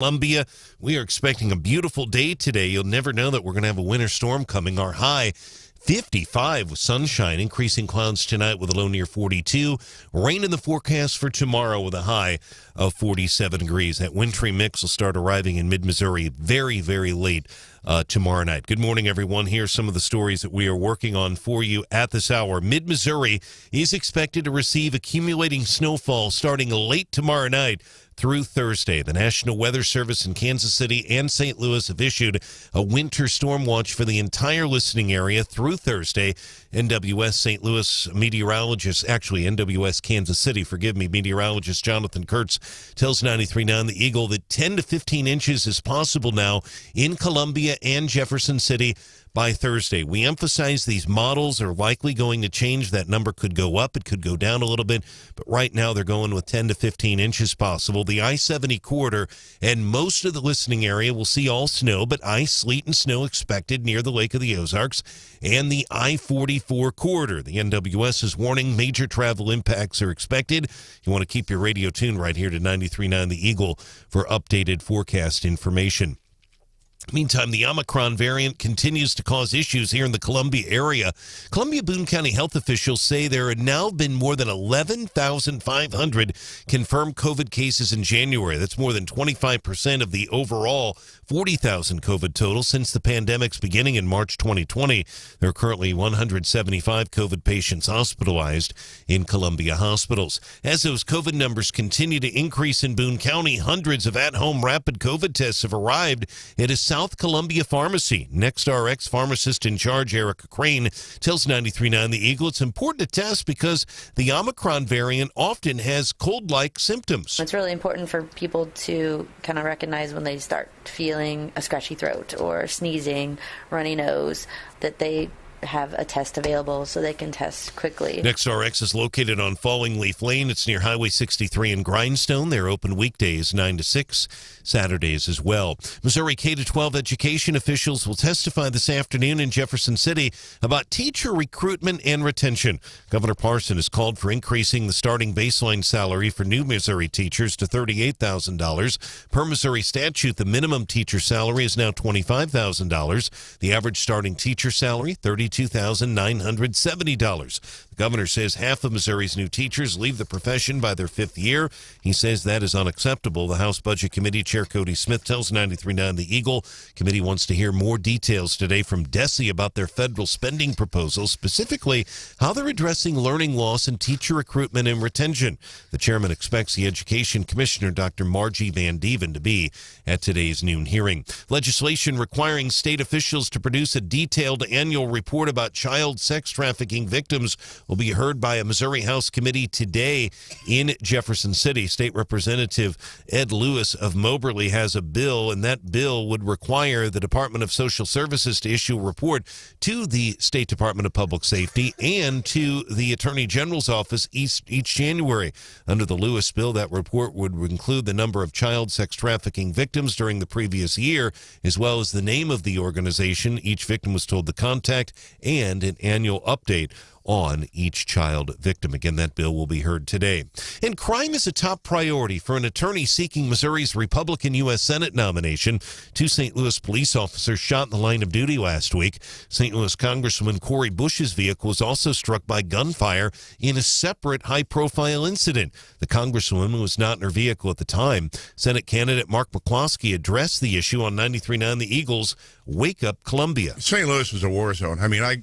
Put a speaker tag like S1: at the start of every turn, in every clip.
S1: Columbia. We are expecting a beautiful day today. You'll never know that we're going to have a winter storm coming. Our high 55 with sunshine, increasing clouds tonight with a low near 42. Rain in the forecast for tomorrow with a high of 47 degrees. That wintry mix will start arriving in mid-Missouri very, very late tomorrow night. Good morning, everyone. Here's some of the stories that we are working on for you at this hour. Mid-Missouri is expected to receive accumulating snowfall starting late tomorrow night through Thursday. The National Weather Service in Kansas City and St. Louis have issued a winter storm watch for the entire listening area through Thursday. NWS St. Louis meteorologist, NWS Kansas City, meteorologist Jonathan Kurtz tells 93.9 The Eagle that 10 to 15 inches is possible now in Columbia and Jefferson City by Thursday. We emphasize these models are likely going to change. That number could go up. It could go down a little bit. But right now they're going with 10 to 15 inches possible. The I-70 corridor and most of the listening area will see all snow, but ice, sleet, and snow expected near the Lake of the Ozarks and the I-44 corridor. The NWS is warning major travel impacts are expected. You want to keep your radio tuned right here to 93.9 The Eagle for updated forecast information. Meantime, the Omicron variant continues to cause issues here in the Columbia area. Columbia-Boone County health officials say there have now been more than 11,500 confirmed COVID cases in January. That's more than 25% of the overall 40,000 COVID total since the pandemic's beginning in March 2020. There are currently 175 COVID patients hospitalized in Columbia hospitals. As those COVID numbers continue to increase in Boone County, hundreds of at-home rapid COVID tests have arrived at a South Columbia pharmacy. NextRx pharmacist in charge, Erica Crane, tells 93.9 The Eagle it's important to test because the Omicron variant often has cold-like symptoms.
S2: It's really important for people to kind of recognize when they start feeling a scratchy throat or sneezing, runny nose, that they have a test available so they can test quickly. NextRx
S1: is located on Falling Leaf Lane. It's near Highway 63 in Grindstone. They're open weekdays 9 to 6, Saturdays as well. Missouri K-12 education officials will testify this afternoon in Jefferson City about teacher recruitment and retention. Governor Parson has called for increasing the starting baseline salary for new Missouri teachers to $38,000. Per Missouri statute, the minimum teacher salary is now $25,000. The average starting teacher salary, $32,970. The governor says half of Missouri's new teachers leave the profession by their fifth year. He says that is unacceptable. The House Budget Committee Chair Cody Smith tells 93.9 The Eagle committee wants to hear more details today from DESE about their federal spending proposals, specifically how they're addressing learning loss and teacher recruitment and retention. The chairman expects the Education Commissioner, Dr. Margie Van Dieven, to be at today's noon hearing. Legislation requiring state officials to produce a detailed annual report about child sex trafficking victims will be heard by a Missouri House committee today in Jefferson City. State Representative Ed Lewis of Moberly has a bill, and that bill would require the Department of Social Services to issue a report to the State Department of Public Safety and to the Attorney General's office each January. Under the Lewis bill, that report would include the number of child sex trafficking victims during the previous year, as well as the name of the organization each victim was told to contact and an annual update on each child victim. Again, that bill will be heard today. And crime is a top priority for an attorney seeking Missouri's Republican U.S. Senate nomination. Two St. Louis police officers shot in the line of duty last week. St. Louis Congressman Cori Bush's vehicle was also struck by gunfire in a separate high-profile incident. The congresswoman was not in her vehicle at the time. Senate candidate Mark McCloskey addressed the issue on 93.9 The Eagle's Wake Up Columbia.
S3: St. Louis is a war zone. I mean, I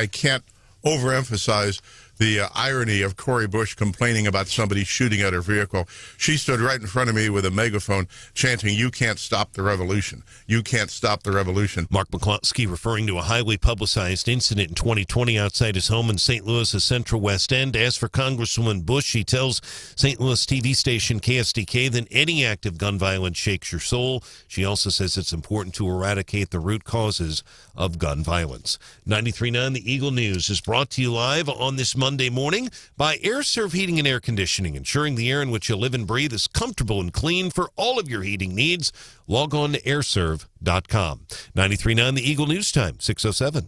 S3: can't overemphasize the irony of Cori Bush complaining about somebody shooting at her vehicle. She stood right in front of me with a megaphone chanting, "You can't stop the revolution. You can't stop the revolution."
S1: Mark McCloskey referring to a highly publicized incident in 2020 outside his home in St. Louis's Central West End. As for Congresswoman Bush, she tells St. Louis TV station KSDK that any act of gun violence shakes your soul. She also says it's important to eradicate the root causes of gun violence. 93.9 The Eagle News is brought to you live on this Monday morning by AirServe Heating and Air Conditioning, ensuring the air in which you live and breathe is comfortable and clean for all of your heating needs. Log on to airserve.com. 93.9 The Eagle News Time, 6:07.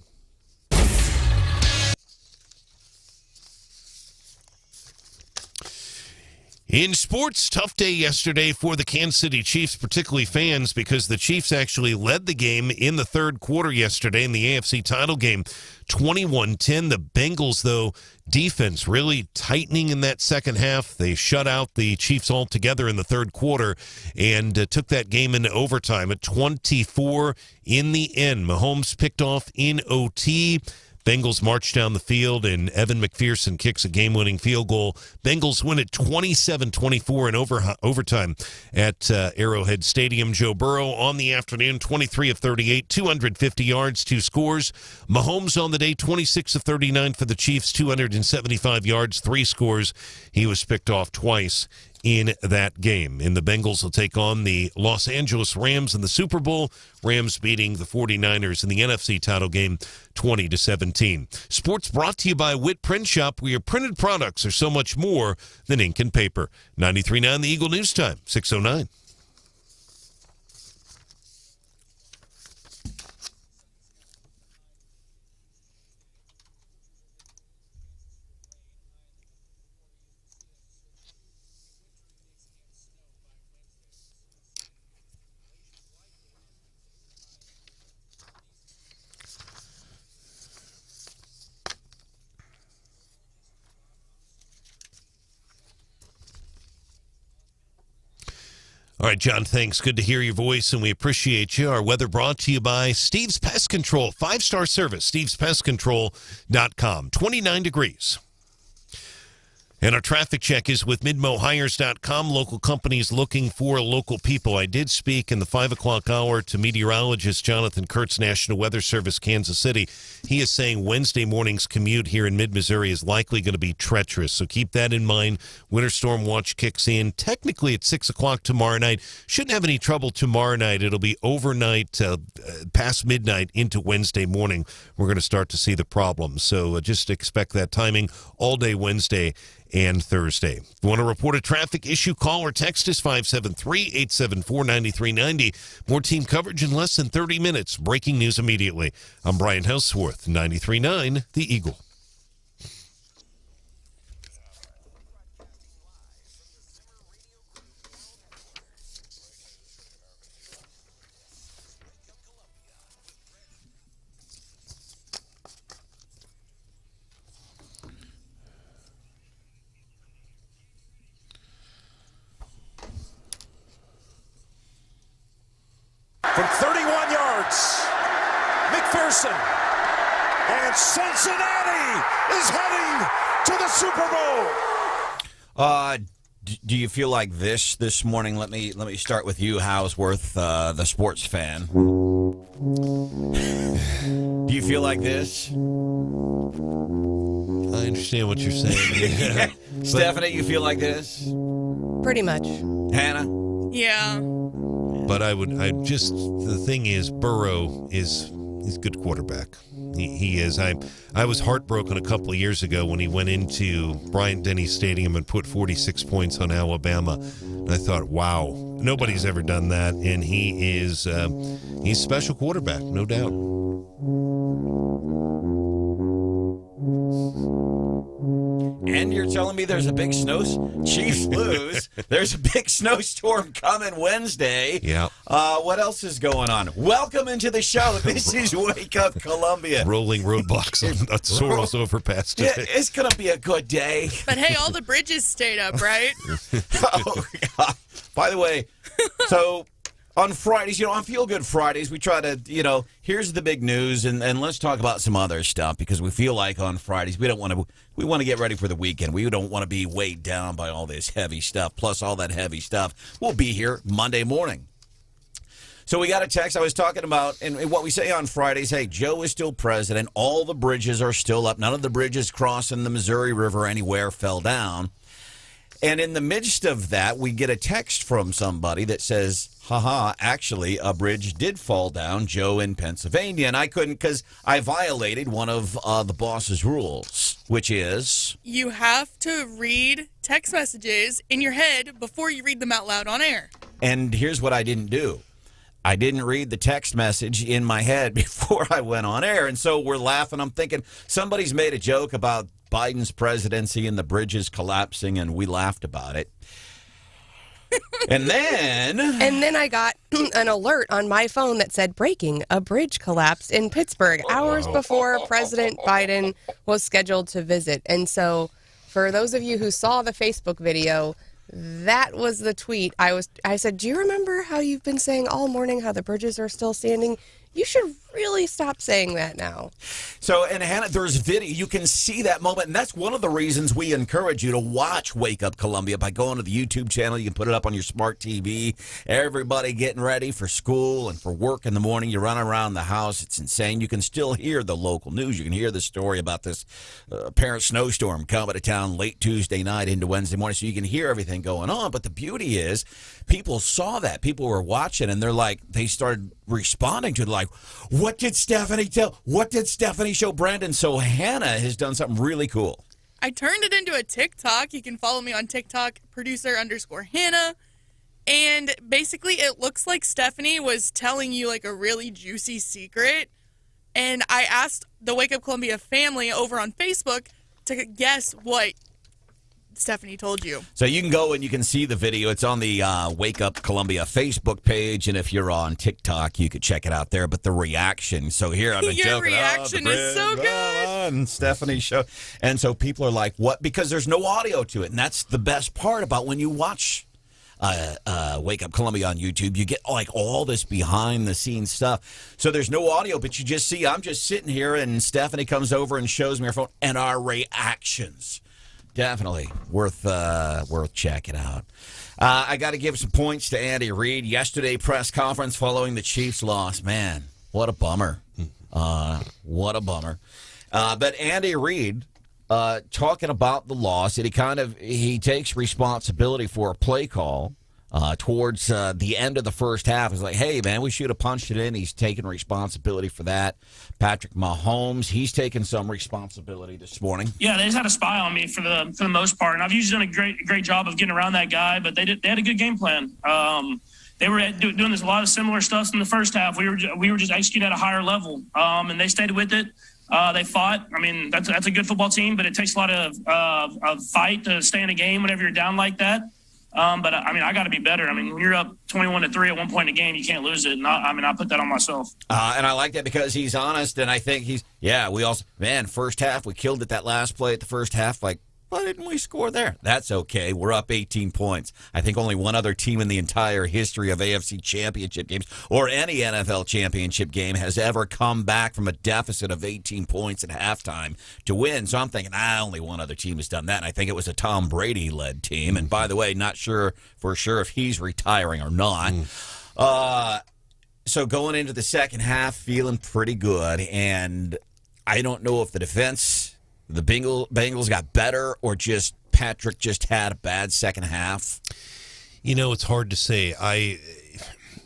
S1: In sports, tough day yesterday for the Kansas City Chiefs, particularly fans, because the Chiefs actually led the game in the third quarter yesterday in the AFC title game, 21-10. The Bengals, though, defense really tightening in that second half. They shut out the Chiefs altogether in the third quarter and took that game into overtime at 24 in the end. Mahomes picked off in OT. Bengals march down the field, and Evan McPherson kicks a game-winning field goal. Bengals win at 27-24 in overtime at Arrowhead Stadium. Joe Burrow on the afternoon, 23 of 38, 250 yards, 2 scores. Mahomes on the day, 26 of 39 for the Chiefs, 275 yards, 3 scores. He was picked off twice in that game. And the Bengals will take on the Los Angeles Rams in the Super Bowl. Rams beating the 49ers in the NFC title game 20-17. Sports brought to you by Witt Print Shop, where your printed products are so much more than ink and paper. 93.9 The Eagle News Time, 6:09. All right, John, thanks. Good to hear your voice, and we appreciate you. Our weather brought to you by Steve's Pest Control. 5-star service, stevespestcontrol.com. 29 degrees. And our traffic check is with MidmoHires.com. Local companies looking for local people. I did speak in the 5 o'clock hour to meteorologist Jonathan Kurtz, National Weather Service, Kansas City. He is saying Wednesday morning's commute here in mid-Missouri is likely going to be treacherous. So keep that in mind. Winter storm watch kicks in technically at 6 o'clock tomorrow night. Shouldn't have any trouble tomorrow night. It'll be overnight, past midnight into Wednesday morning. We're going to start to see the problems. So just expect that timing all day Wednesday and Thursday. If you want to report a traffic issue, call or text us 573-874-9390. More team coverage in less than 30 minutes. Breaking news immediately. I'm Brian Hauswirth, 93.9 The Eagle.
S4: From 31 yards, McPherson, and Cincinnati is heading to the Super Bowl.
S5: Do you feel like this morning? Let me start with you, Hauswirth, the sports fan. Do you feel like this?
S1: I understand what you're saying.
S5: Stephanie, you feel like this?
S6: Pretty much.
S5: Hannah?
S6: Yeah.
S1: But the thing is, Burrow he's a good quarterback. He is. I was heartbroken a couple of years ago when he went into Bryant-Denny Stadium and put 46 points on Alabama. And I thought, wow, nobody's ever done that. And he's a special quarterback, no doubt.
S5: And you're telling me there's a big Chiefs lose. There's a big snowstorm coming Wednesday.
S1: Yeah.
S5: What else is going on? Welcome into the show. This is Wake Up Columbia.
S1: Rolling roadblocks on the Soros overpass today.
S5: Yeah, it's going to be a good day.
S6: But hey, all the bridges stayed up, right?
S5: Oh, God. By the way, so on Fridays, on Feel Good Fridays, we try to, here's the big news, and let's talk about some other stuff, because we feel like on Fridays we want to get ready for the weekend. We don't want to be weighed down by all this heavy stuff, plus all that heavy stuff. We'll be here Monday morning. So we got a text I was talking about, and what we say on Fridays, hey, Joe is still president. All the bridges are still up. None of the bridges crossing the Missouri River anywhere fell down. And in the midst of that, we get a text from somebody that says, actually, a bridge did fall down, Joe, in Pennsylvania. And I couldn't, because I violated one of the boss's rules, which is?
S6: You have to read text messages in your head before you read them out loud on air.
S5: And here's what I didn't do. I didn't read the text message in my head before I went on air. And so we're laughing. I'm thinking somebody's made a joke about Biden's presidency and the bridges collapsing, and we laughed about it. And then
S7: I got an alert on my phone that said, breaking, a bridge collapsed in Pittsburgh hours before President Biden was scheduled to visit. And so for those of you who saw the Facebook video, that was the tweet. I said, do you remember how you've been saying all morning how the bridges are still standing? You should really stop saying that now.
S5: So, and Hannah, there's video. You can see that moment. And that's one of the reasons we encourage you to watch Wake Up Columbia by going to the YouTube channel. You can put it up on your smart TV. Everybody getting ready for school and for work in the morning. You run around the house. It's insane. You can still hear the local news. You can hear the story about this apparent snowstorm coming to town late Tuesday night into Wednesday morning. So you can hear everything going on. But the beauty is people saw that. People were watching, and they're like, they started responding to it like, what did Stephanie tell? What did Stephanie show Branden? So Hannah has done something really cool.
S6: I turned it into a TikTok. You can follow me on TikTok, producer_Hannah. And basically it looks like Stephanie was telling you like a really juicy secret. And I asked the Wake Up Columbia family over on Facebook to guess what Stephanie told you.
S5: So you can go and you can see the video. It's on the Wake Up Columbia Facebook page, and if you're on TikTok, you could check it out there. But the reaction, so here I've been
S6: Your
S5: joking.
S6: reaction is so good.
S5: And Stephanie's show, and so people are like, "What?" Because there's no audio to it, and that's the best part about when you watch Wake Up Columbia on YouTube. You get like all this behind the scenes stuff. So there's no audio, but you just see I'm just sitting here, and Stephanie comes over and shows me her phone, and our reactions. Definitely worth checking out. I got to give some points to Andy Reid. Yesterday press conference following the Chiefs' loss. Man, what a bummer. What a bummer. But Andy Reid talking about the loss, that he takes responsibility for a play call towards the end of the first half. He's like, hey, man, we should have punched it in. He's taking responsibility for that. Patrick Mahomes, he's taken some responsibility this morning.
S8: Yeah, they just had a spy on me for the most part, and I've usually done a great job of getting around that guy, but they had a good game plan. They were doing this a lot of similar stuff in the first half. We were just executing at a higher level, and they stayed with it. They fought. I mean, that's a good football team, but it takes a lot of fight to stay in a game whenever you're down like that. But I mean, I got to be better. I mean, when you're up 21-3 at one point in a game, you can't lose it. And I put that on myself.
S5: And I like that because he's honest, and I think we also, first half, we killed it that last play at the first half, like, why didn't we score there? That's okay. We're up 18 points. I think only one other team in the entire history of AFC championship games or any NFL championship game has ever come back from a deficit of 18 points at halftime to win. So I'm thinking, only one other team has done that. And I think it was a Tom Brady-led team. And by the way, not sure for sure if he's retiring or not. So going into the second half, feeling pretty good. And I don't know if the defense... the Bengals got better or just Patrick just had a bad second half?
S1: You know, it's hard to say.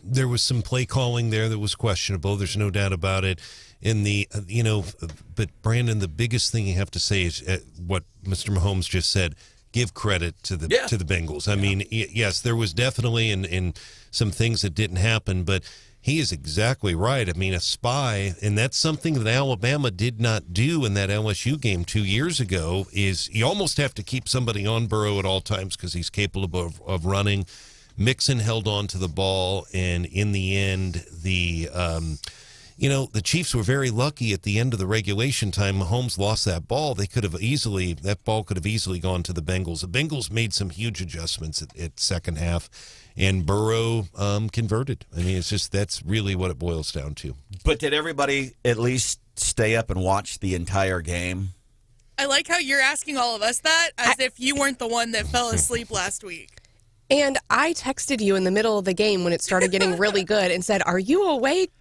S1: There was some play calling there that was questionable. There's no doubt about it. But Branden, the biggest thing you have to say is what Mr. Mahomes just said. Give credit to the Bengals. I mean, yes, there was definitely in some things that didn't happen, but he is exactly right. I mean, a spy, and that's something that Alabama did not do in that LSU game 2 years ago, is you almost have to keep somebody on Burrow at all times because he's capable of running. Mixon held on to the ball, and in the end, the Chiefs were very lucky at the end of the regulation time. Mahomes lost that ball. That ball could have easily gone to the Bengals. The Bengals made some huge adjustments at second half, and Burrow converted. I mean, that's really what it boils down to.
S5: But did everybody at least stay up and watch the entire game?
S6: I like how you're asking all of us that as if you weren't the one that fell asleep last week.
S7: And I texted you in the middle of the game when it started getting really good and said, are you awake?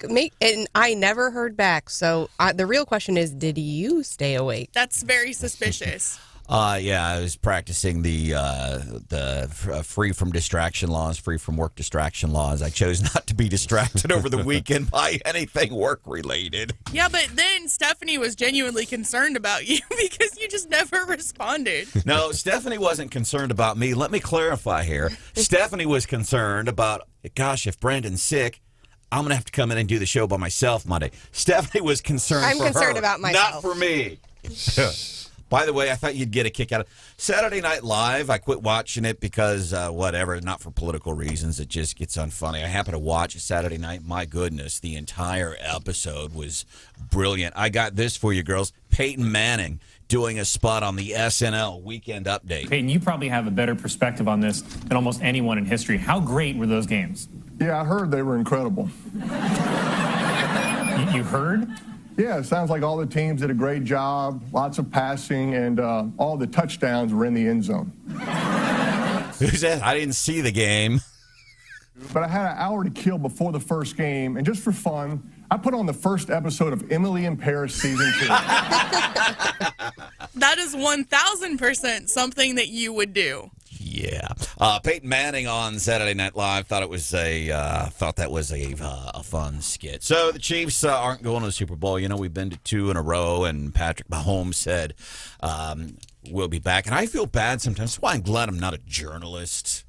S7: And I never heard back. So the real question is, did you stay awake?
S6: That's very suspicious.
S5: I was practicing the free from distraction laws, free from work distraction laws. I chose not to be distracted over the weekend by anything work related.
S6: Yeah, but then Stephanie was genuinely concerned about you because you just never responded.
S5: No, Stephanie wasn't concerned about me. Let me clarify here. Stephanie was concerned about, gosh, if Branden's sick, I'm going to have to come in and do the show by myself Monday. Stephanie was concerned
S7: I'm
S5: for
S7: concerned
S5: her,
S7: about myself.
S5: not for me. By the way, I thought you'd get a kick out of Saturday Night Live. I quit watching it because, whatever, not for political reasons. It just gets unfunny. I happened to watch Saturday night. My goodness, the entire episode was brilliant. I got this for you, girls. Peyton Manning doing a spot on the SNL Weekend Update.
S9: Peyton, you probably have a better perspective on this than almost anyone in history. How great were those games?
S10: Yeah, I heard they were incredible.
S9: You heard?
S10: Yeah, it sounds like all the teams did a great job, lots of passing, and all the touchdowns were in the end zone.
S5: Who's that? I didn't see the game.
S10: But I had an hour to kill before the first game, and just for fun, I put on the first episode of Emily in Paris Season 2.
S6: That is 1,000% something that you would do.
S5: Yeah, Peyton Manning on Saturday Night Live thought that was a fun skit. So the Chiefs aren't going to the Super Bowl. You know, we've been to 2 in a row, and Patrick Mahomes said we'll be back. And I feel bad sometimes. That's why I'm glad I'm not a journalist.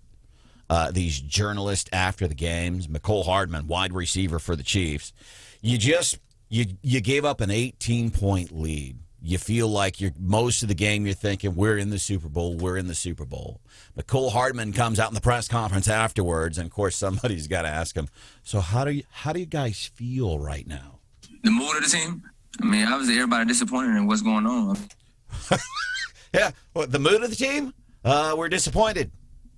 S5: These journalists after the games, McCole Hardman, wide receiver for the Chiefs. You gave up an 18-point lead. You feel like most of the game you're thinking, we're in the Super Bowl, we're in the Super Bowl. McCole Hardman comes out in the press conference afterwards, and, of course, somebody's got to ask him, so how do you guys feel right now?
S11: The mood of the team? I mean, obviously everybody disappointed in what's going on.
S5: Yeah, well, the mood of the team? We're disappointed.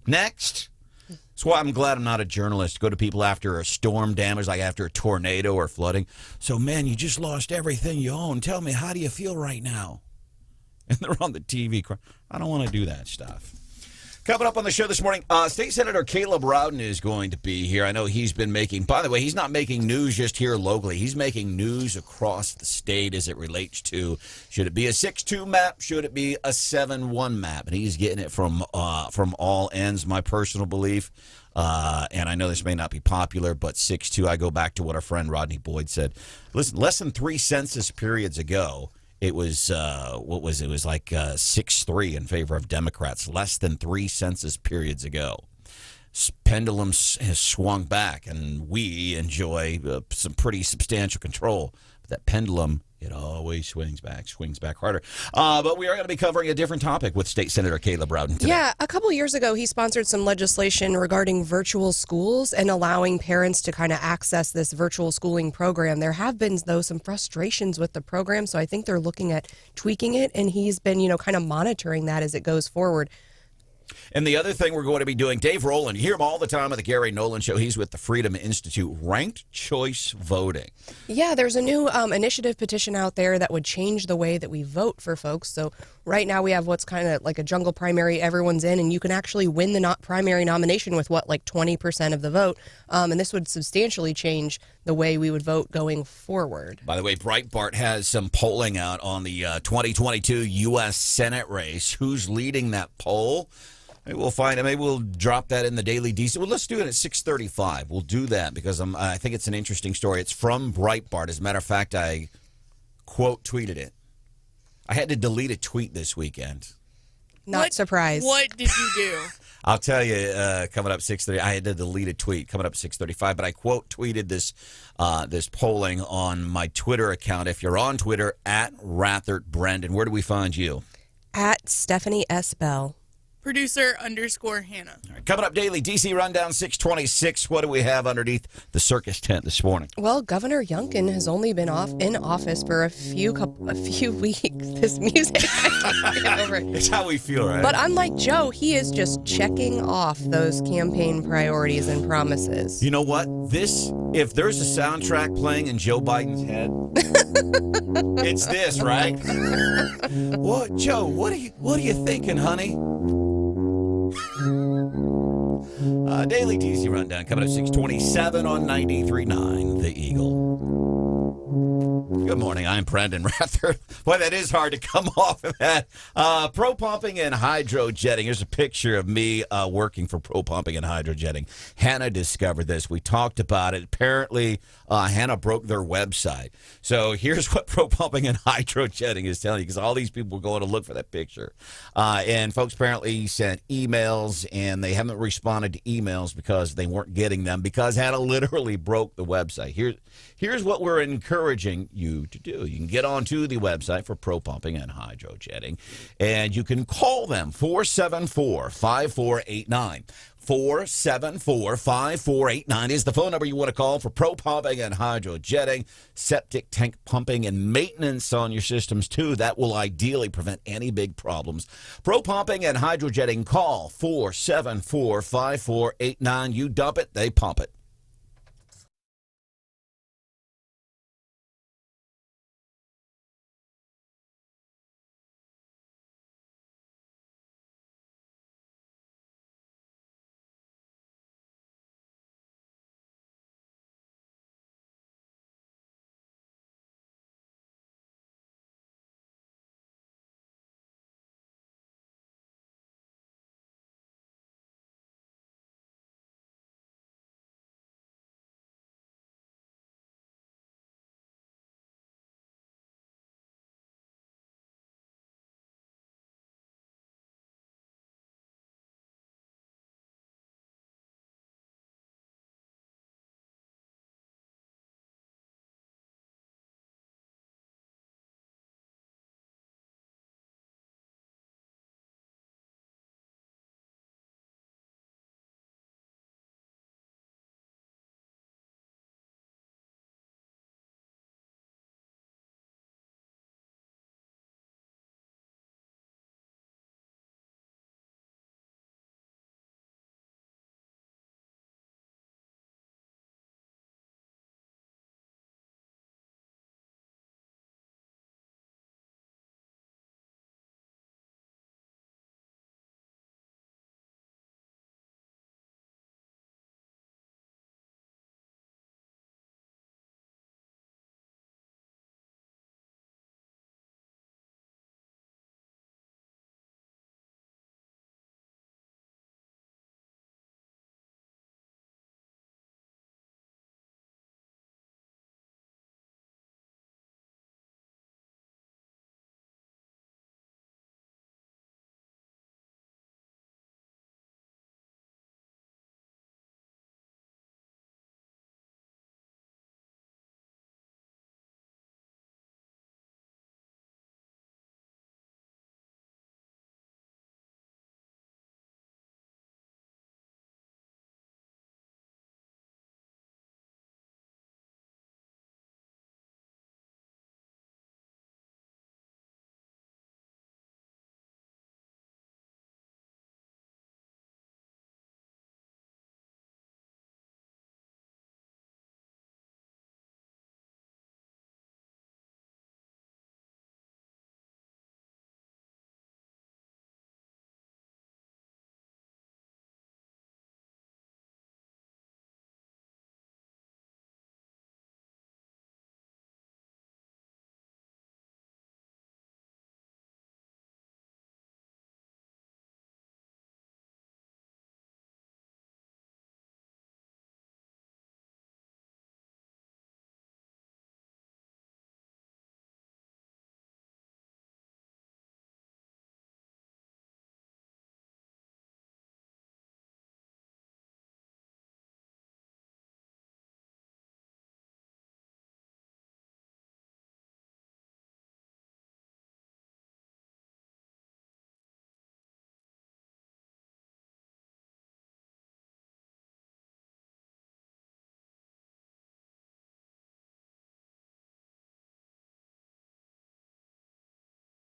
S5: Next. That's why I'm glad I'm not a journalist. Go to people after a storm damage, like after a tornado or flooding. So, man, you just lost everything you own. Tell me, how do you feel right now? And they're on the TV crying. I don't want to do that stuff. Coming up on the show this morning, State Senator Caleb Rowden is going to be here. I know he's been making, by the way, he's not making news just here locally. He's making news across the state as it relates to, should it be a 6-2 map? Should it be a 7-1 map? And he's getting it from all ends, my personal belief. And I know this may not be popular, but 6-2, I go back to what our friend Rodney Boyd said. Listen, less than 3 census periods ago, it was, it was like 6-3 in favor of Democrats, less than 3 census periods ago. Pendulum has swung back, and we enjoy some pretty substantial control. But that pendulum, it always swings back harder. But we are going to be covering a different topic with State Senator Caleb Rowden today.
S7: Yeah, a couple years ago, he sponsored some legislation regarding virtual schools and allowing parents to kind of access this virtual schooling program. There have been, though, some frustrations with the program, so I think they're looking at tweaking it, and he's been, kind of monitoring that as it goes forward.
S5: And the other thing we're going to be doing, Dave Roland, you hear him all the time at the Gary Nolan Show. He's with the Freedom Institute, ranked choice voting.
S7: Yeah, there's a new initiative petition out there that would change the way that we vote for folks. So right now we have what's kind of like a jungle primary, everyone's in, and you can actually win the primary nomination with 20% of the vote. And this would substantially change the way we would vote going forward.
S5: By the way, Breitbart has some polling out on the 2022 U.S. Senate race. Who's leading that poll? Maybe we'll find it. Maybe we'll drop that in the Daily DC. Well, let's do it at 6:35. We'll do that because I think it's an interesting story. It's from Breitbart. As a matter of fact, I quote tweeted it. I had to delete a tweet this weekend.
S7: Not surprised.
S6: What did you do?
S5: I'll tell you, coming up 6:30, I had to delete a tweet coming up 6:35, but I quote tweeted this polling on my Twitter account. If you're on Twitter, at Rathert Branden. Where do we find you?
S7: At Stephanie S. Bell.
S6: Producer_Hannah.
S5: All right, coming up daily, D.C. Rundown 626. What do we have underneath the circus tent this morning?
S7: Well, Governor Youngkin has only been in office for a few weeks. This music, I can't get over it.
S5: It's how we feel, right?
S7: But unlike Joe, he is just checking off those campaign priorities and promises.
S5: You know what? If there's a soundtrack playing in Joe Biden's head, it's this, right? What, Joe? What are you thinking, honey? Daily DC Rundown coming up 627 on 93.9 The Eagle. Good morning. I'm Branden Rathert. Boy, that is hard to come off of that. Pro pumping and hydrojetting. Here's a picture of me working for pro pumping and hydrojetting. Hannah discovered this. We talked about it. Apparently, Hannah broke their website. So here's what pro pumping and hydrojetting is telling you, because all these people were going to look for that picture. And folks apparently sent emails, and they haven't responded to emails because they weren't getting them, because Hannah literally broke the website. Here's what we're encouraging you to do. You can get onto the website for Pro Pumping and Hydrojetting, and you can call them 474-5489. 474-5489 is the phone number you want to call for Pro Pumping and Hydrojetting, septic tank pumping and maintenance on your systems too. That will ideally prevent any big problems. Pro Pumping and Hydrojetting, call 474-5489. You dump it, they pump it.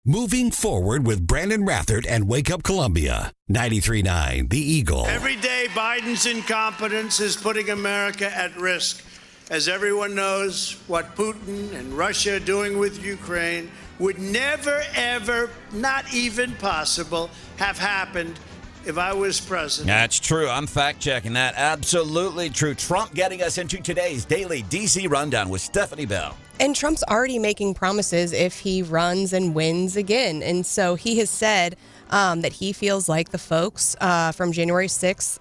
S12: Moving forward with Branden Rathert and Wake Up Columbia. 93.9 The Eagle.
S13: Every day, Biden's incompetence is putting America at risk. As everyone knows, what Putin and Russia are doing with Ukraine would never, ever, not even possible, have happened if I was president.
S5: That's true. I'm fact-checking that. Absolutely true. Trump getting us into today's Daily DC Rundown with Stephanie Bell.
S7: And Trump's already making promises if he runs and wins again. And so he has said that he feels like the folks from January 6th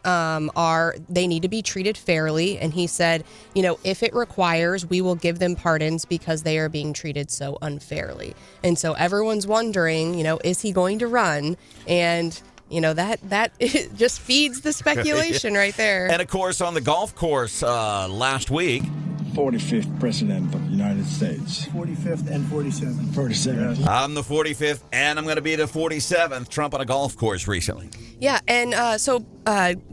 S7: they need to be treated fairly. And he said, if it requires, we will give them pardons because they are being treated so unfairly. And so everyone's wondering, is he going to run? And that just feeds the speculation right there.
S5: And of course, on the golf course last week,
S14: 45th President of the United States.
S13: 45th and 47th.
S14: 47th.
S5: I'm the 45th, and I'm going to be the 47th. Trump on a golf course recently.
S7: Yeah, and so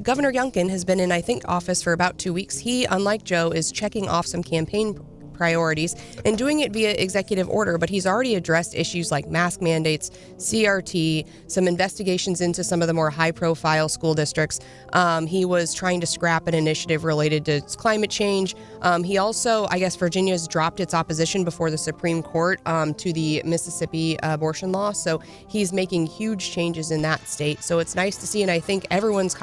S7: Governor Youngkin has been in, I think, office for about 2 weeks. He, unlike Joe, is checking off some campaign priorities and doing it via executive order, but he's already addressed issues like mask mandates, CRT, some investigations into some of the more high-profile school districts. He was trying to scrap an initiative related to climate change. He also, I guess, Virginia's dropped its opposition before the Supreme Court to the Mississippi abortion law, so he's making huge changes in that state. So it's nice to see, and I think everyone's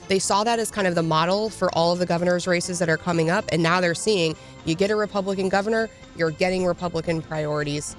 S7: they saw that as kind of the model for all of the governor's races that are coming up, and now they're seeing you get a Republican governor, you're getting Republican priorities,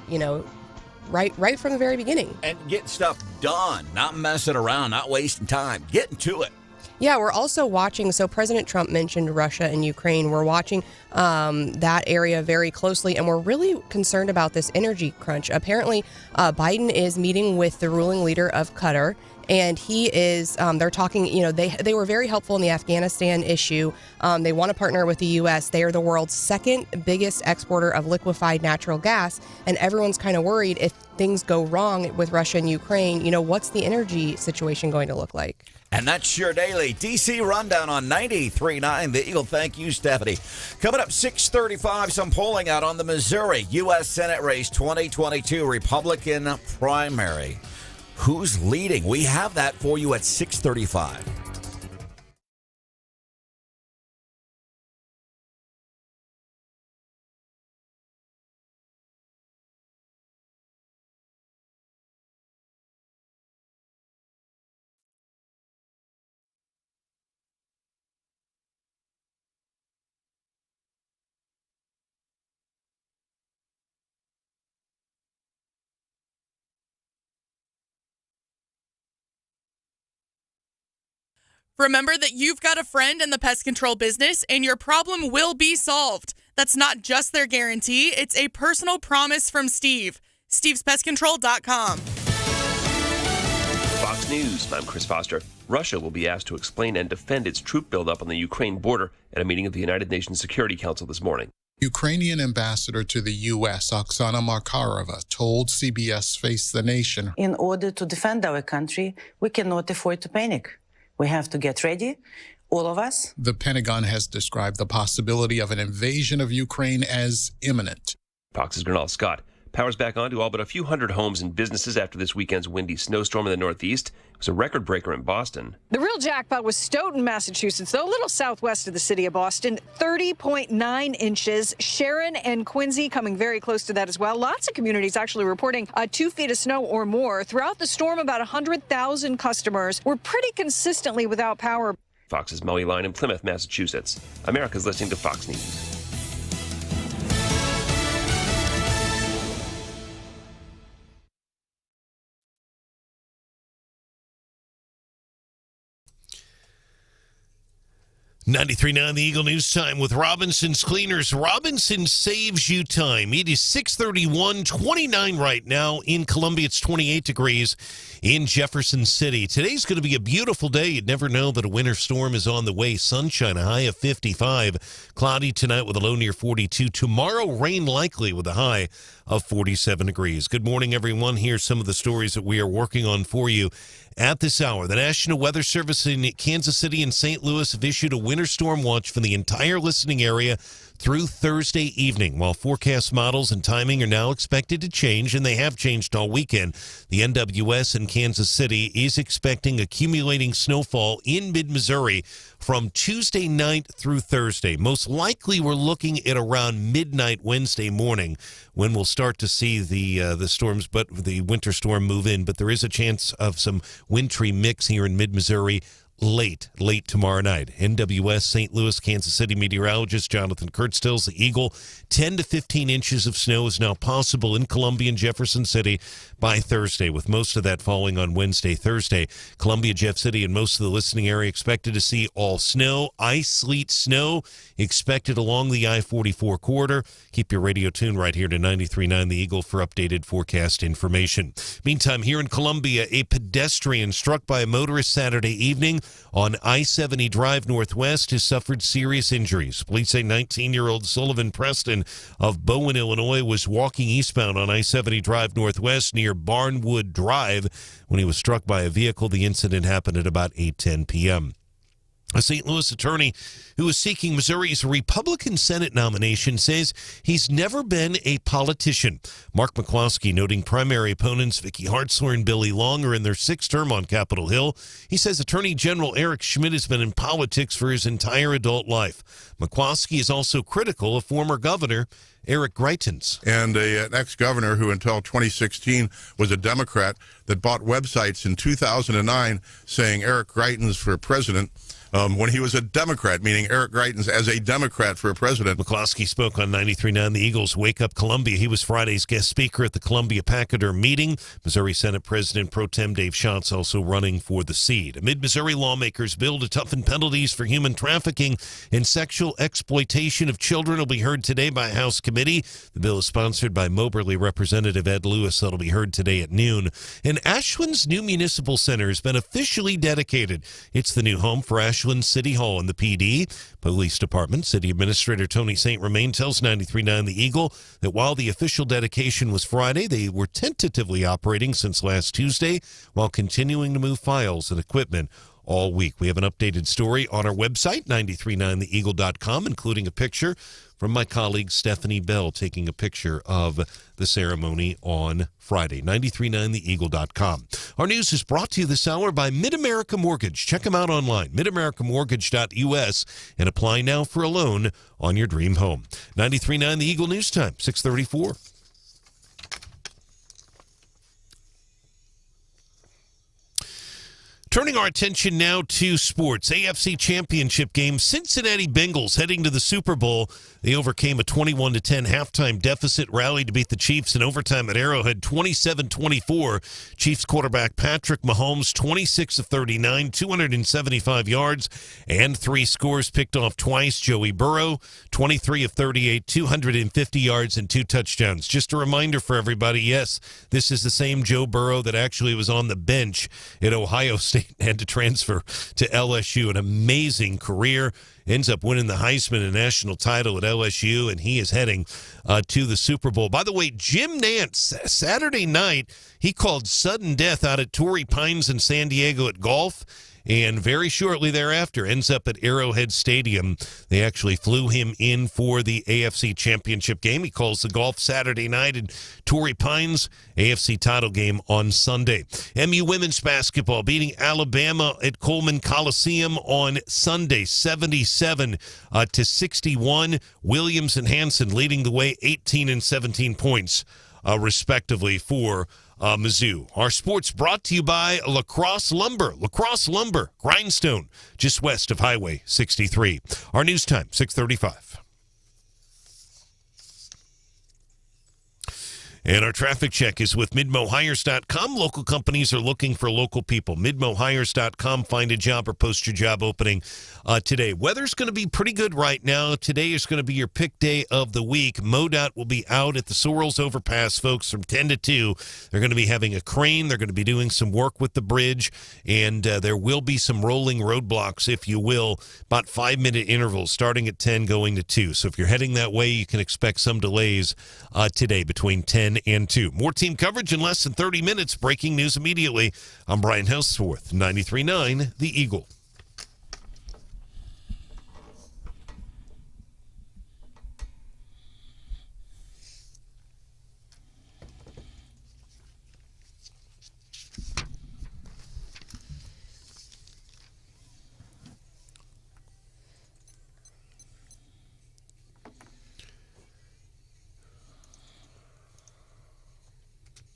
S7: right from the very beginning.
S5: And get stuff done, not messing around, not wasting time, getting to it.
S7: Yeah, we're also watching, so President Trump mentioned Russia and Ukraine. We're watching that area very closely, and we're really concerned about this energy crunch. Apparently, Biden is meeting with the ruling leader of Qatar, and he is, they're talking, they were very helpful in the Afghanistan issue. They want to partner with the U.S. They are the world's second biggest exporter of liquefied natural gas, and everyone's kind of worried if things go wrong with Russia and Ukraine, what's the energy situation going to look like?
S5: And that's your daily DC Rundown on 93.9 The Eagle. Thank you, Stephanie. Coming up 6:35, some polling out on the Missouri U.S. Senate race 2022 Republican primary. Who's leading? We have that for you at 6:35.
S6: Remember that you've got a friend in the pest control business and your problem will be solved. That's not just their guarantee, it's a personal promise from Steve. Steve'sPestControl.com.
S15: Fox News, I'm Chris Foster. Russia will be asked to explain and defend its troop buildup on the Ukraine border at a meeting of the United Nations Security Council this morning.
S16: Ukrainian ambassador to the U.S., Oksana Markarova, told CBS Face the Nation,
S17: "In order to defend our country, we cannot afford to panic. We have to get ready, all of us."
S16: The Pentagon has described the possibility of an invasion of Ukraine as imminent.
S15: Fox's Gernal Scott. Power's back on to all but a few hundred homes and businesses after this weekend's windy snowstorm in the Northeast. It was a record breaker in Boston.
S18: The real jackpot was Stoughton, Massachusetts, though a little southwest of the city of Boston, 30.9 inches. Sharon and Quincy coming very close to that as well. Lots of communities actually reporting 2 feet of snow or more. Throughout the storm, about 100,000 customers were pretty consistently without power.
S15: Fox's Maui line in Plymouth, Massachusetts. America's listening to Fox News.
S1: .93.9 The Eagle News Time with Robinson's Cleaners. Robinson saves you time. It is 6:31, 29 right now. In Columbia, it's 28 degrees in Jefferson City. Today's going to be a beautiful day. You'd never know that a winter storm is on the way. Sunshine, a high of 55. Cloudy tonight with a low near 42. Tomorrow, rain likely with a high of 47 degrees. Good morning, everyone. Here's some of the stories that we are working on for you at this hour. The National Weather Service in Kansas City and St. Louis have issued a winter storm watch for the entire listening area through Thursday evening. While forecast models and timing are now expected to change, and they have changed all weekend, the NWS in Kansas City is expecting accumulating snowfall in mid-Missouri from Tuesday night through Thursday. Most likely we're looking at around midnight Wednesday morning when we'll start to see the storms, but the winter storm move in. But there is a chance of some wintry mix here in mid-Missouri late tomorrow night. NWS St. Louis, Kansas City meteorologist Jonathan Kurtztill's The Eagle, 10 to 15 inches of snow is now possible in Columbia and Jefferson City by Thursday, with most of that falling on Wednesday, Thursday. Columbia, Jeff City, and most of the listening area expected to see all snow, ice, sleet, snow expected along the I-44 corridor. Keep your radio tuned right here to 93.9 The Eagle for updated forecast information. Meantime, here in Columbia, a pedestrian struck by a motorist Saturday evening on I-70 Drive Northwest has suffered serious injuries. Police say 19-year-old Sullivan Preston of Bowen, Illinois, was walking eastbound on I-70 Drive Northwest near Barnwood Drive when he was struck by a vehicle. The incident happened at about 8:10 p.m. A St. Louis attorney who is seeking Missouri's Republican Senate nomination says he's never been a politician. Mark McCloskey noting primary opponents Vicky Hartzler and Billy Long are in their sixth term on Capitol Hill. He says Attorney General Eric Schmidt has been in politics for his entire adult life. McCloskey is also critical of former governor Eric Greitens.
S3: And an ex-governor who until 2016 was a Democrat that bought websites in 2009 saying Eric Greitens for president. When he was a Democrat, meaning Eric Greitens as a Democrat for president.
S1: McCloskey spoke on 93.9 The Eagles Wake Up Columbia. He was Friday's guest speaker at the Columbia Pachyderm meeting. Missouri Senate President Pro Tem Dave Schatz also running for the seat. Amid Missouri lawmakers' bill to toughen penalties for human trafficking and sexual exploitation of children will be heard today by a House committee. The bill is sponsored by Moberly Representative Ed Lewis. That'll be heard today at noon. And Ashland's new municipal center has been officially dedicated. It's the new home for Ashland City Hall and the PD. Police Department City Administrator Tony St. Romain tells 93.9 The Eagle that while the official dedication was Friday, they were tentatively operating since last Tuesday while continuing to move files and equipment all week. We have an updated story on our website, 939theeagle.com, including a picture from my colleague Stephanie Bell taking a picture of the ceremony on Friday. 939theeagle.com. Our news is brought to you this hour by Mid-America Mortgage. Check them out online, midamericamortgage.us, and apply now for a loan on your dream home. 93.9 The Eagle News Time, 6:34. Turning our attention now to sports. AFC Championship game. Cincinnati Bengals heading to the Super Bowl. They overcame a 21-10 halftime deficit, rallied to beat the Chiefs in overtime at Arrowhead, 27-24. Chiefs quarterback Patrick Mahomes, 26 of 39, 275 yards, and 3 scores, picked off twice. Joey Burrow, 23 of 38, 250 yards, and 2 touchdowns. Just a reminder for everybody, yes, this is the same Joe Burrow that actually was on the bench at Ohio State and had to transfer to LSU. An amazing career. Ends up winning the Heisman and national title at LSU, and he is heading to the Super Bowl. By the way, Jim Nantz, Saturday night, he called sudden death out at Torrey Pines in San Diego at golf, and very shortly thereafter ends up at Arrowhead Stadium. They actually flew him in for the AFC Championship game. He calls the golf Saturday night in Torrey Pines, AFC title game on Sunday. MU women's basketball beating Alabama at Coleman Coliseum on Sunday, 77-61. Williams and Hanson leading the way, 18 and 17 points, respectively, for Mizzou. Our sports brought to you by Lacrosse Lumber. Lacrosse Lumber, Grindstone, just west of Highway 63. Our news time, 6:35. And our traffic check is with MidmoHires.com. Local companies are looking for local people. MidmoHires.com. Find a job or post your job opening today. Weather's going to be pretty good right now. Today is going to be your pick day of the week. MoDOT will be out at the Sorrells Overpass, folks, from 10 to 2. They're going to be having a crane. They're going to be doing some work with the bridge. And there will be some rolling roadblocks, if you will, about 5-minute intervals starting at 10 going to 2. So if you're heading that way, you can expect some delays today between 10 and 2. More team coverage in less than 30 minutes. Breaking news immediately. I'm Brian Hauswirth, 93.9 The Eagle.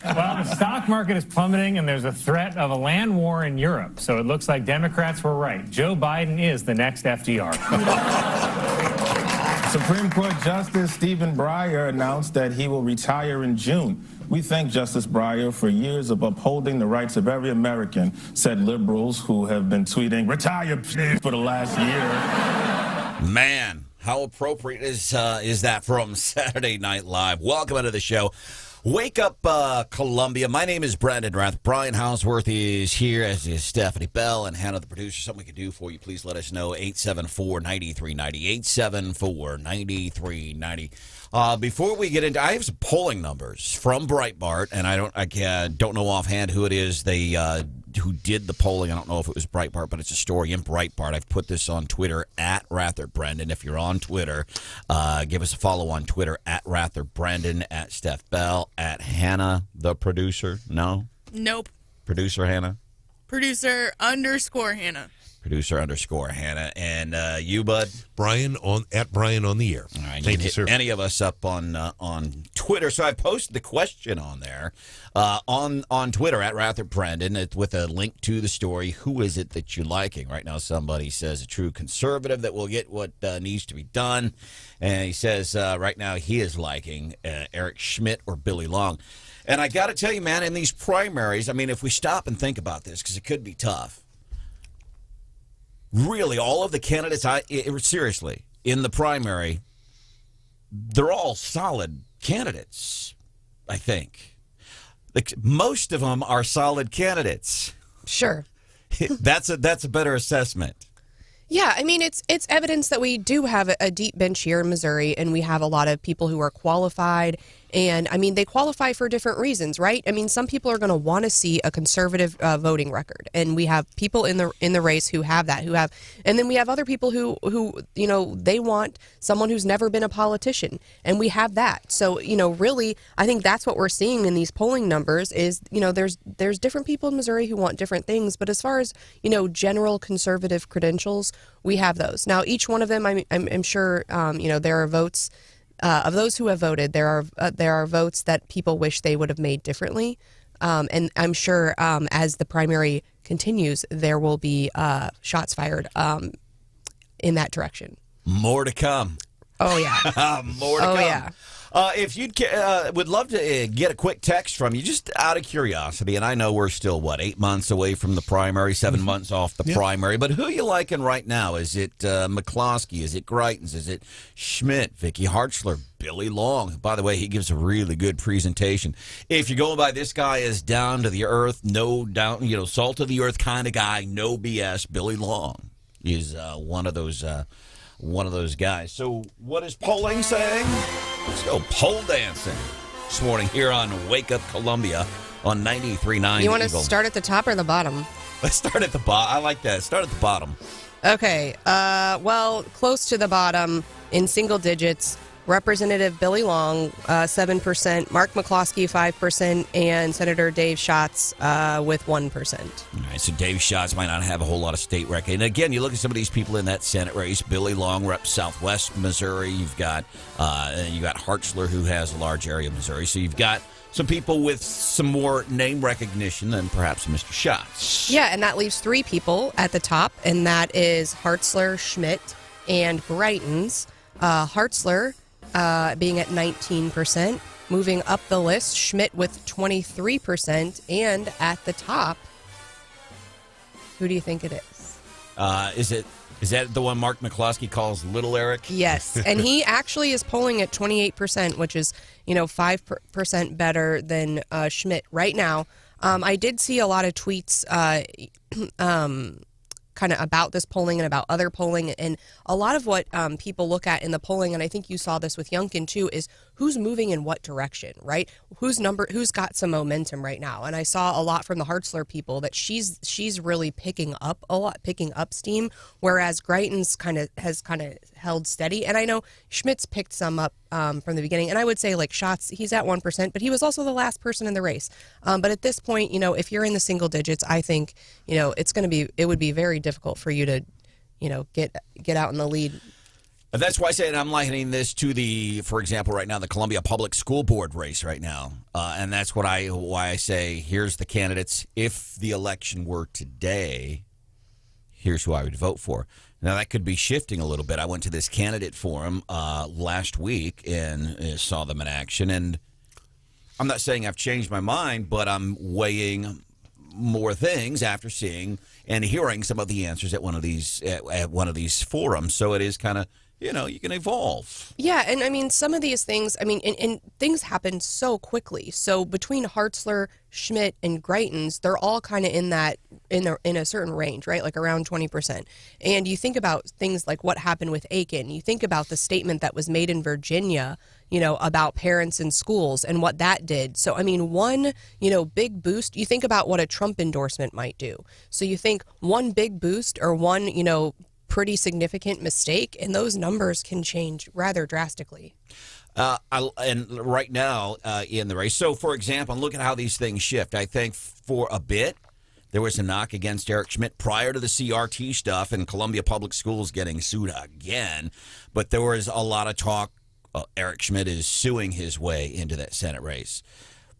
S9: Well, the stock market is plummeting, and there's a threat of a land war in Europe. So it looks like Democrats were right. Joe Biden is the next FDR.
S19: Supreme Court Justice Stephen Breyer announced that he will retire in June. We thank Justice Breyer for years of upholding the rights of every American, said liberals who have been tweeting, "Retire, please," for the last year.
S5: Man, How appropriate is that from Saturday Night Live? Welcome into the show. Wake up, Columbia. My name is Branden Rathert. Brian Hauswirth is here, as is Stephanie Bell and Hannah, the producer. Something we can do for you, please let us know. 874-9390. 874-9390. Before we get into, I have some polling numbers from Breitbart, and I don't know offhand who it is who did the polling. I don't know if it was Breitbart, but it's a story in Breitbart. I've put this on Twitter at Rathert Branden. If you're on Twitter, give us a follow on Twitter at Rathert Branden, at Steph Bell, at Hannah, the producer. No?
S6: Nope.
S5: Producer Hannah?
S6: Producer_Hannah.
S5: Producer_Hannah. And you, bud?
S1: Brian on the air.
S5: All right,
S1: Thank you, sir.
S5: Any of us up on Twitter. So I posted the question on there on Twitter at Rathert Branden with a link to the story. Who is it that you're liking? Right now somebody says a true conservative that will get what needs to be done. And he says right now he is liking Eric Schmidt or Billy Long. And I got to tell you, man, in these primaries, I mean, if we stop and think about this, because it could be tough. Really, all of the candidates, seriously, in the primary, they're all solid candidates, I think. Most of them are solid candidates.
S7: Sure.
S5: That's a better assessment.
S7: Yeah, I mean, it's evidence that we do have a deep bench here in Missouri, and we have a lot of people who are qualified. And, I mean, they qualify for different reasons, right? I mean, some people are going to want to see a conservative voting record. And we have people in the race who have that, and then we have other people who you know, they want someone who's never been a politician. And we have that. So, you know, really, I think that's what we're seeing in these polling numbers is, you know, there's different people in Missouri who want different things. But as far as, you know, general conservative credentials, we have those. Now, each one of them, I'm sure, you know, there are votes. Of those who have voted, there are votes that people wish they would have made differently, and I'm sure as the primary continues, there will be shots fired in that direction.
S5: More to come.
S7: Oh yeah,
S5: more to come.
S7: Yeah.
S5: If you'd would love to get a quick text from you, just out of curiosity, and I know we're still, 8 months away from the primary, 7 months off the primary, but who are you liking right now? Is it McCloskey? Is it Greitens? Is it Schmidt, Vicky Hartzler, Billy Long? By the way, he gives a really good presentation. If you're going by this guy is down to the earth, no down, you know, salt of the earth kind of guy, no BS, Billy Long is one of those guys. So what is polling saying? Let's go pole dancing this morning here on Wake Up Columbia on 93.9.
S7: You want to start at the top or the bottom?
S5: Let's start at the bottom. I like that. Start at the bottom.
S7: Okay. Well, close to the bottom in single digits. Representative Billy Long, 7%, Mark McCloskey, 5%, and Senator Dave Schatz with 1%.
S5: All right, so Dave Schatz might not have a whole lot of state record. And again, you look at some of these people in that Senate race. Billy Long reps Southwest Missouri. You've got Hartzler, who has a large area of Missouri. So you've got some people with some more name recognition than perhaps Mr. Schatz.
S7: Yeah, and that leaves 3 people at the top, and that is Hartzler, Schmidt, and Greitens. Hartzler being at 19%. Moving up the list, Schmidt with 23%. And at the top, who do you think it is?
S5: Is that the one Mark McCloskey calls Little Eric?
S7: Yes. And he actually is polling at 28%, which is, 5% better than Schmidt right now. I did see a lot of tweets kind of about this polling and about other polling, and a lot of what people look at in the polling, and I think you saw this with Youngkin too, is who's moving in what direction, right? Who's got some momentum right now. And I saw a lot from the Hartzler people that she's really picking up steam, whereas Greitens has held steady. And I know Schmidt's picked some up from the beginning, and I would say like Schatz, he's at 1%, but he was also the last person in the race. But at this point, if you're in the single digits, I think it would be very difficult for you to get out in the lead.
S5: That's why I say I'm likening this to for example, right now, the Columbia Public School Board race right now. And that's why I say, here's the candidates. If the election were today, here's who I would vote for. Now, that could be shifting a little bit. I went to this candidate forum last week and saw them in action. And I'm not saying I've changed my mind, but I'm weighing more things after seeing and hearing some of the answers at one of these forums. So it is kind of you can evolve.
S7: Yeah, and I mean, some of these things, and things happen so quickly. So between Hartzler, Schmidt, and Greitens, they're all kind of in a certain range, right? Like around 20%. And you think about things like what happened with Aiken. You think about the statement that was made in Virginia, about parents in schools and what that did. So, I mean, one, big boost, you think about what a Trump endorsement might do. So you think one big boost or one, pretty significant mistake, and those numbers can change rather drastically.
S5: And right now in the race, so for example, look at how these things shift. I think for a bit, there was a knock against Eric Schmidt prior to the CRT stuff and Columbia Public Schools getting sued again. But there was a lot of talk. Eric Schmidt is suing his way into that Senate race.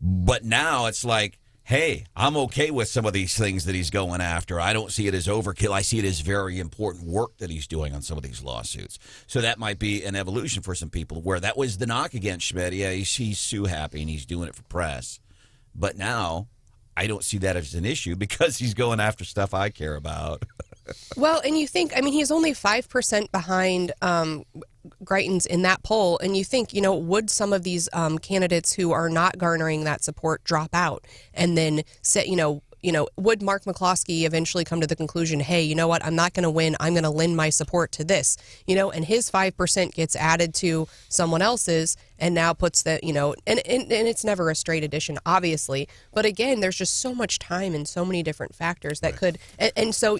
S5: But now it's like, hey, I'm okay with some of these things that he's going after. I don't see it as overkill. I see it as very important work that he's doing on some of these lawsuits. So that might be an evolution for some people where that was the knock against Schmidt. Yeah, he's sue happy and he's doing it for press. But now I don't see that as an issue because he's going after stuff I care about.
S7: Well, and you think, he's only 5% behind Greitens in that poll, and you think, would some of these candidates who are not garnering that support drop out and then say, would Mark McCloskey eventually come to the conclusion, hey, you know what, I'm not going to win, I'm going to lend my support to this, and his 5% gets added to someone else's and now puts the, and it's never a straight addition, obviously, but again, there's just so much time and so many different factors that could, and so,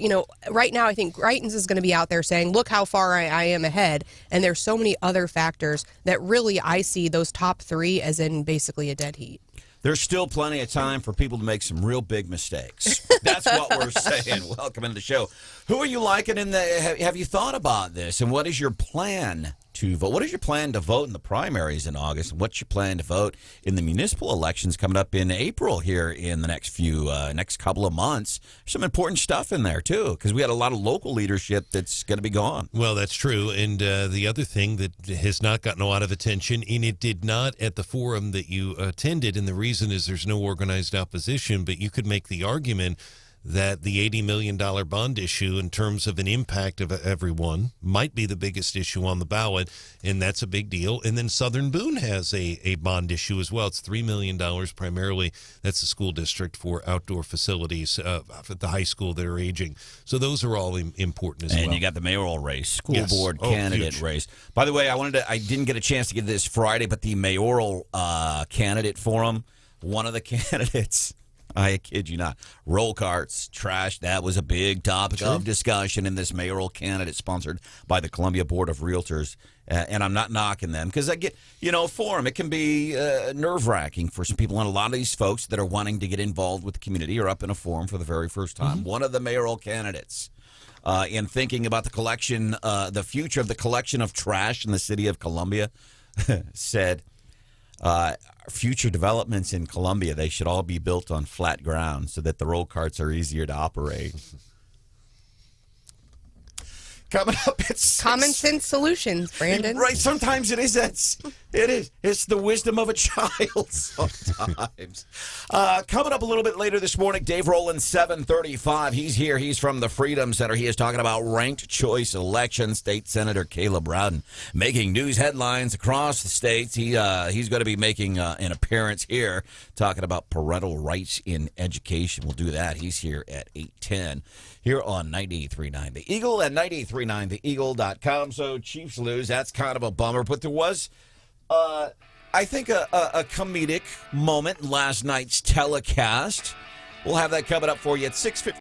S7: right now I think Greitens is going to be out there saying, look how far I am ahead, and there's so many other factors that really I see those top three as in basically a dead heat.
S5: There's still plenty of time for people to make some real big mistakes. That's what we're saying. Welcome into the show. Who are you liking in the? Have you thought about this? And what is your plan to vote? What is your plan to vote in the primaries in August? And what's your plan to vote in the municipal elections coming up in April here in the next couple of months? There's some important stuff in there too, because we had a lot of local leadership that's going to be gone.
S1: Well, that's true. And the other thing that has not gotten a lot of attention, and it did not at the forum that you attended, and the reason is there's no organized opposition, but you could make the argument that the $80 million bond issue in terms of an impact of everyone might be the biggest issue on the ballot, and that's a big deal. And then Southern Boone has a bond issue as well. It's $3 million primarily. That's the school district for outdoor facilities at the high school that are aging. So those are all important as well.
S5: And you got the mayoral race, school board
S1: huge
S5: candidate race. By the way, I didn't get a chance to get this Friday, but the mayoral candidate forum, one of the candidates, I kid you not, roll carts, trash, that was a big topic of discussion in this mayoral candidate sponsored by the Columbia Board of Realtors. And I'm not knocking them because I get, forum, it can be nerve-wracking for some people. And a lot of these folks that are wanting to get involved with the community are up in a forum for the very first time. One of the mayoral candidates in thinking about the collection, the future of the collection of trash in the city of Columbia said, future developments in Columbia, they should all be built on flat ground so that the roll carts are easier to operate. Coming up, it's
S7: common sense solutions, Branden.
S5: Right, sometimes it is. It's the wisdom of a child sometimes. Coming up a little bit later this morning, Dave Roland, 7:35. He's here. He's from the Freedom Center. He is talking about ranked choice elections. State Senator Caleb Rowden making news headlines across the states. He's going to be making an appearance here talking about parental rights in education. We'll do that. He's here at 8:10. Here on 98.3.9 The Eagle and 98.3.9theeagle.com. So Chiefs lose. That's kind of a bummer. But there was, I think, a comedic moment in last night's telecast. We'll have that coming up for you at 6:50.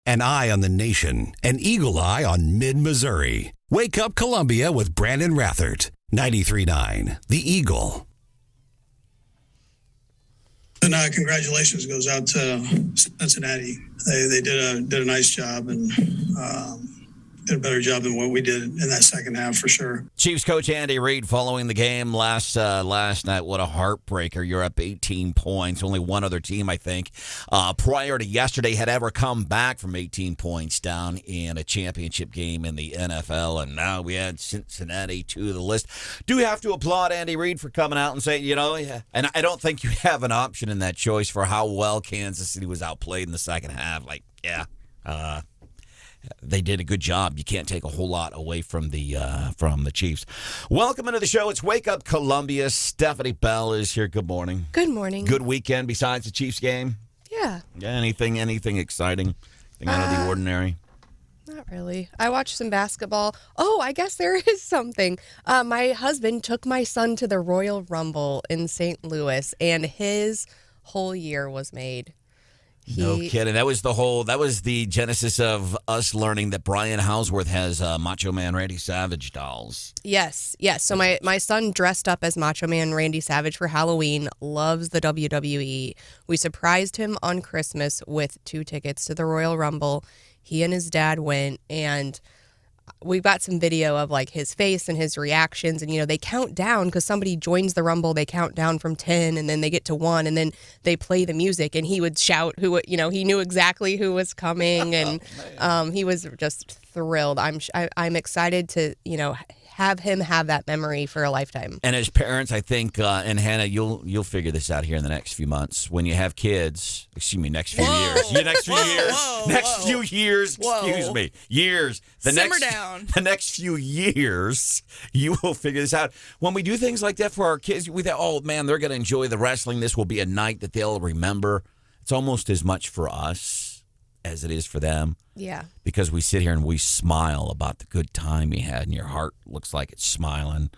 S12: An eye on the nation, an eagle eye on mid-Missouri. Wake Up Columbia with Branden Rathert. 93.9 The Eagle.
S20: And congratulations goes out to Cincinnati. They did a nice job and did a better job than what we did in that second half for sure.
S5: Chiefs coach Andy Reid following the game last night. What a heartbreaker. You're up 18 points. Only one other team, I think, prior to yesterday had ever come back from 18 points down in a championship game in the NFL. And now we add Cincinnati to the list. Do have to applaud Andy Reid for coming out and saying, and I don't think you have an option in that choice for how well Kansas City was outplayed in the second half. They did a good job. You can't take a whole lot away from the Chiefs. Welcome into the show. It's Wake Up Columbia. Stephanie Bell is here. Good morning.
S7: Good morning.
S5: Good weekend besides the Chiefs game?
S7: Yeah.
S5: Anything exciting? Anything out of the ordinary?
S7: Not really. I watched some basketball. Oh, I guess there is something. My husband took my son to the Royal Rumble in St. Louis, and his whole year was made.
S5: No kidding. That was the genesis of us learning that Brian Hauswirth has Macho Man Randy Savage dolls.
S7: Yes. So my son dressed up as Macho Man Randy Savage for Halloween, loves the WWE. We surprised him on Christmas with 2 tickets to the Royal Rumble. He and his dad went, and we've got some video of like his face and his reactions, and they count down because somebody joins the Rumble. They count down from 10, and then they get to 1, and then they play the music, and he would shout who he knew exactly who was coming, and he was just thrilled. I'm excited to have him have that memory for a lifetime.
S5: And as parents, I think, and Hannah, you'll figure this out here in the next few months. When you have kids, next few years. Years.
S6: Simmer down.
S5: The next few years, you will figure this out. When we do things like that for our kids, we think, oh, man, they're going to enjoy the wrestling. This will be a night that they'll remember. It's almost as much for us as it is for them.
S7: Yeah.
S5: Because we sit here and we smile about the good time you had, and your heart looks like it's smiling.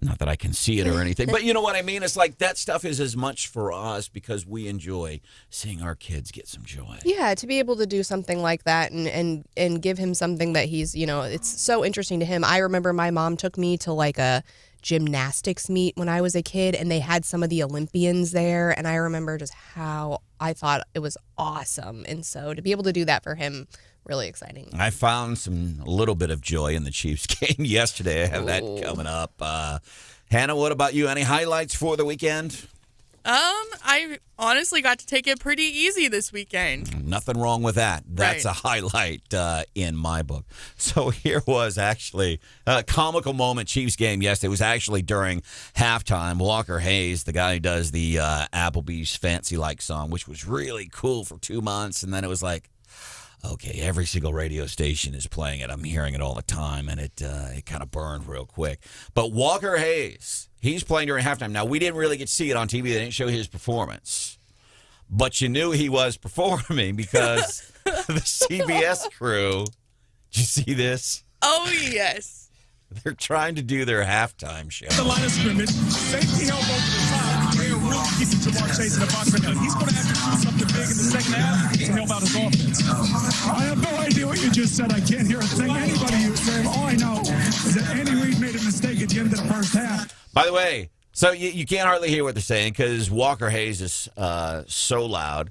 S5: Not that I can see it or anything, but you know what I mean? It's like that stuff is as much for us because we enjoy seeing our kids get some joy.
S7: Yeah, to be able to do something like that and give him something that he's, it's so interesting to him. I remember my mom took me to like a gymnastics meet when I was a kid, and they had some of the Olympians there, and I remember just how I thought it was awesome. And so to be able to do that for him, really exciting.
S5: I found a little bit of joy in the Chiefs game yesterday. I have that coming up. Hannah, what about you? Any highlights for the weekend?
S6: I honestly got to take it pretty easy this weekend.
S5: Nothing wrong with that. That's a highlight in my book. So here was actually a comical moment Chiefs game yesterday. It was actually during halftime. Walker Hayes, the guy who does the Applebee's Fancy Like song, which was really cool for 2 months, and then it was like, okay, every single radio station is playing it. I'm hearing it all the time, and it kind of burned real quick. But Walker Hayes, he's playing during halftime. Now, we didn't really get to see it on TV. They didn't show his performance. But you knew he was performing because the CBS crew, did you see this?
S6: Oh, yes.
S5: They're trying to do their halftime show.
S21: The line of scrimmage, safety help over the top. They're really keeping Jamar Chase in the box right now. He's going to have to do something big in the second half to help out his offense. I have no idea what you just said. I can't hear a thing anybody you say. All I know is that Andy Reid made a mistake at the end of the first half.
S5: By the way, so you can't hardly hear what they're saying because Walker Hayes is so loud.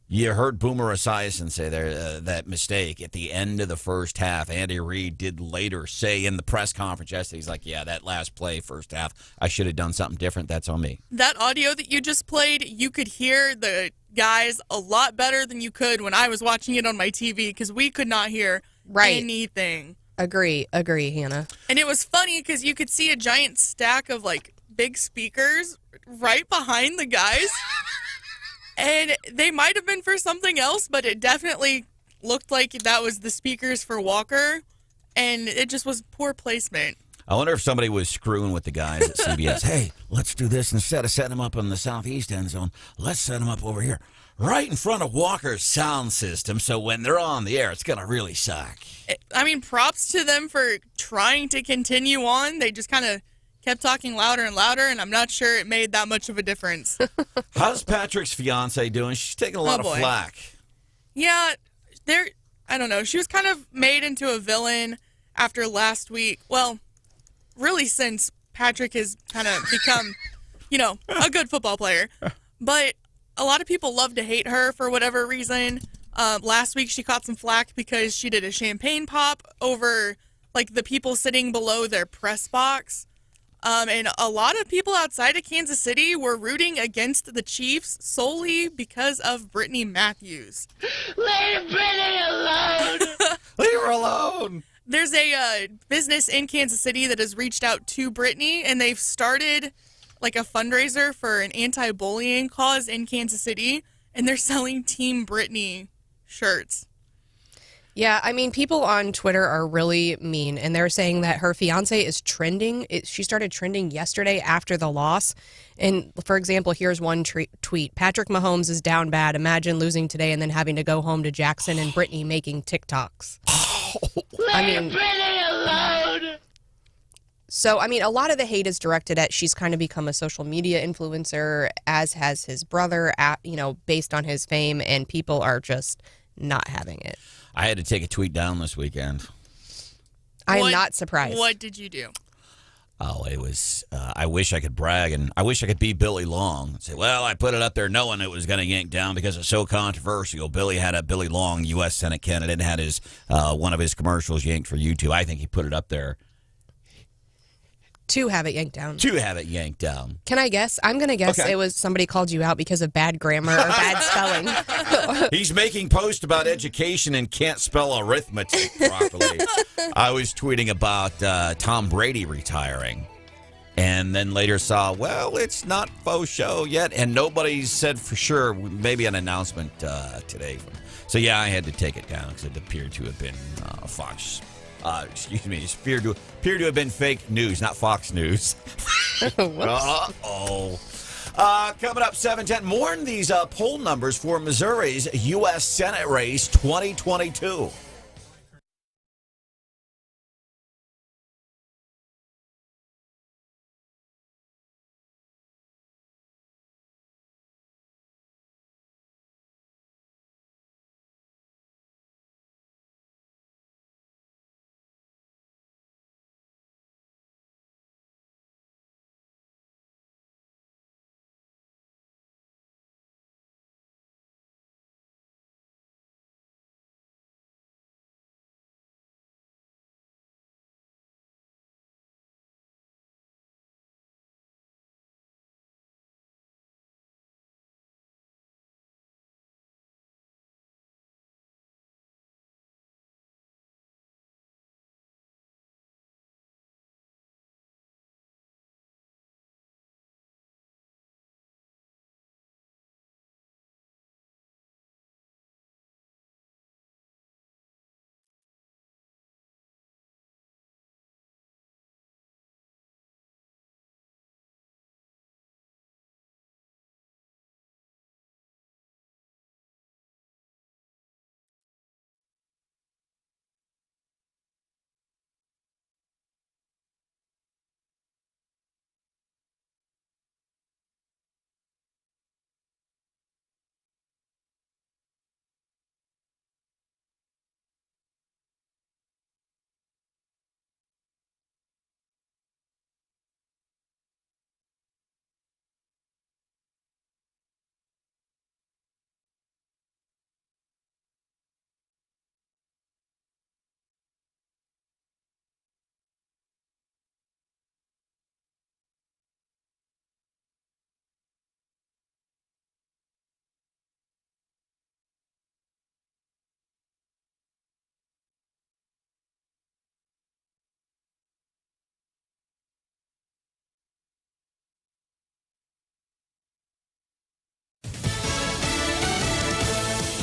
S5: You heard Boomer Esiason say there that mistake at the end of the first half. Andy Reid did later say in the press conference yesterday, he's like, yeah, that last play, first half, I should have done something different. That's on me.
S6: That audio that you just played, you could hear the guys a lot better than you could when I was watching it on my TV because we could not hear anything.
S7: Agree, Hannah.
S6: And it was funny because you could see a giant stack of like big speakers right behind the guys. And they might have been for something else, but it definitely looked like that was the speakers for Walker, and it just was poor placement.
S5: I wonder if somebody was screwing with the guys at CBS. Hey, let's do this. Instead of setting them up in the southeast end zone, let's set them up over here, right in front of Walker's sound system, so when they're on the air, it's going to really suck.
S6: I mean, props to them for trying to continue on. They just kind of kept talking louder and louder, and I'm not sure it made that much of a difference.
S5: How's Patrick's fiance doing? She's taking a lot of flack.
S6: Yeah, I don't know. She was kind of made into a villain after last week. Well, really since Patrick has kind of become, a good football player. But a lot of people love to hate her for whatever reason. Last week she caught some flack because she did a champagne pop over the people sitting below their press box. And a lot of people outside of Kansas City were rooting against the Chiefs solely because of Brittany Matthews.
S2: Leave Brittany alone!
S5: Leave her alone!
S6: There's a business in Kansas City that has reached out to Brittany, and they've started a fundraiser for an anti-bullying cause in Kansas City, and they're selling Team Brittany shirts.
S7: Yeah, I mean, people on Twitter are really mean, and they're saying that her fiance is trending. She started trending yesterday after the loss. And, for example, here's one tweet. Patrick Mahomes is down bad. Imagine losing today and then having to go home to Jackson and Brittany making TikToks.
S2: Leave Brittany alone!
S7: So, I mean, a lot of the hate is directed at she's kind of become a social media influencer, as has his brother, based on his fame, and people are just not having it.
S5: I had to take a tweet down this weekend.
S7: I am not surprised.
S6: What did you do?
S5: Oh, it was, I wish I could brag, and I wish I could be Billy Long. Say, well, I put it up there knowing it was going to yank down because it's so controversial. Billy had a Billy Long, U.S. Senate candidate, and had his one of his commercials yanked for YouTube. I think he put it up there.
S7: To have it yanked down.
S5: To have it yanked down.
S7: Can I guess? I'm going to guess
S5: Okay.
S7: It was somebody called you out because of bad grammar or bad spelling.
S5: He's making posts about education and can't spell arithmetic properly. I was tweeting about Tom Brady retiring. And then later saw, well, it's not faux show yet. And nobody said for sure, maybe an announcement today. So, yeah, I had to take it down because it appeared to have been Fox. It appeared to have been fake news, not Fox News. Uh-oh. Coming up 7:10, more on these poll numbers for Missouri's U.S. Senate race 2022.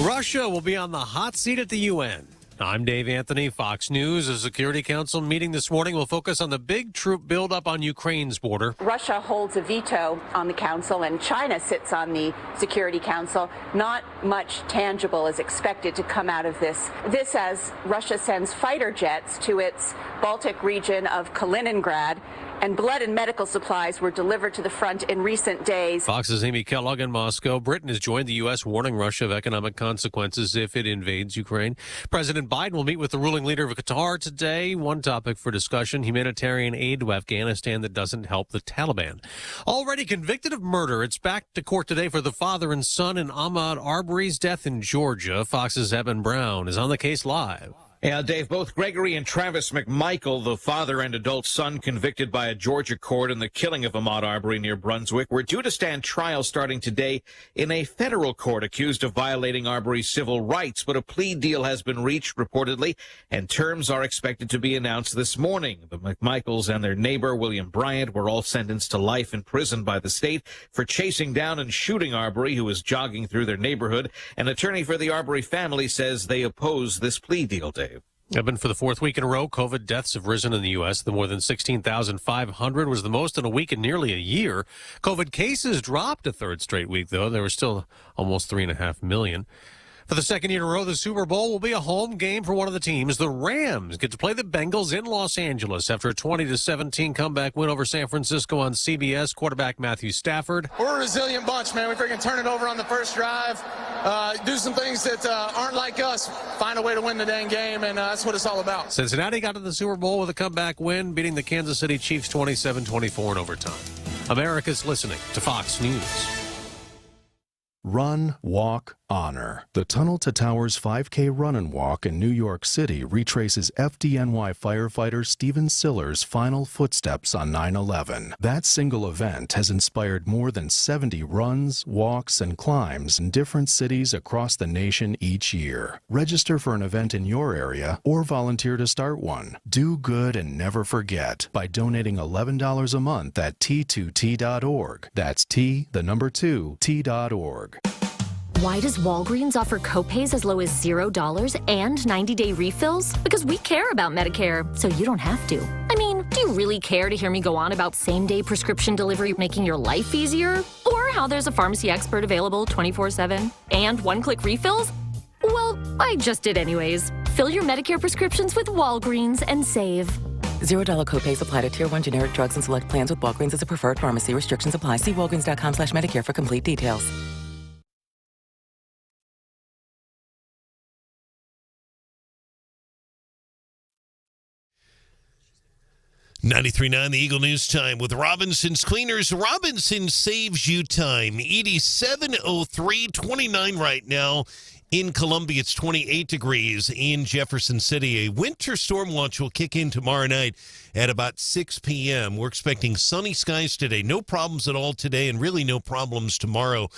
S22: Russia will be on the hot seat at the UN. I'm Dave Anthony, Fox News. A Security Council meeting this morning will focus on the big troop buildup on Ukraine's border.
S23: Russia holds a veto on the council and China sits on the Security Council. Not much tangible is expected to come out of this. This as Russia sends fighter jets to its Baltic region of Kaliningrad and blood and medical supplies were delivered to the front in recent days.
S22: Fox's Amy Kellogg in Moscow. Britain has joined the U.S. warning Russia of economic consequences if it invades Ukraine. President Biden will meet with the ruling leader of Qatar today. One topic for discussion, humanitarian aid to Afghanistan that doesn't help the Taliban. Already convicted of murder, it's back to court today for the father and son in Ahmaud Arbery's death in Georgia. Fox's Evan Brown is on the case live.
S4: Yeah, Dave, both Gregory and Travis McMichael, the father and adult son convicted by a Georgia court in the killing of Ahmaud Arbery near Brunswick, were due to stand trial starting today in a federal court accused of violating Arbery's civil rights. But a plea deal has been reached, reportedly, and terms are expected to be announced this morning. The McMichaels and their neighbor, William Bryant, were all sentenced to life in prison by the state for chasing down and shooting Arbery, who was jogging through their neighborhood. An attorney for the Arbery family says they oppose this plea deal, Dave.
S22: Evan, for the fourth week in a row, COVID deaths have risen in the U.S. The more than 16,500 was the most in a week in nearly a year. COVID cases dropped a third straight week, though. There were still almost 3.5 million. For the second year in a row, the Super Bowl will be a home game for one of the teams. The Rams get to play the Bengals in Los Angeles after a 20-17 comeback win over San Francisco on CBS. Quarterback Matthew Stafford.
S8: We're a resilient bunch, man. We freaking turn it over on the first drive, do some things that aren't like us, find a way to win the dang game, and that's what it's all about.
S22: Cincinnati got to the Super Bowl with a comeback win, beating the Kansas City Chiefs 27-24 in overtime. America's listening to Fox News.
S10: Run, walk, honor. The Tunnel to Towers 5K Run and Walk in New York City retraces FDNY firefighter Steven Siller's final footsteps on 9/11. That single event has inspired more than 70 runs, walks, and climbs in different cities across the nation each year. Register for an event in your area or volunteer to start one. Do good and never forget by donating $11 a month at T2T.org. That's T2T.org.
S24: Why does Walgreens offer copays as low as $0 and 90-day refills? Because we care about Medicare, so you don't have to. I mean, do you really care to hear me go on about same-day prescription delivery making your life easier? Or how there's a pharmacy expert available 24/7 and one-click refills? Well, I just did anyways. Fill your Medicare prescriptions with Walgreens and save.
S25: $0 copays apply to Tier 1 generic drugs and select plans with Walgreens as a preferred pharmacy. Restrictions apply. See walgreens.com/Medicare for complete details.
S1: $93.9 The Eagle News Time with Robinson's Cleaners. Robinson saves you time. 87:03, 29 right now. In Columbia, it's 28 degrees. In Jefferson City, a winter storm watch will kick in tomorrow night at about 6 p.m. We're expecting sunny skies today. No problems at all today, and really no problems tomorrow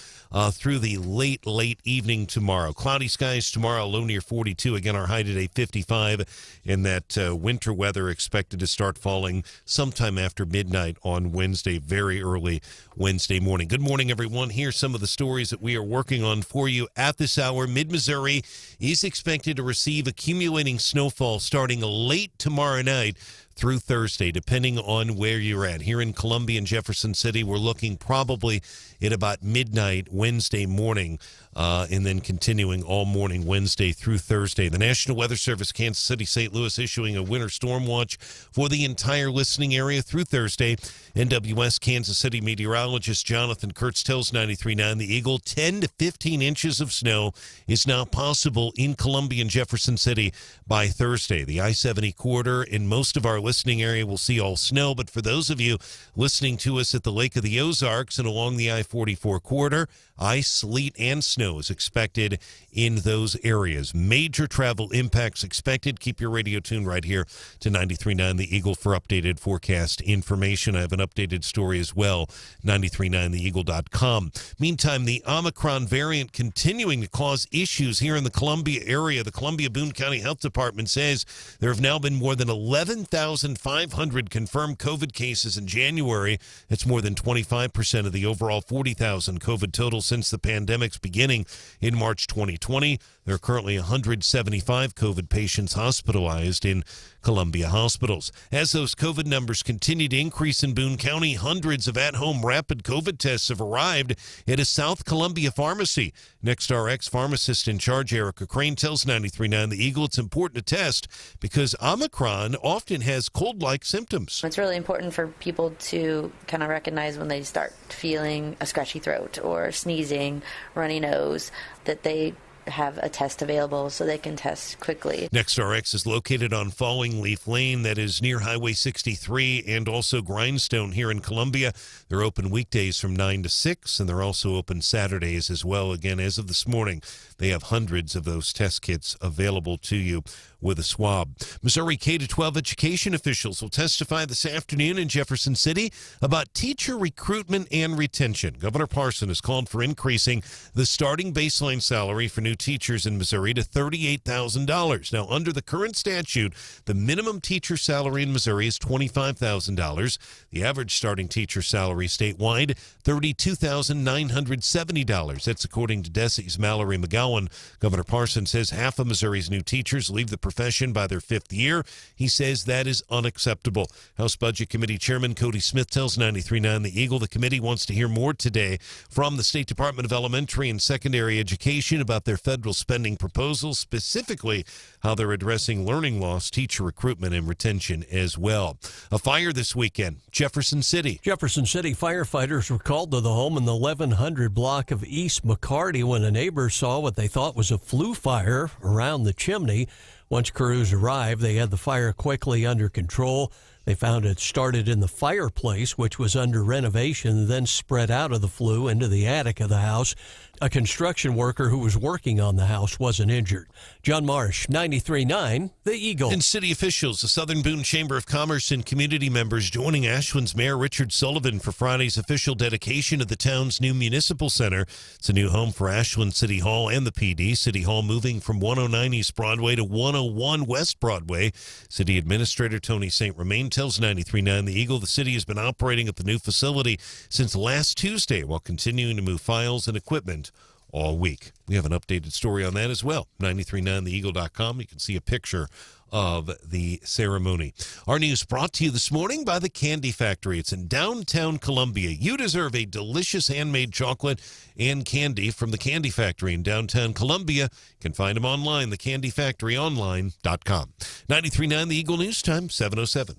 S1: through the late evening tomorrow. Cloudy skies tomorrow, low near 42. Again, our high today, 55. And that winter weather expected to start falling sometime after midnight on Wednesday, very early Wednesday morning. Good morning, everyone. Here's some of the stories that we are working on for you at this hour. Mid-Missouri is expected to receive accumulating snowfall starting late tomorrow night through Thursday, depending on where you're at. Here in Columbia and Jefferson City, we're looking probably at about midnight Wednesday morning, and then continuing all morning Wednesday through Thursday. The National Weather Service, Kansas City, St. Louis, issuing a winter storm watch for the entire listening area through Thursday. NWS Kansas City meteorologist Jonathan Kurtz tells 93.9 The Eagle 10 to 15 inches of snow is now possible in Columbia and Jefferson City by Thursday. The I-70 corridor in most of our listening area will see all snow, but for those of you listening to us at the Lake of the Ozarks and along the I-44 corridor, ice, sleet, and snow is expected in those areas. Major travel impacts expected. Keep your radio tuned right here to 93.9 The Eagle for updated forecast information. I have an updated story as well, 939theeagle.com. Meantime, the Omicron variant continuing to cause issues here in the Columbia area. The Columbia-Boone County Health Department says there have now been more than 11,500 confirmed COVID cases in January. That's more than 25% of the overall 40,000 COVID total since the pandemic's beginning in March 2020. There are currently 175 COVID patients hospitalized in Columbia hospitals. As those COVID numbers continue to increase in Boone County, hundreds of at-home rapid COVID tests have arrived at a South Columbia pharmacy. NextRx pharmacist in charge Erica Crane tells 93.9 The Eagle it's important to test because Omicron often has has cold-like symptoms.
S11: It's really important for people to kind of recognize when they start feeling a scratchy throat or sneezing, runny nose, that they have a test available so they can test quickly.
S1: NextRx is located on Falling Leaf Lane, that is near Highway 63, and also Grindstone here in Columbia. They're open weekdays from 9 to 6, and they're also open Saturdays as well. Again, as of this morning, they have hundreds of those test kits available to you with a swab. Missouri K-12 education officials will testify this afternoon in Jefferson City about teacher recruitment and retention. Governor Parson has called for increasing the starting baseline salary for new teachers in Missouri to $38,000. Now, under the current statute, the minimum teacher salary in Missouri is $25,000. The average starting teacher salary statewide, $32,970. That's according to DESE's Mallory McGowan. Governor Parson says half of Missouri's new teachers leave the profession by their 5th year. He says that is unacceptable. House Budget Committee Chairman Cody Smith tells 93.9 The Eagle the committee wants to hear more today from the State Department of Elementary and Secondary Education about their federal spending proposals, specifically how they're addressing learning loss, teacher recruitment, and retention as well. A fire this weekend, Jefferson City.
S13: Jefferson City firefighters were called to the home in the 1100 block of East McCarty when a neighbor saw what they thought was a flue fire around the chimney. Once crews arrived, they had the fire quickly under control. They found it started in the fireplace, which was under renovation, then spread out of the flue into the attic of the house. A construction worker who was working on the house wasn't injured. John Marsh, 93.9 The Eagle.
S1: And city officials, the Southern Boone Chamber of Commerce and community members joining Ashland's Mayor Richard Sullivan for Friday's official dedication of the town's new municipal center. It's a new home for Ashland City Hall and the PD. City Hall moving from 109 East Broadway to 101 West Broadway. City Administrator Tony St. Romain tells 93.9 The Eagle the city has been operating at the new facility since last Tuesday while continuing to move files and equipment all week. We have an updated story on that as well. 939theeagle.com. You can see a picture of the ceremony. Our news brought to you this morning by the Candy Factory. It's in downtown Columbia. You deserve a delicious handmade chocolate and candy from the Candy Factory in downtown Columbia. You can find them online, thecandyfactoryonline.com. 93.9 The Eagle News Time, 7:07.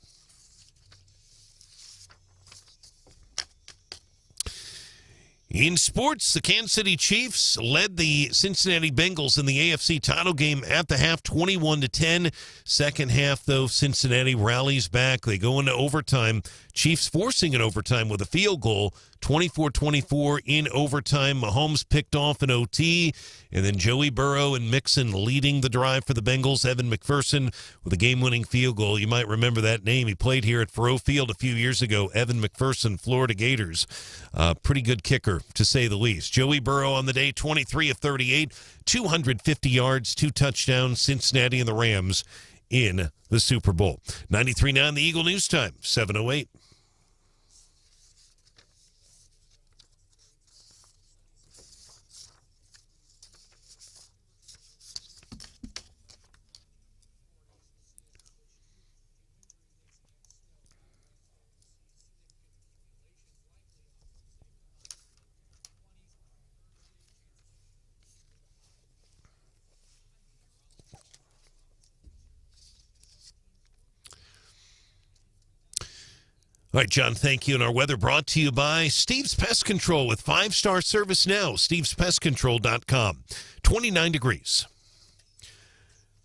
S1: In sports, the Kansas City Chiefs led the Cincinnati Bengals in the AFC title game at the half, 21-10. Second half, though, Cincinnati rallies back. They go into overtime. Chiefs forcing an overtime with a field goal, 24-24 in overtime. Mahomes picked off an OT, and then Joey Burrow and Mixon leading the drive for the Bengals. Evan McPherson with a game-winning field goal. You might remember that name. He played here at Faurot Field a few years ago. Evan McPherson, Florida Gators. Pretty good kicker, to say the least. Joey Burrow on the day, 23 of 38, 250 yards, 2 touchdowns. Cincinnati and the Rams in the Super Bowl. 93.9 The Eagle News Time, 7:08. All right, John, thank you. And our weather brought to you by Steve's Pest Control with 5-star service now. Steve'sPestControl.com. 29 degrees.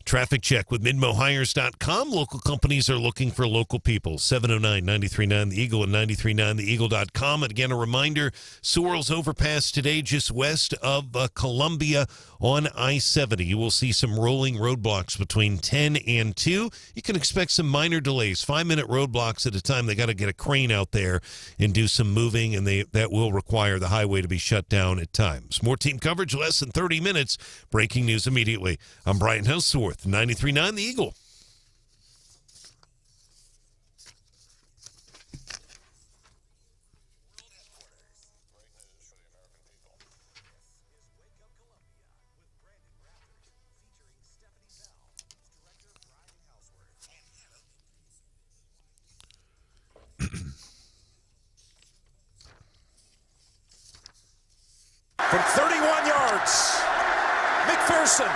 S1: Traffic check with MidmoHires.com. Local companies are looking for local people. 709-93.9 The Eagle and 93.9theeagle.com. And again, a reminder, Sorrells Overpass today just west of Columbia on I-70. You will see some rolling roadblocks between 10 and 2. You can expect some minor delays, 5-minute roadblocks at a time. They got to get a crane out there and do some moving, and that will require the highway to be shut down at times. More team coverage, less than 30 minutes. Breaking news immediately. I'm Brian Hauswirth. 93.9 The Eagle.
S14: From 31 yards, McPherson.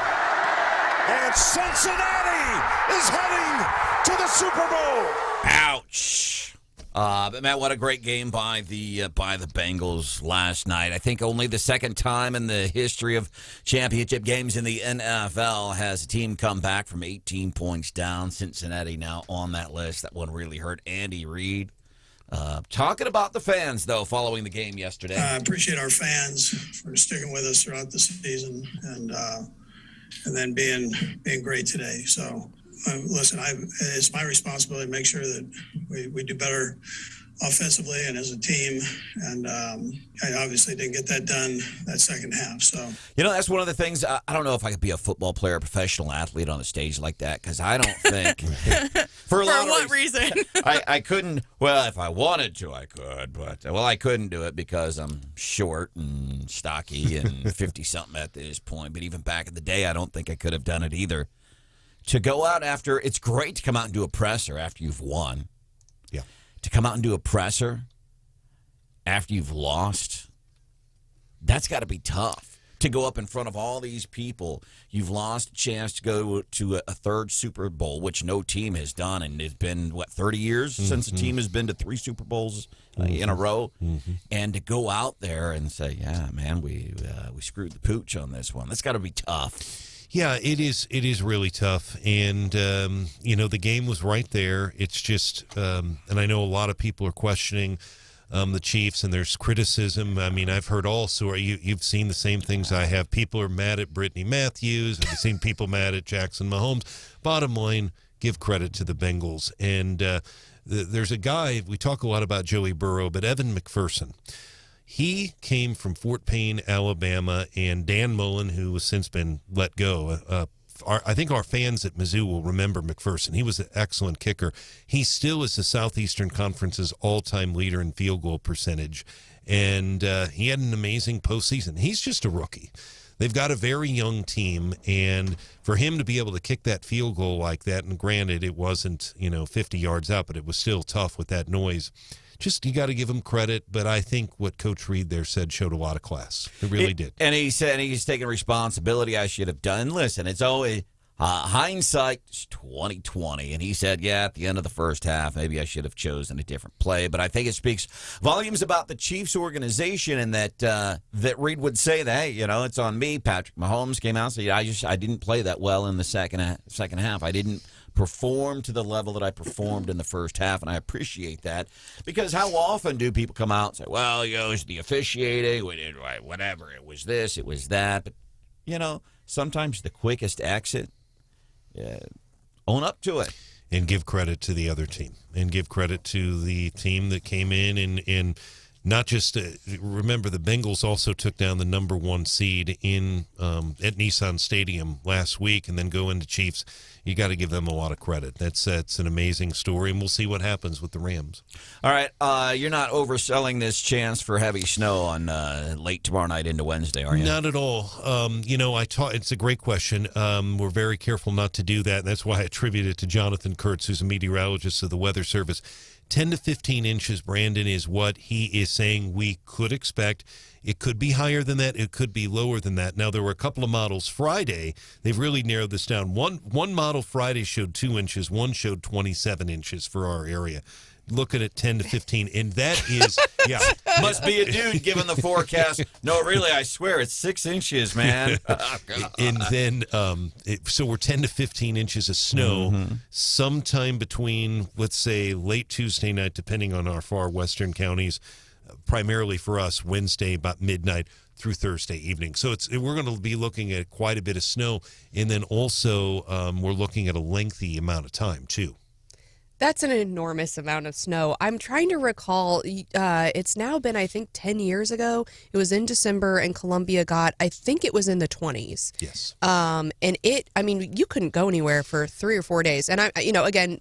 S14: And Cincinnati is heading to the Super Bowl.
S5: Ouch. But Matt, what a great game by the Bengals last night. I think only the second time in the history of championship games in the NFL has a team come back from 18 points down. Cincinnati now on that list. That one really hurt Andy Reid. Talking about the fans, though, following the game yesterday.
S20: I appreciate our fans for sticking with us throughout the season and then being great today. So. Listen, it's my responsibility to make sure that we do better offensively and as a team. And I obviously didn't get that done that second half. So,
S5: that's one of the things. I don't know if I could be a football player, a professional athlete on a stage like that, because I don't think for
S6: what reason?
S5: I couldn't. Well, if I wanted to, I could, but I couldn't do it because I'm short and stocky and 50-something at this point. But even back in the day, I don't think I could have done it either. To go out after, it's great to come out and do a presser after you've won.
S1: Yeah.
S5: To come out and do a presser after you've lost, that's got to be tough. To go up in front of all these people, you've lost a chance to go to a third Super Bowl, which no team has done, and it's been, 30 years since a team has been to 3 Super Bowls in a row? And to go out there and say, yeah, man, we screwed the pooch on this one. That's got to be tough.
S1: Yeah, it is. It is really tough, and the game was right there. It's just, and I know a lot of people are questioning the Chiefs, and there's criticism. I mean, I've heard all sorts. You've seen the same things I have. People are mad at Brittany Matthews. I've seen people mad at Jackson Mahomes. Bottom line, give credit to the Bengals. And there's a guy. We talk a lot about Joey Burrow, but Evan McPherson. He came from Fort Payne, Alabama, and Dan Mullen, who has since been let go. I think our fans at Mizzou will remember McPherson. He was an excellent kicker. He still is the Southeastern Conference's all-time leader in field goal percentage, and he had an amazing postseason. He's just a rookie. They've got a very young team, and for him to be able to kick that field goal like that, and granted it wasn't 50 yards out, but it was still tough with that noise. Just, you got to give him credit, but I think what Coach Reed there said showed a lot of class. It really did.
S5: And he said he's taking responsibility. I should have done. Listen, it's always hindsight's 20/20. And he said, yeah, at the end of the first half, maybe I should have chosen a different play. But I think it speaks volumes about the Chiefs organization, and that Reed would say that, hey, it's on me. Patrick Mahomes came out and said, I didn't play that well in the second half. I didn't perform to the level that I performed in the first half, and I appreciate that, because how often do people come out and say, well, it was the officiating, whatever, it was this, it was that, but, sometimes the quickest exit, own up to it.
S1: And give credit to the other team, and give credit to the team that came in and not just remember the Bengals also took down the number 1 seed at Nissan Stadium last week, and then go into Chiefs. You got to give them a lot of credit. That's an amazing story, and we'll see what happens with the Rams.
S5: All right, you're not overselling this chance for heavy snow on late tomorrow night into Wednesday, are you?
S1: Not at all. It's a great question. We're very careful not to do that, and that's why I attribute it to Jonathan Kurtz, who's a meteorologist of the Weather Service. 10 to 15 inches, Branden, is what he is saying we could expect. It could be higher than that. It could be lower than that. Now, there were a couple of models Friday. They've really narrowed this down. One model Friday showed 2 inches. One showed 27 inches for our area. Looking at 10 to 15, and that is, yeah.
S5: Must be a dude giving the forecast. No, really, I swear, it's 6 inches, man.
S1: And then, so we're 10 to 15 inches of snow sometime between, let's say, late Tuesday night, depending on our far western counties, primarily for us, Wednesday about midnight through Thursday evening. So we're going to be looking at quite a bit of snow, and then also we're looking at a lengthy amount of time, too.
S7: That's an enormous amount of snow. I'm trying to recall, it's now been, I think, 10 years ago. It was in December, and Columbia got, I think it was in the 20s.
S1: Yes.
S7: And you couldn't go anywhere for 3 or 4 days. And, again,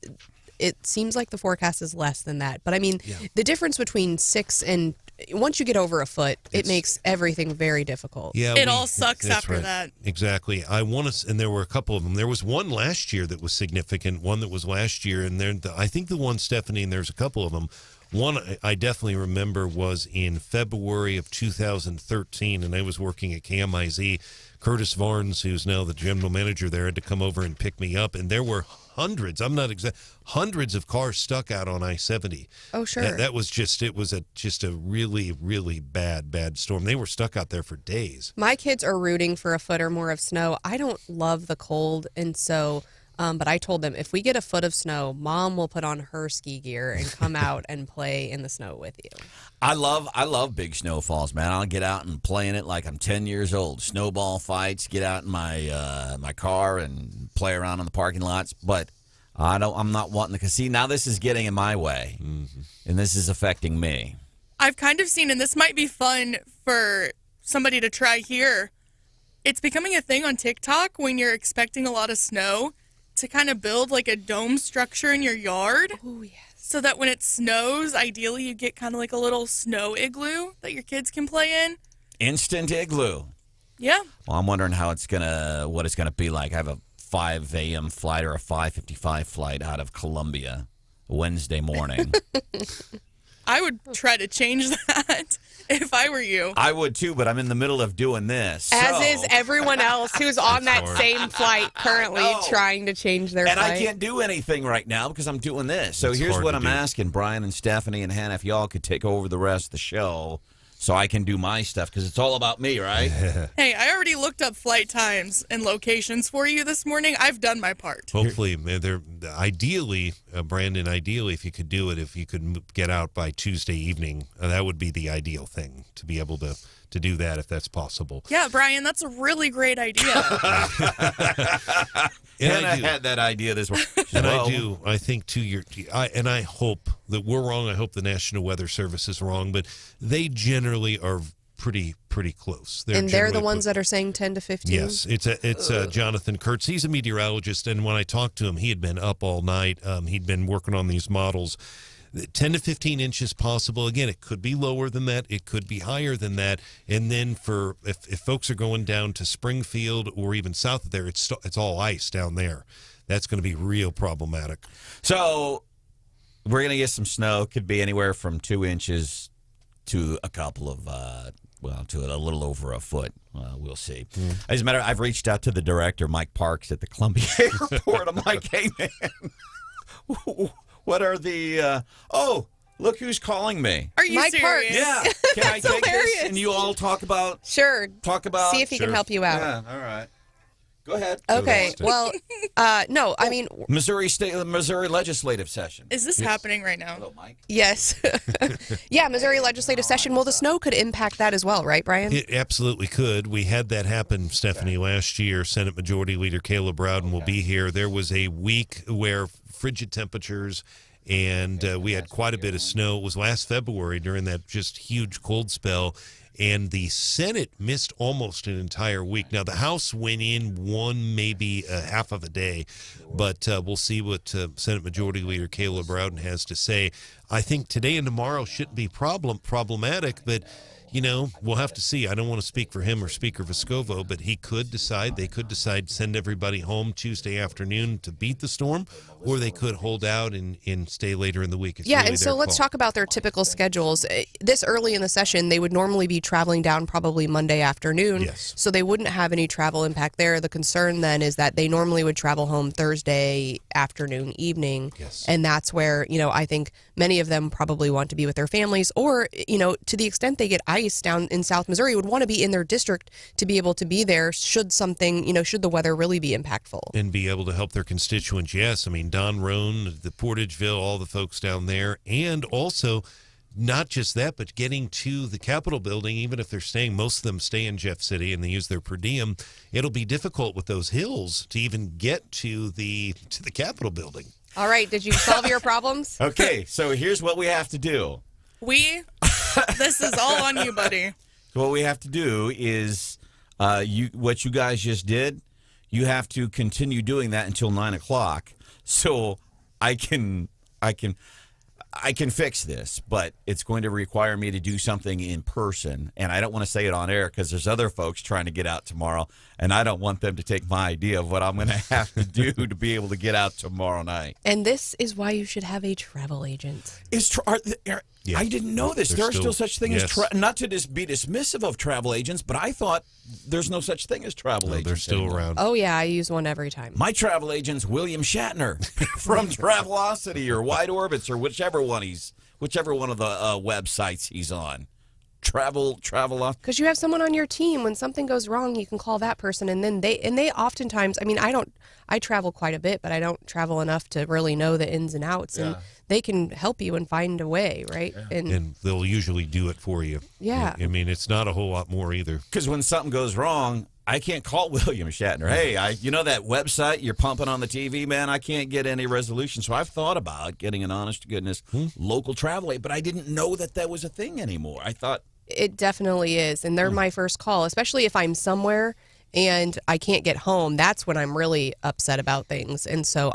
S7: it seems like the forecast is less than that. But, the difference between 6 and once you get over a foot, it makes everything very difficult.
S1: Yeah,
S6: it all sucks after that.
S1: Exactly. And there were a couple of them. There was one last year that was significant, one that was last year, and I think the one, Stephanie, and there's a couple of them, One I definitely remember was in February of 2013, and I was working at KMIZ. Curtis Varnes, who's now the general manager there, had to come over and pick me up, and there were hundreds of cars stuck out on I-70.
S7: Oh, sure.
S1: That was just a really, really bad storm. They were stuck out there for days.
S7: My kids are rooting for a foot or more of snow. I don't love the cold, and so... but I told them, if we get a foot of snow, Mom will put on her ski gear and come out and play in the snow with you.
S5: I love big snowfalls, man. I'll get out and play in it like I'm 10 years old. Snowball fights, get out in my car and play around in the parking lots. But I'm not wanting to see. Now this is getting in my way, and this is affecting me.
S6: I've kind of seen, and this might be fun for somebody to try here. It's becoming a thing on TikTok when you're expecting a lot of snow to kind of build like a dome structure in your yard.
S7: Oh, yes.
S6: So that when it snows, ideally you get kind of like a little snow igloo that your kids can play in.
S5: Instant igloo.
S6: Yeah.
S5: Well, I'm wondering what it's gonna be like. I have a 5 a.m. flight or a 5:55 flight out of Columbia Wednesday morning.
S6: I would try to change that if I were you.
S5: I would too, but I'm in the middle of doing this.
S7: As is everyone else who's on that same flight currently trying to change their
S5: and
S7: flight.
S5: I can't do anything right now because I'm doing this. So
S1: It's
S5: here's
S1: hard
S5: what
S1: to
S5: I'm
S1: do.
S5: asking Brian and Stephanie and Hannah, if y'all could take over the rest of the show so I can do my stuff because it's all about me, right?
S6: Hey, I already looked up flight times and locations for you this morning. I've done my part.
S1: Hopefully, ideally, Brandon, if you could do it, if you could get out by Tuesday evening, that would be the ideal thing, to be able to do that if that's possible.
S6: Yeah, Brian, that's a really great idea.
S5: And I had that idea this morning.
S1: And I do. I think and I hope that we're wrong. I hope the National Weather Service is wrong, but they generally are pretty close.
S7: They're the ones that are saying 10 to 15?
S1: Yes, it's Jonathan Kurtz. He's a meteorologist, and when I talked to him, he had been up all night. He'd been working on these models. 10 to 15 inches possible. Again, it could be lower than that. It could be higher than that. And then if folks are going down to Springfield or even south of there, it's all ice down there. That's going to be real problematic.
S5: So we're going to get some snow. Could be anywhere from 2 inches to a couple of, to a little over a foot. We'll see. As a matter of fact, I've reached out to the director, Mike Parks, at the Columbia Airport. I'm like, hey, man, what are the, look who's calling me.
S6: Are you
S7: Mike
S6: serious?
S5: Yeah. Can I take this and you all talk about?
S7: Sure.
S5: See
S7: if he can help you out.
S5: Yeah, all right. Go ahead.
S7: Okay. Well, no, I mean,
S5: Missouri legislative session.
S6: Is this happening right now?
S5: Hello, Mike.
S7: yes. Yeah, Missouri legislative session. Well, the snow could impact that as well, right, Brian?
S1: It absolutely could. We had that happen, Stephanie, last year. Senate Majority Leader Caleb Rowden will be here. There was a week where frigid temperatures, and we had quite a bit of snow. It was last February during that just huge cold spell, and the Senate missed almost an entire week. Now, the House went in maybe a half of a day, but we'll see what Senate Majority Leader Caleb Rowden has to say. I think today and tomorrow shouldn't be problematic, but we'll have to see. I don't want to speak for him or Speaker Vescovo, but they could decide send everybody home Tuesday afternoon to beat the storm, or they could hold out and stay later in the week. It's really
S7: and so
S1: their
S7: let's
S1: call.
S7: talk about their typical schedules. This early in the session, they would normally be traveling down probably Monday afternoon,
S1: Yes.
S7: so they wouldn't have any travel impact there. The concern then is that they normally would travel home Thursday afternoon, evening, and that's where, I think many of them probably want to be with their families, or, to the extent they get ice down in South Missouri, would want to be in their district to be able to be there should should the weather really be impactful.
S1: And be able to help their constituents, yes. I mean, Don Roan, the Portageville, all the folks down there, and also not just that, but getting to the Capitol building, even if they're staying, most of them stay in Jeff City and they use their per diem, it'll be difficult with those hills to even get to the Capitol building.
S7: All right, did you solve your problems?
S5: Okay, so here's what we have to do.
S6: This is all on you, buddy.
S5: What we have to do is what you guys just did, you have to continue doing that until 9 o'clock. So I can I can fix this, but it's going to require me to do something in person, and I don't want to say it on air because there's other folks trying to get out tomorrow, and I don't want them to take my idea of what I'm going to have to do to be able to get out tomorrow night.
S7: And this is why you should have a travel agent.
S5: Yeah. I didn't know this. There are still such thing
S1: yes.
S5: as not to be dismissive of travel agents, but I thought there's no such thing as travel agents.
S1: They're still
S5: anymore.
S1: around.
S7: Oh, yeah, I use one every time.
S5: My travel agent's William Shatner from Travelocity or Wide Orbits or whichever one of the websites he's on. Travel.
S7: Because you have someone on your team. When something goes wrong, you can call that person, and then they oftentimes. I mean, I travel quite a bit, but I don't travel enough to really know the ins and outs. And they can help you and find a way, right?
S5: Yeah.
S1: And they'll usually do it for you.
S7: Yeah.
S1: I mean, it's not a whole lot more either.
S5: Because when something goes wrong, I can't call William Shatner. Hey, you know that website you're pumping on the TV, man? I can't get any resolution. So I've thought about getting an honest-to-goodness local travel agent, but I didn't know that was a thing anymore. I thought...
S7: It definitely is, and they're my first call, especially if I'm somewhere and I can't get home. That's when I'm really upset about things. And so,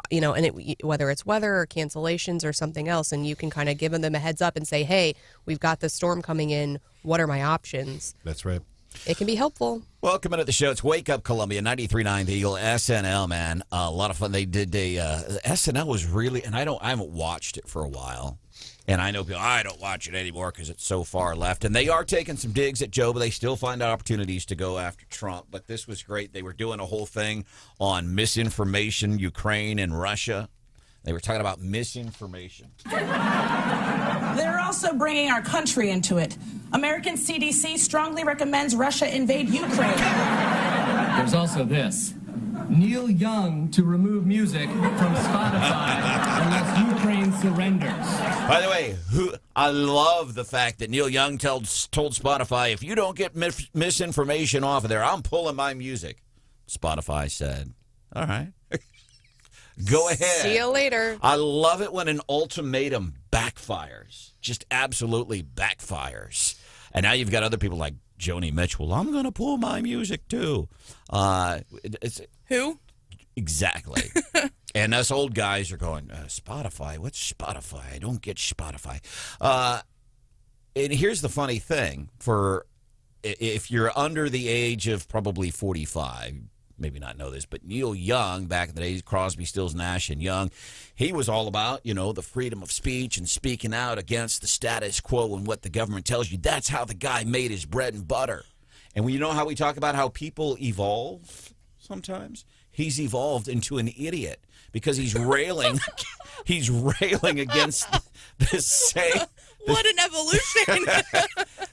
S7: whether it's weather or cancellations or something else, and you can kind of give them a heads up and say, hey, we've got the storm coming in. What are my options?
S1: That's right.
S7: It can be helpful.
S5: Welcome into the show. It's Wake Up Columbia, 93.9 The Eagle, SNL, man. A lot of fun. They did SNL was really, and I haven't watched it for a while. And I know people, I don't watch it anymore because it's so far left. And they are taking some digs at Joe, but they still find opportunities to go after Trump. But this was great. They were doing a whole thing on misinformation, Ukraine and Russia. They were talking about misinformation.
S3: They're also bringing our country into it. American CDC strongly recommends Russia invade Ukraine.
S15: There's also this. Neil Young to remove music from Spotify unless Ukraine surrenders.
S5: By the way, I love the fact that Neil Young told Spotify, if you don't get misinformation off of there, I'm pulling my music. Spotify said, all right. Go ahead.
S7: See you later.
S5: I love it when an ultimatum backfires. Just absolutely backfires. And now you've got other people like Joni Mitchell. I'm going to pull my music, too.
S6: Who?
S5: Exactly. And us old guys are going, Spotify? What's Spotify? I don't get Spotify. And here's the funny thing. If you're under the age of probably 45, maybe not know this, but Neil Young, back in the days, Crosby, Stills, Nash, and Young, he was all about, the freedom of speech and speaking out against the status quo and what the government tells you. That's how the guy made his bread and butter. And you know how we talk about how people evolve sometimes? He's evolved into an idiot because he's railing against the same...
S6: What an evolution.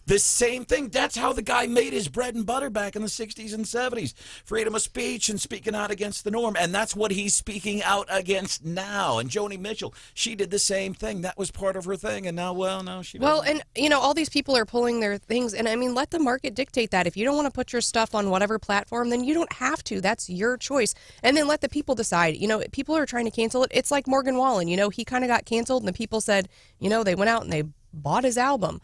S5: The same thing. That's how the guy made his bread and butter back in the 60s and 70s. Freedom of speech and speaking out against the norm. And that's what he's speaking out against now. And Joni Mitchell, she did the same thing. That was part of her thing. And now, no, she doesn't.
S7: Well, and, all these people are pulling their things. And, let the market dictate that. If you don't want to put your stuff on whatever platform, then you don't have to. That's your choice. And then let the people decide. People are trying to cancel it. It's like Morgan Wallen. He kind of got canceled, and the people said, they went out and they bought his album.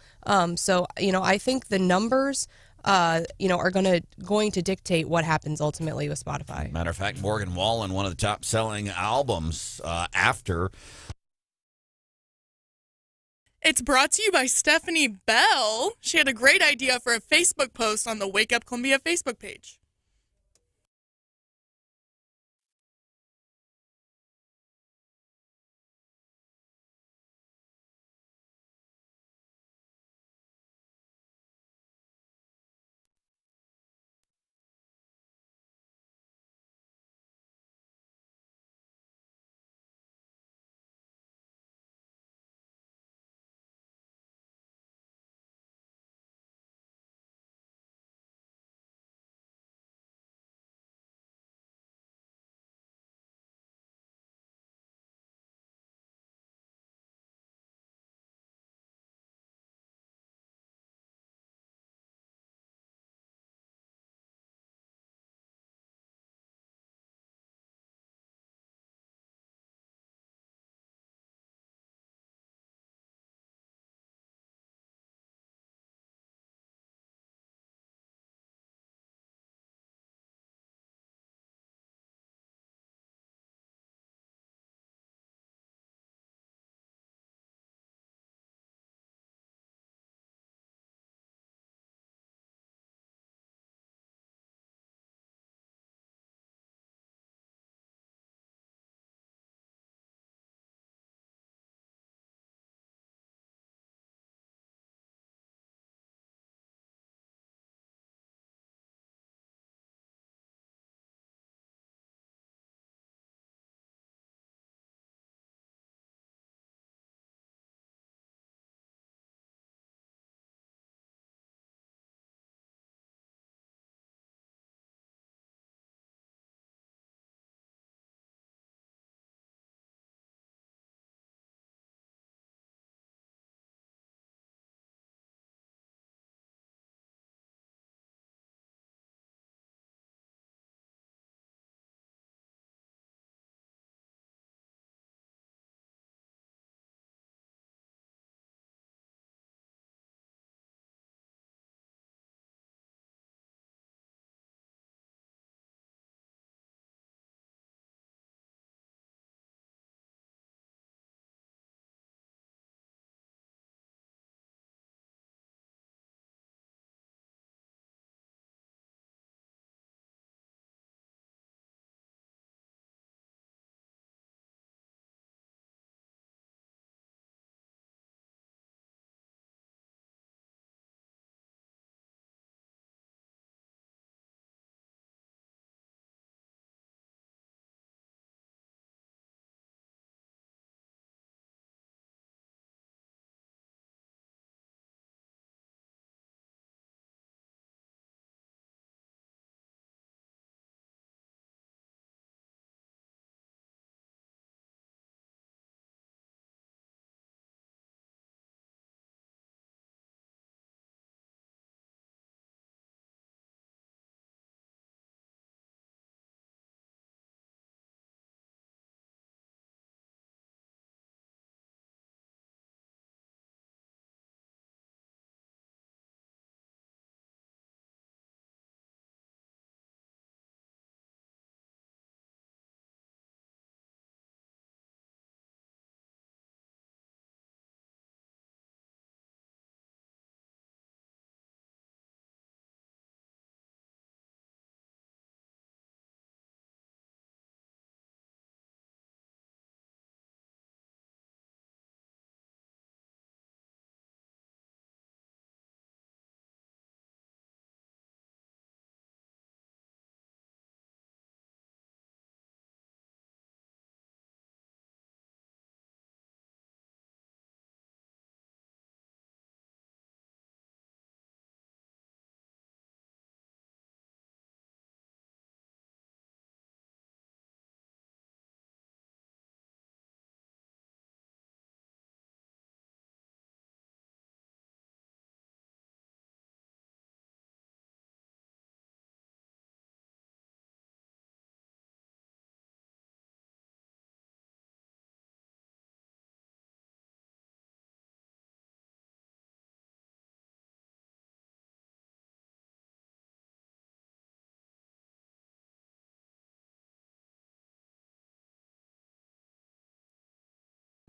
S7: So, I think the numbers, are going to dictate what happens ultimately with Spotify.
S5: Matter of fact, Morgan Wallen, one of the top-selling albums after.
S6: It's brought to you by Stephanie Bell. She had a great idea for a Facebook post on the Wake Up Columbia Facebook page.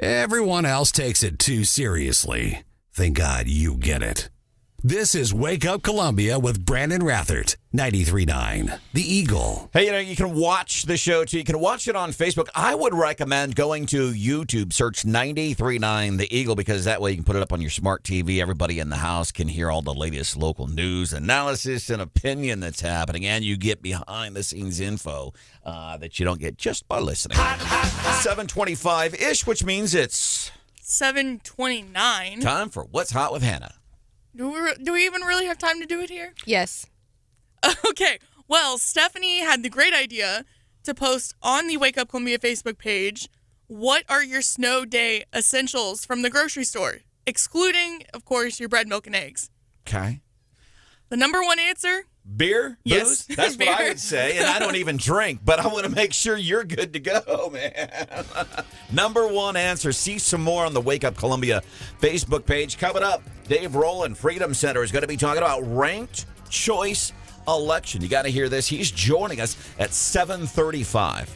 S12: Everyone else takes it too seriously. Thank God you get it. This is Wake Up Columbia with Branden Rathert, 93.9 The Eagle.
S5: Hey, you can watch the show, too. You can watch it on Facebook. I would recommend going to YouTube, search 93.9 The Eagle, because that way you can put it up on your smart TV. Everybody in the house can hear all the latest local news, analysis, and opinion that's happening, and you get behind-the-scenes info that you don't get just by listening. 7:25-ish, which means it's
S6: 7:29.
S5: time for What's Hot with Hannah.
S6: Do we even really have time to do it here?
S7: Yes.
S6: Okay. Well, Stephanie had the great idea to post on the Wake Up Columbia Facebook page, what are your snow day essentials from the grocery store? Excluding, of course, your bread, milk, and eggs.
S5: Okay.
S6: The number one answer?
S5: Beer?
S6: Yes.
S5: Booze? That's what I would say, and I don't even drink, but I want to make sure you're good to go, man. Number one answer. See some more on the Wake Up Columbia Facebook page. Coming up, Dave Roland, Freedom Center, is going to be talking about ranked choice election. You got to hear this. He's joining us at 7:35.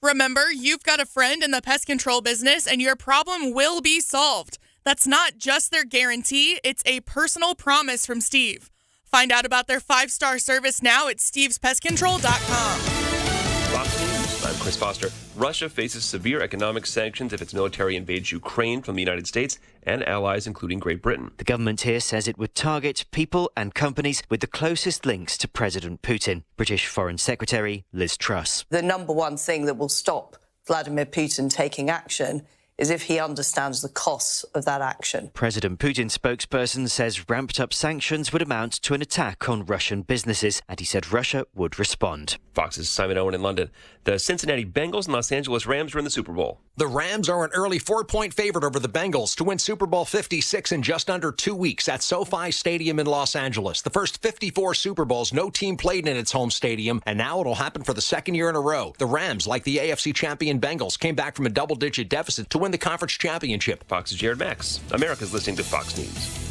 S6: Remember, you've got a friend in the pest control business and your problem will be solved. That's not just their guarantee, it's a personal promise from Steve. Find out about their 5-star service now at stevespestcontrol.com.
S9: Fox News, I'm Chris Foster. Russia faces severe economic sanctions if its military invades Ukraine from the United States and allies, including Great Britain.
S16: The government here says it would target people and companies with the closest links to President Putin. British Foreign Secretary Liz Truss.
S17: The number one thing that will stop Vladimir Putin taking action is if he understands the costs of that action.
S16: President Putin's spokesperson says ramped-up sanctions would amount to an attack on Russian businesses, and he said Russia would respond.
S9: Fox's Simon Owen in London. The Cincinnati Bengals and Los Angeles Rams are in the Super Bowl.
S18: The Rams are an early 4-point favorite over the Bengals to win Super Bowl 56 in just under 2 weeks at SoFi Stadium in Los Angeles. The first 54 Super Bowls, no team played in its home stadium, and now it'll happen for the second year in a row. The Rams, like the AFC champion Bengals, came back from a double-digit deficit to win the conference championship.
S9: Fox's Jared Max. America's listening to Fox News.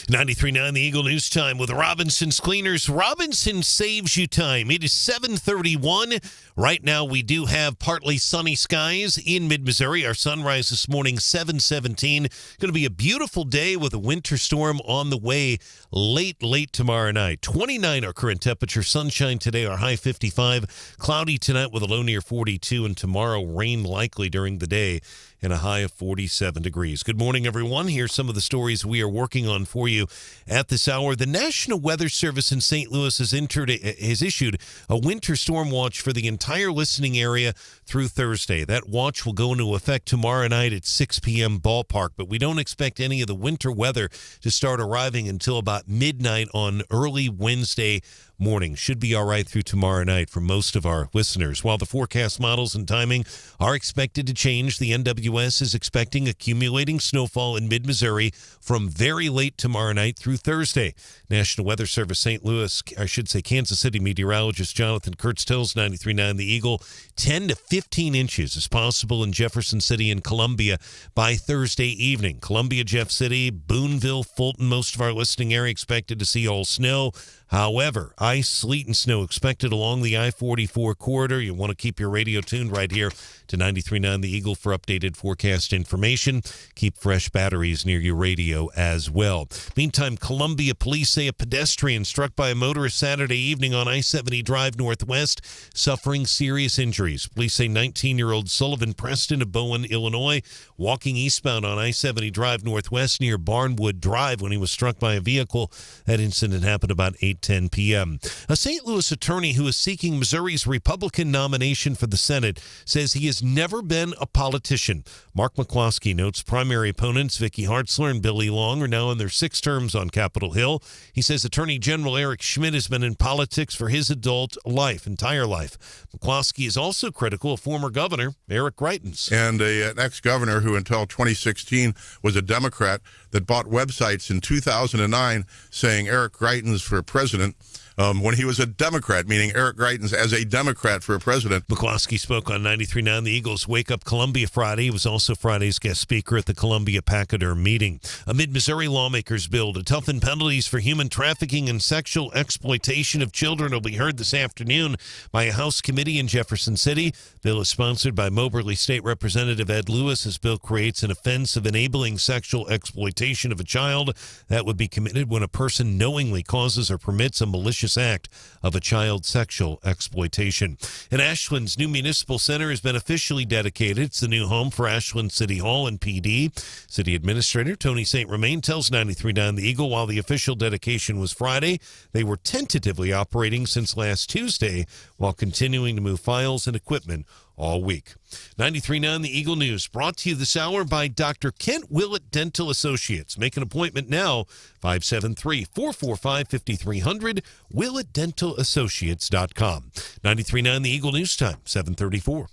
S1: .939 The Eagle News Time with Robinson's Cleaners. Robinson saves you time. It is 7:31. Right now, we do have partly sunny skies in mid-Missouri. Our sunrise this morning, 7:17. Going to be a beautiful day with a winter storm on the way late tomorrow night. 29 our current temperature. Sunshine today, our high 55. Cloudy tonight with a low near 42. And tomorrow, rain likely during the day and a high of 47 degrees. Good morning, everyone. Here's some of the stories we are working on for you at this hour. The National Weather Service in St. Louis has issued a winter storm watch for the entire listening area through Thursday. That watch will go into effect tomorrow night at 6 p.m. ballpark, but we don't expect any of the winter weather to start arriving until about midnight on early Wednesday morning. Should be all right through tomorrow night for most of our listeners. While the forecast models and timing are expected to change, the NWS is expecting accumulating snowfall in mid-Missouri from very late tomorrow night through Thursday. National Weather Service St. Louis, Kansas City meteorologist Jonathan Kurtz tells 93.9 The Eagle 10 to 15 inches is possible in Jefferson City and Columbia by Thursday evening. Columbia, Jeff City, Boonville, Fulton, most of our listening area expected to see all snow. However, ice, sleet, and snow expected along the I-44 corridor. You want to keep your radio tuned right here to 93.9 The Eagle for updated forecast information. Keep fresh batteries near your radio as well. Meantime, Columbia police say a pedestrian struck by a motorist Saturday evening on I-70 Drive Northwest, suffering serious injuries. Police say 19-year-old Sullivan Preston of Bowen, Illinois, walking eastbound on I-70 Drive Northwest near Barnwood Drive when he was struck by a vehicle. That incident happened about 8:10 p.m. A St. Louis attorney who is seeking Missouri's Republican nomination for the Senate says he has never been a politician. Mark McCloskey notes primary opponents Vicky Hartzler and Billy Long are now in their 6th terms on Capitol Hill. He says Attorney General Eric Schmidt has been in politics for his entire life. McCloskey is also critical of former governor Eric Greitens.
S2: And an ex-governor who until 2016 was a Democrat that bought websites in 2009 saying Eric Greitens for president. When he was a Democrat, meaning Eric Greitens as a Democrat for a president.
S1: McCloskey spoke on 93.9 The Eagles Wake Up Columbia Friday. He was also Friday's guest speaker at the Columbia Pachyderm meeting. Amid Missouri lawmakers' bill to toughen penalties for human trafficking and sexual exploitation of children will be heard this afternoon by a House committee in Jefferson City. Bill is sponsored by Moberly State Representative Ed Lewis. This bill creates an offense of enabling sexual exploitation of a child that would be committed when a person knowingly causes or permits a malicious act of a child sexual exploitation. And Ashland's new municipal center has been officially dedicated. It's the new home for Ashland City Hall and PD. City Administrator Tony St. Romain tells 93.9 The Eagle while the official dedication was Friday, they were tentatively operating since last Tuesday while continuing to move files and equipment all week. 93.9 The Eagle News brought to you this hour by Dr. Kent Willett Dental Associates. Make an appointment now, 573-445-5300, WillettDentalAssociates.com. 93.9 The Eagle News Time, 7:34.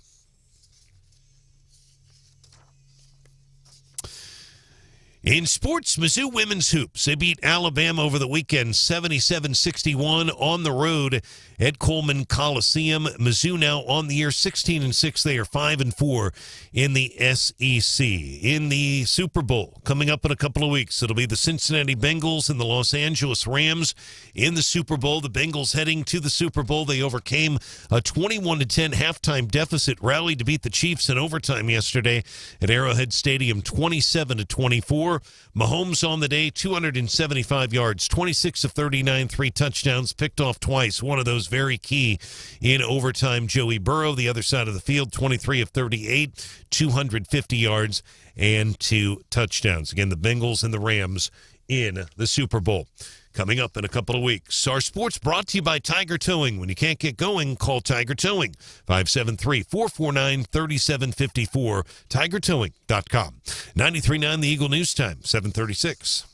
S1: In sports, Mizzou women's hoops. They beat Alabama over the weekend, 77-61 on the road at Coleman Coliseum. Mizzou now on the year 16-6. They are 5-4 in the SEC. In the Super Bowl coming up in a couple of weeks, it'll be the Cincinnati Bengals and the Los Angeles Rams in the Super Bowl. The Bengals heading to the Super Bowl. They overcame a 21-10 halftime deficit, rallied to beat the Chiefs in overtime yesterday at Arrowhead Stadium, 27-24. Mahomes on the day, 275 yards, 26 of 39, 3 touchdowns, picked off twice. One of those very key in overtime. Joey Burrow, the other side of the field, 23 of 38, 250 yards and 2 touchdowns. Again, the Bengals and the Rams in the Super Bowl. Coming up in a couple of weeks. Our sports brought to you by Tiger Towing. When you can't get going, call Tiger Towing. 573-449-3754. TigerTowing.com. 93.9 The Eagle News Time, 7:36.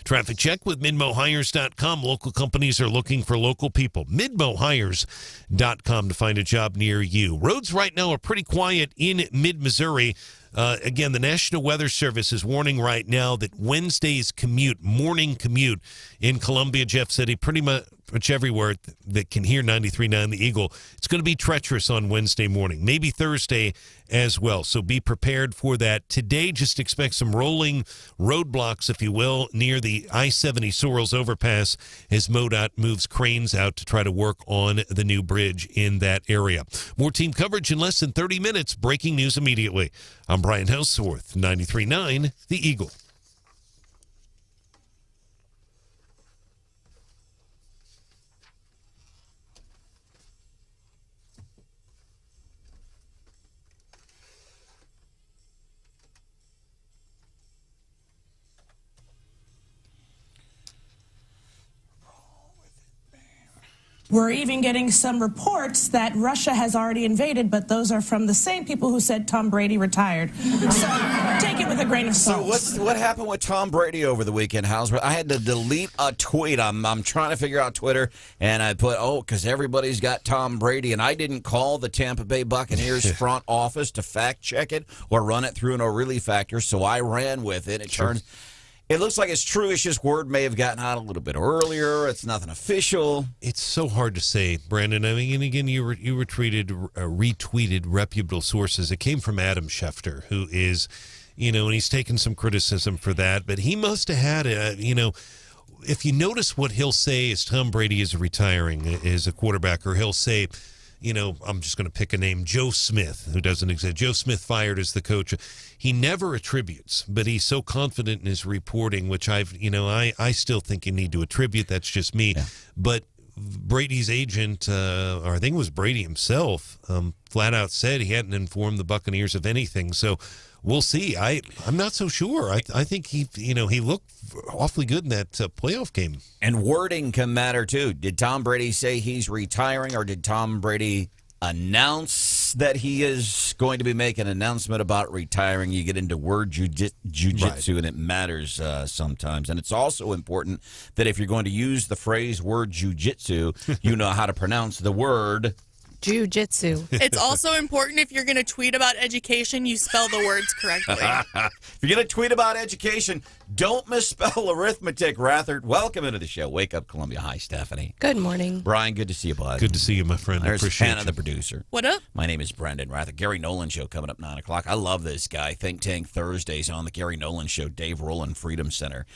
S1: Traffic check with MidmoHires.com. Local companies are looking for local people. MidmoHires.com to find a job near you. Roads right now are pretty quiet in mid-Missouri. Again, the National Weather Service is warning right now that Wednesday's morning commute in Columbia, Jeff City, pretty much everywhere that can hear 93.9 The Eagle, it's going to be treacherous on Wednesday morning, maybe Thursday as well. So be prepared for that. Today, just expect some rolling roadblocks, if you will, near the I-70 Sorrells overpass as MoDOT moves cranes out to try to work on the new bridge in that area. More team coverage in less than 30 minutes. Breaking news immediately. I'm Brian Hauswirth, 93.9 The Eagle.
S3: We're even getting some reports that Russia has already invaded, but those are from the same people who said Tom Brady retired. So take it with a grain of salt.
S5: So what happened with Tom Brady over the weekend, Hauswirth? I had to delete a tweet. I'm trying to figure out Twitter, and I put, because everybody's got Tom Brady, and I didn't call the Tampa Bay Buccaneers front office to fact check it or run it through an O'Reilly factor, so I ran with it. It looks like it's true. It's just word may have gotten out a little bit earlier. It's nothing official.
S1: It's so hard to say, Brandon. I mean, and again, you retweeted reputable sources. It came from Adam Schefter, who is, and he's taken some criticism for that. But he must have had if you notice what he'll say is Tom Brady is retiring as a quarterback, or he'll say, I'm just going to pick a name, Joe Smith, who doesn't exist. Joe Smith fired as the coach. He never attributes, but he's so confident in his reporting, which I still think you need to attribute. That's just me. Yeah. But Brady's agent, or I think it was Brady himself, flat out said he hadn't informed the Buccaneers of anything. So we'll see. I'm not so sure. I think he looked awfully good in that playoff game.
S5: And wording can matter too. Did Tom Brady say he's retiring, or did Tom Brady announce that he is going to be making an announcement about retiring? You get into word jujitsu, right, and it matters sometimes. And it's also important that if you're going to use the phrase word jujitsu, you know how to pronounce the word
S7: Jiu-jitsu.
S6: It's also important if you're going to tweet about education, you spell the words correctly.
S5: If you're going to tweet about education, don't misspell arithmetic. Rathert, welcome into the show. Wake Up Columbia. Hi, Stephanie.
S7: Good morning.
S5: Brian, good to see you, bud.
S1: Good to see you, my friend.
S5: There's
S1: I appreciate
S5: Hannah,
S1: you.
S5: the producer.
S6: What up?
S5: My name is Branden Rathert. Gary Nolan Show coming up 9 o'clock. I love this guy. Think Tank Thursdays on the Gary Nolan Show. Dave Roland, Freedom Center.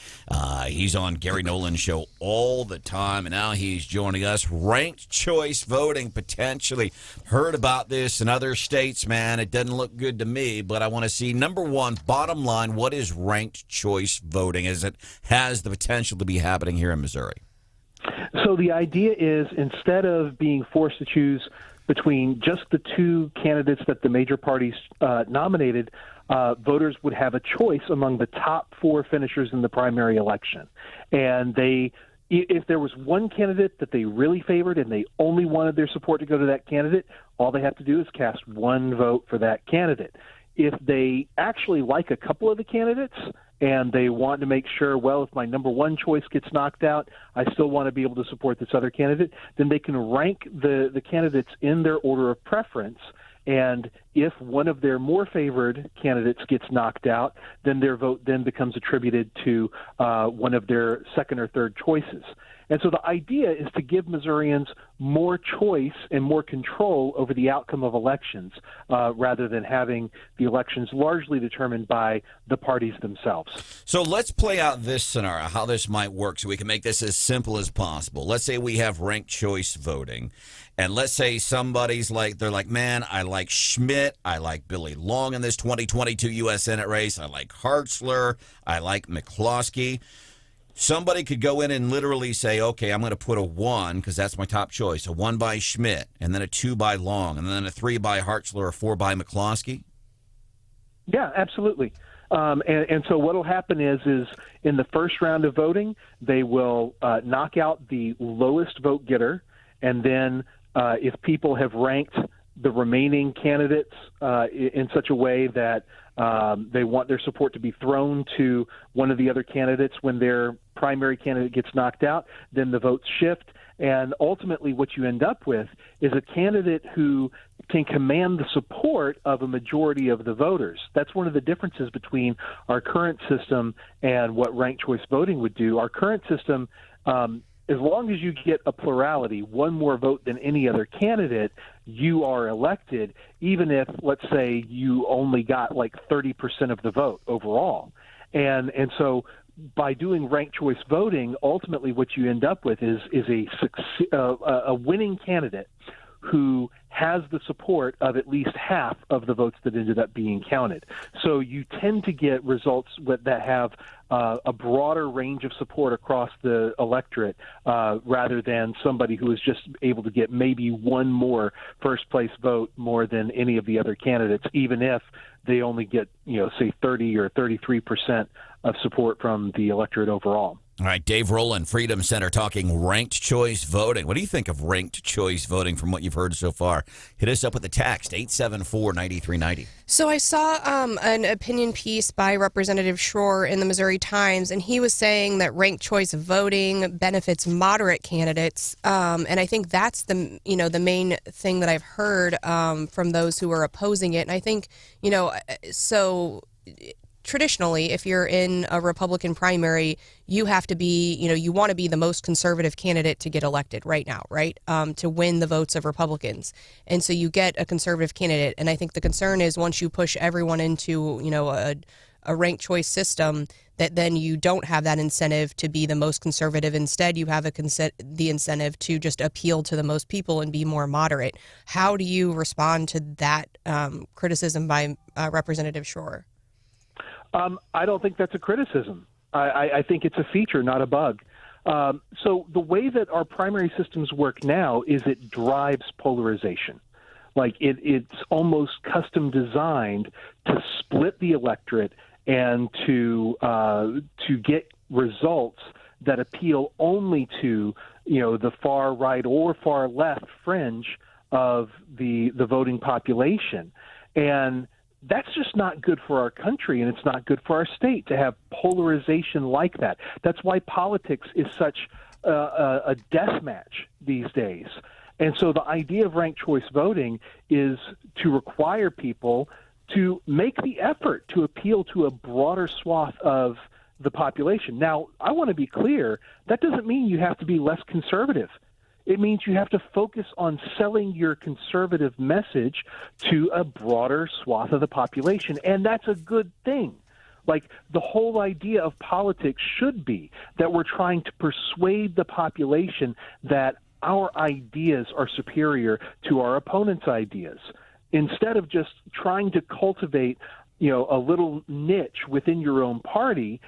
S5: He's on Gary Nolan Show all the time, and now he's joining us. Ranked choice voting, potentially. Heard about this in other states, man. It doesn't look good to me, but I want to see, number one, bottom line, what is ranked choice voting as it has the potential to be happening here in Missouri?
S4: So the idea is, instead of being forced to choose between just the two candidates that the major parties nominated, voters would have a choice among the top four finishers in the primary election. And if there was one candidate that they really favored and they only wanted their support to go to that candidate, all they have to do is cast one vote for that candidate. If they actually like a couple of the candidates and they want to make sure, well, if my number one choice gets knocked out, I still want to be able to support this other candidate, then they can rank the candidates in their order of preference. And if one of their more favored candidates gets knocked out, then their vote then becomes attributed to one of their second or third choices. And so the idea is to give Missourians more choice and more control over the outcome of elections, rather than having the elections largely determined by the parties themselves.
S5: So let's play out this scenario, how this might work, so we can make this as simple as possible. Let's say we have ranked choice voting. And let's say somebody's they're like, man, I like Schmidt, I like Billy Long in this 2022 U.S. Senate race, I like Hartzler, I like McCloskey. Somebody could go in and literally say, okay, I'm going to put a 1, because that's my top choice, a 1 by Schmidt, and then a 2 by Long, and then a 3 by Hartzler, or 4 by McCloskey?
S4: Yeah, absolutely. And so what will happen is in the first round of voting, they will knock out the lowest vote getter, and then if people have ranked the remaining candidates in such a way that they want their support to be thrown to one of the other candidates when their primary candidate gets knocked out, then the votes shift. And ultimately what you end up with is a candidate who can command the support of a majority of the voters. That's one of the differences between our current system and what ranked choice voting would do. Our current system, as long as you get a plurality, one more vote than any other candidate, you are elected, even if, let's say, you only got 30% of the vote overall. And so by doing ranked choice voting, ultimately what you end up with is a winning candidate who has the support of at least half of the votes that ended up being counted. So you tend to get results that have a broader range of support across the electorate, rather than somebody who is just able to get maybe one more first-place vote more than any of the other candidates, even if they only get, say 30 or 33% of support from the electorate overall.
S5: All right, Dave Roland, Freedom Center, talking ranked choice voting. What do you think of ranked choice voting from what you've heard so far? Hit us up with the text, 874-9390.
S7: So I saw an opinion piece by Representative Schroer in the Missouri Times, and he was saying that ranked choice voting benefits moderate candidates, and I think that's the main thing that I've heard from those who are opposing it. And I think, so traditionally, if you're in a Republican primary, you have to be, you want to be the most conservative candidate to get elected right now, right? To win the votes of Republicans. And so you get a conservative candidate. And I think the concern is once you push everyone into, a ranked choice system, that then you don't have that incentive to be the most conservative. Instead, you have the incentive to just appeal to the most people and be more moderate. How do you respond to that criticism by Representative Shore?
S4: I don't think that's a criticism. I think it's a feature, not a bug. So the way that our primary systems work now is it drives polarization. Like it's almost custom designed to split the electorate and to get results that appeal only to the far right or far left fringe of the voting population. And that's just not good for our country, and it's not good for our state to have polarization like that. That's why politics is such a death match these days. And so the idea of ranked choice voting is to require people to make the effort to appeal to a broader swath of the population. Now, I want to be clear, that doesn't mean you have to be less conservative. It means you have to focus on selling your conservative message to a broader swath of the population, and that's a good thing. Like, the whole idea of politics should be that we're trying to persuade the population that our ideas are superior to our opponent's ideas, instead of just trying to cultivate, a little niche within your own party.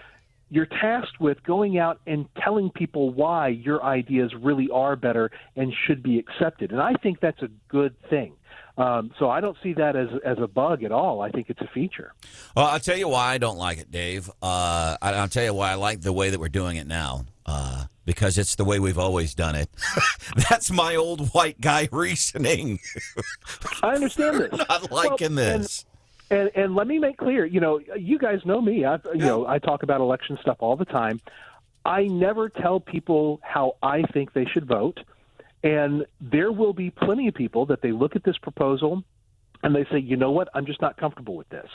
S4: You're tasked with going out and telling people why your ideas really are better and should be accepted. And I think that's a good thing. So I don't see that as a bug at all. I think it's a feature.
S5: Well, I'll tell you why I don't like it, Dave. I'll tell you why I like the way that we're doing it now. Because it's the way we've always done it. That's my old white guy reasoning.
S4: I understand this.
S5: Not liking this.
S4: And let me make clear, you guys know me. I talk about election stuff all the time. I never tell people how I think they should vote. And there will be plenty of people that they look at this proposal and they say, you know what, I'm just not comfortable with this.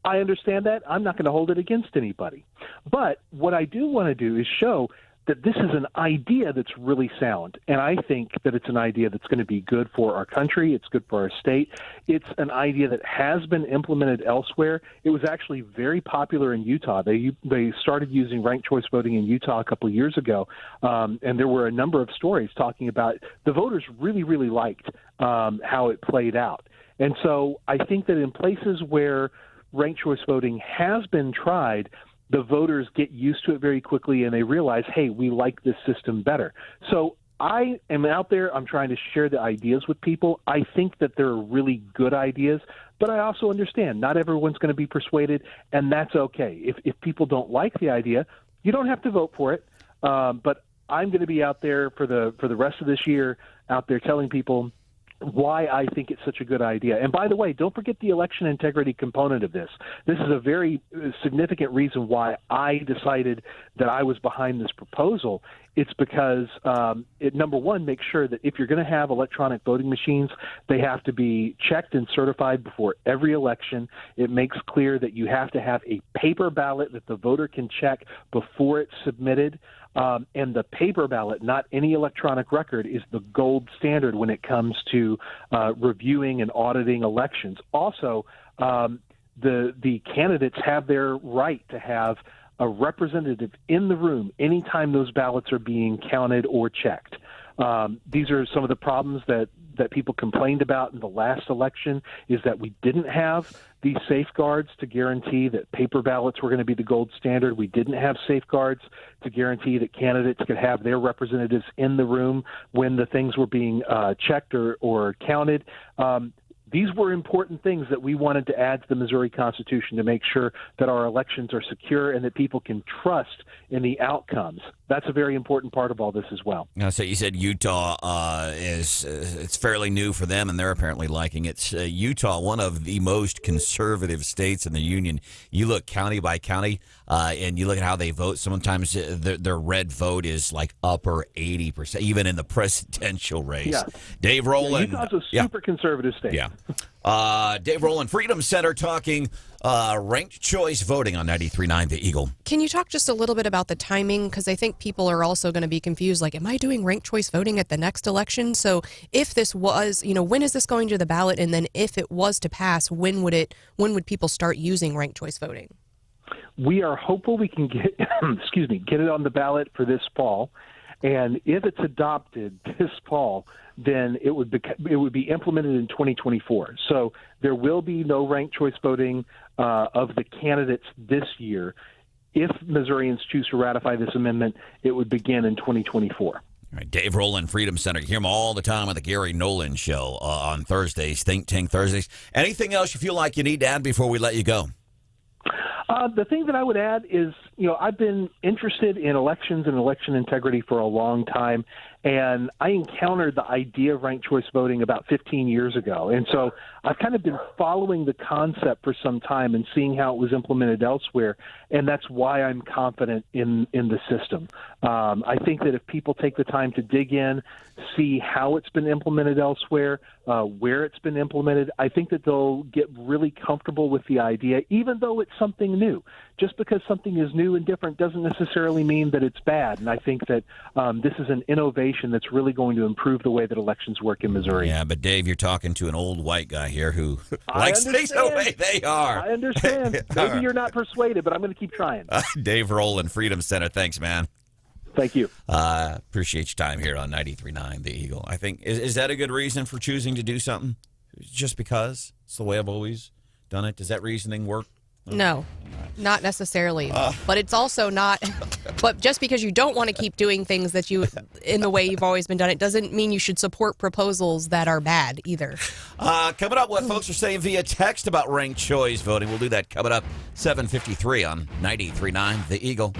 S4: I understand that. I'm not going to hold it against anybody. But what I do want to do is show that this is an idea that's really sound. And I think that it's an idea that's going to be good for our country. It's good for our state. It's an idea that has been implemented elsewhere. It was actually very popular in Utah. They started using ranked choice voting in Utah a couple of years ago. And there were a number of stories talking about the voters really, really liked how it played out. And so I think that in places where ranked choice voting has been tried, the voters get used to it very quickly and they realize, hey, we like this system better. So I am out there. I'm trying to share the ideas with people. I think that they're really good ideas, but I also understand not everyone's going to be persuaded, and that's okay. If people don't like the idea, you don't have to vote for it. But I'm going to be out there for the rest of this year, out there telling people why I think it's such a good idea. And by the way, don't forget the election integrity component of this. This is a very significant reason why I decided that I was behind this proposal. It's because it, number one, makes sure that if you're going to have electronic voting machines, they have to be checked and certified before every election. It makes clear that you have to have a paper ballot that the voter can check before it's submitted. And the paper ballot, not any electronic record, is the gold standard when it comes to reviewing and auditing elections. Also, the candidates have their right to have a representative in the room anytime those ballots are being counted or checked. These are some of the problems that people complained about in the last election, is that we didn't have these safeguards to guarantee that paper ballots were going to be the gold standard. We didn't have safeguards to guarantee that candidates could have their representatives in the room when the things were being checked or counted. These were important things that we wanted to add to the Missouri Constitution to make sure that our elections are secure and that people can trust in the outcomes. That's a very important part of all this as well.
S5: So you said Utah it's fairly new for them, and they're apparently liking it. Utah, one of the most conservative states in the union. You look county by county, and you look at how they vote. Sometimes their red vote is like upper 80%, even in the presidential race.
S4: Yeah.
S5: Dave Roland.
S4: Utah's a super conservative state.
S5: Yeah. Dave Roland, Freedom Center, talking ranked choice voting on 93.9 The Eagle.
S7: Can you talk just a little bit about the timing? Because I think people are also going to be confused, like, am I doing ranked choice voting at the next election? So if this was, when is this going to the ballot? And then if it was to pass, when would people start using ranked choice voting?
S4: we are hopeful we can get get it on the ballot for this fall. And if it's adopted this fall, then it would be implemented in 2024. So there will be no ranked choice voting of the candidates this year. If Missourians choose to ratify this amendment, it would begin in 2024.
S5: All right, Dave Roland, Freedom Center. You hear him all the time on the Gary Nolan Show on Thursdays, Think Tank Thursdays. Anything else you feel like you need to add before we let you go?
S4: The thing that I would add is, I've been interested in elections and election integrity for a long time, and I encountered the idea of ranked choice voting about 15 years ago. And so I've kind of been following the concept for some time and seeing how it was implemented elsewhere, and that's why I'm confident in the system. I think that if people take the time to dig in, see how it's been implemented elsewhere, where it's been implemented, I think that they'll get really comfortable with the idea, even though it's something new. Just because something is new and different doesn't necessarily mean that it's bad. And I think that this is an innovation that's really going to improve the way that elections work in Missouri.
S5: Yeah, but Dave, you're talking to an old white guy here who likes things the way they are.
S4: I understand. Maybe you're not persuaded, but I'm going to keep trying.
S5: Dave Roland, Freedom Center. Thanks, man.
S4: Thank you.
S5: Appreciate your time here on 93.9 The Eagle. I think, is that a good reason for choosing to do something? Just because? It's the way I've always done it? Does that reasoning work?
S7: No, not necessarily. But it's also not. But just because you don't want to keep doing things that you, in the way you've always been done, it doesn't mean you should support proposals that are bad either.
S5: Coming up, what folks are saying via text about ranked choice voting. We'll do that coming up 7:53 on 93.9 The Eagle.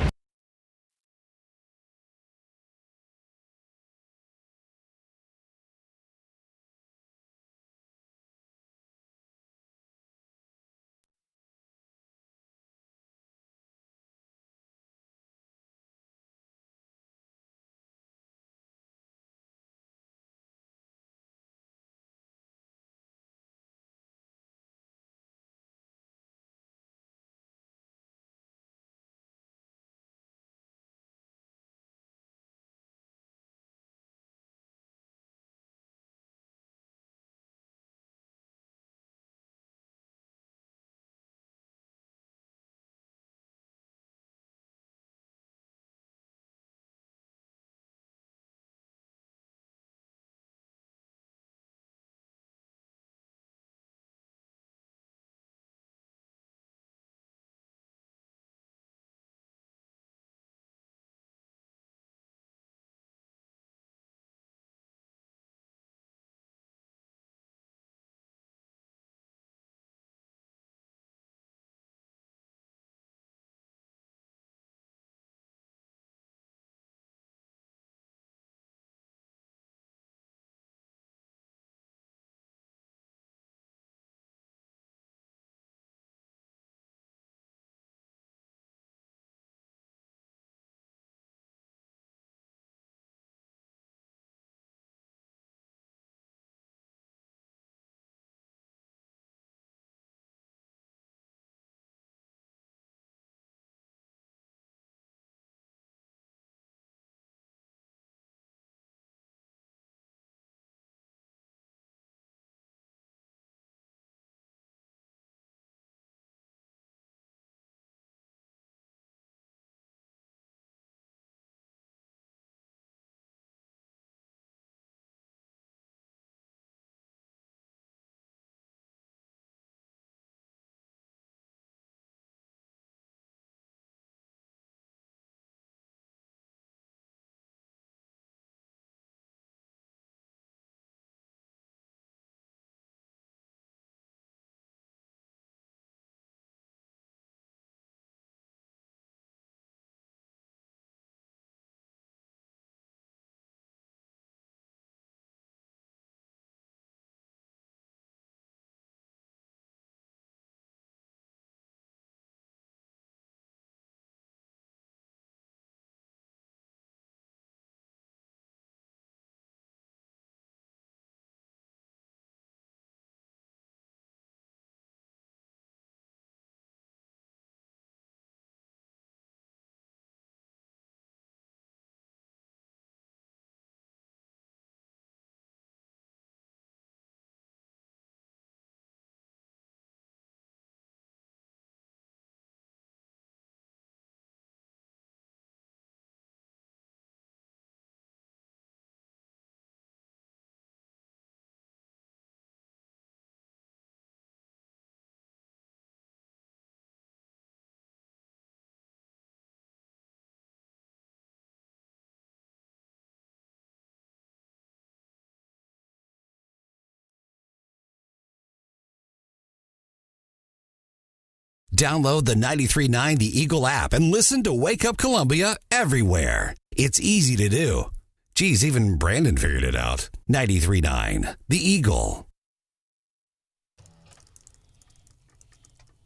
S12: Download the 93.9 The Eagle app and listen to Wake Up Columbia everywhere. It's easy to do. Geez, even Branden figured it out. 93.9 The Eagle.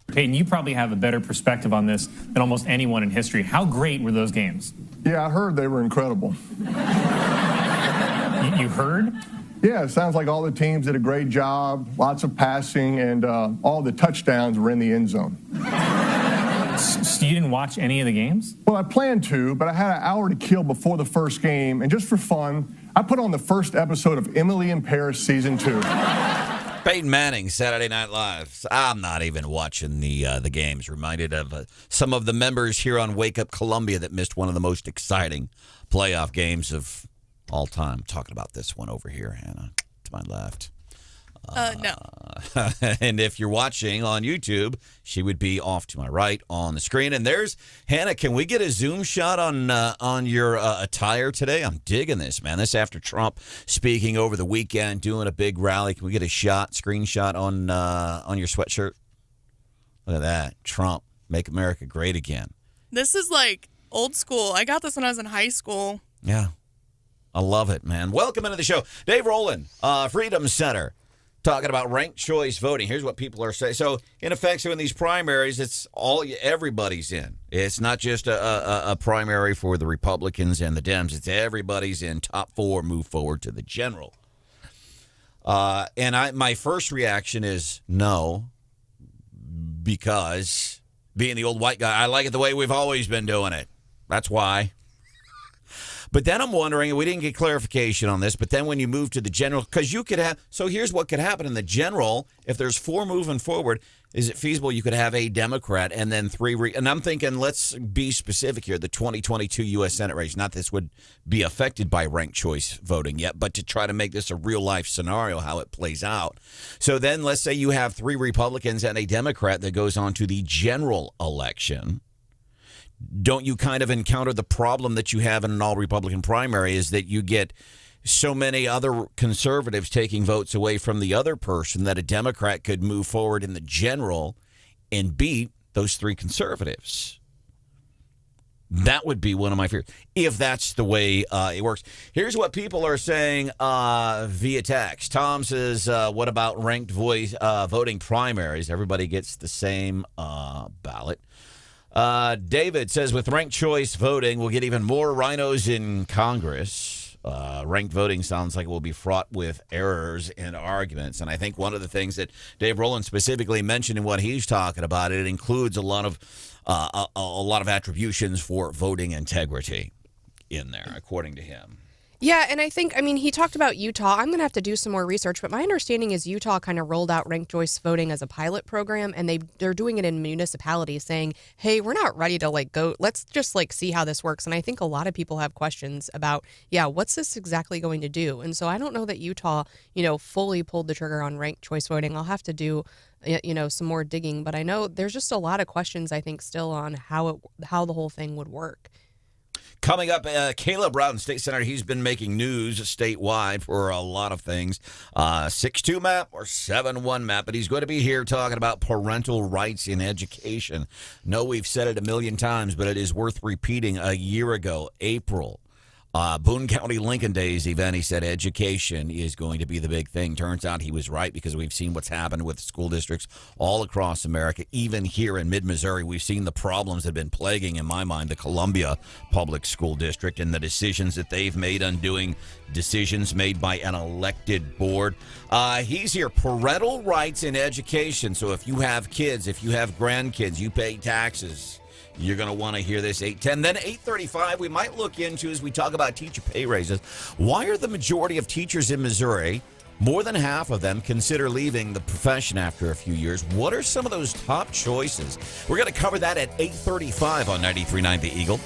S8: Peyton, you probably have a better perspective on this than almost anyone in history. How great were those games?
S19: Yeah, I heard they were incredible.
S8: You heard?
S19: Yeah, it sounds like all the teams did a great job, lots of passing, and all the touchdowns were in the end zone.
S8: So you didn't watch any of the games?
S19: Well, I planned to, but I had an hour to kill before the first game, and just for fun, I put on the first episode of Emily in Paris Season 2.
S5: Peyton Manning, Saturday Night Live. I'm not even watching the games. Reminded of some of the members here on Wake Up Columbia that missed one of the most exciting playoff games of all time. Talking about this one over here, Hannah, to my left.
S6: No.
S5: And if you're watching on YouTube, she would be off to my right on the screen. And there's Hannah. Can we get a zoom shot on your attire today? I'm digging this, man. This after Trump speaking over the weekend, doing a big rally. Can we get a screenshot on your sweatshirt? Look at that. Trump, make America great again.
S6: This is like old school. I got this when I was in high school.
S5: Yeah. I love it, man. Welcome into the show. Dave Roland, Freedom Center. Talking about ranked choice voting. Here's what people are saying. So, in effect, so in these primaries, it's everybody's in. It's not just a primary for the Republicans and the Dems. It's everybody's in. Top four move forward to the general. And my first reaction is no, because being the old white guy, I like it the way we've always been doing it. That's why. But then I'm wondering, we didn't get clarification on this, but then when you move to the general, because you could have, so here's what could happen in the general. If there's four moving forward, is it feasible you could have a Democrat and then three, and I'm thinking, let's be specific here, the 2022 U.S. Senate race, not this would be affected by ranked choice voting yet, but to try to make this a real life scenario, how it plays out. So then let's say you have three Republicans and a Democrat that goes on to the general election. Don't you kind of encounter the problem that you have in an all-Republican primary is that you get so many other conservatives taking votes away from the other person that a Democrat could move forward in the general and beat those three conservatives? That would be one of my fears, if that's the way it works. Here's what people are saying via text. Tom says, what about ranked voting primaries? Everybody gets the same ballot. David says, with ranked choice voting, we'll get even more rhinos in Congress. Ranked voting sounds like it will be fraught with errors and arguments. And I think one of the things that Dave Roland specifically mentioned in what he's talking about, it includes a lot of attributions for voting integrity in there, according to him.
S7: Yeah, and I think, he talked about Utah. I'm going to have to do some more research, but my understanding is Utah kind of rolled out ranked choice voting as a pilot program, and they're doing it in municipalities saying, hey, we're not ready to go, let's just see how this works. And I think a lot of people have questions about, what's this exactly going to do? And so I don't know that Utah, fully pulled the trigger on ranked choice voting. I'll have to do some more digging, but I know there's just a lot of questions, I think, still on how the whole thing would work.
S5: Coming up, Caleb Rowden, state senator, he's been making news statewide for a lot of things. 6-2 map or 7-1 map, but he's going to be here talking about parental rights in education. No, we've said it a million times, but it is worth repeating. A year ago, April, Boone County Lincoln Days event, he said education is going to be the big thing. Turns out he was right, because we've seen what's happened with school districts all across America. Even here in mid-Missouri, we've seen the problems that have been plaguing, in my mind, the Columbia Public School District and the decisions that they've made, undoing decisions made by an elected board. He's here, parental rights in education. So if you have kids, if you have grandkids, you pay taxes. You're going to want to hear this 8:10. Then 8:35, we might look into, as we talk about teacher pay raises, why are the majority of teachers in Missouri, more than half of them, consider leaving the profession after a few years? What are some of those top choices? We're going to cover that at 8:35 on 93.9 The Eagle.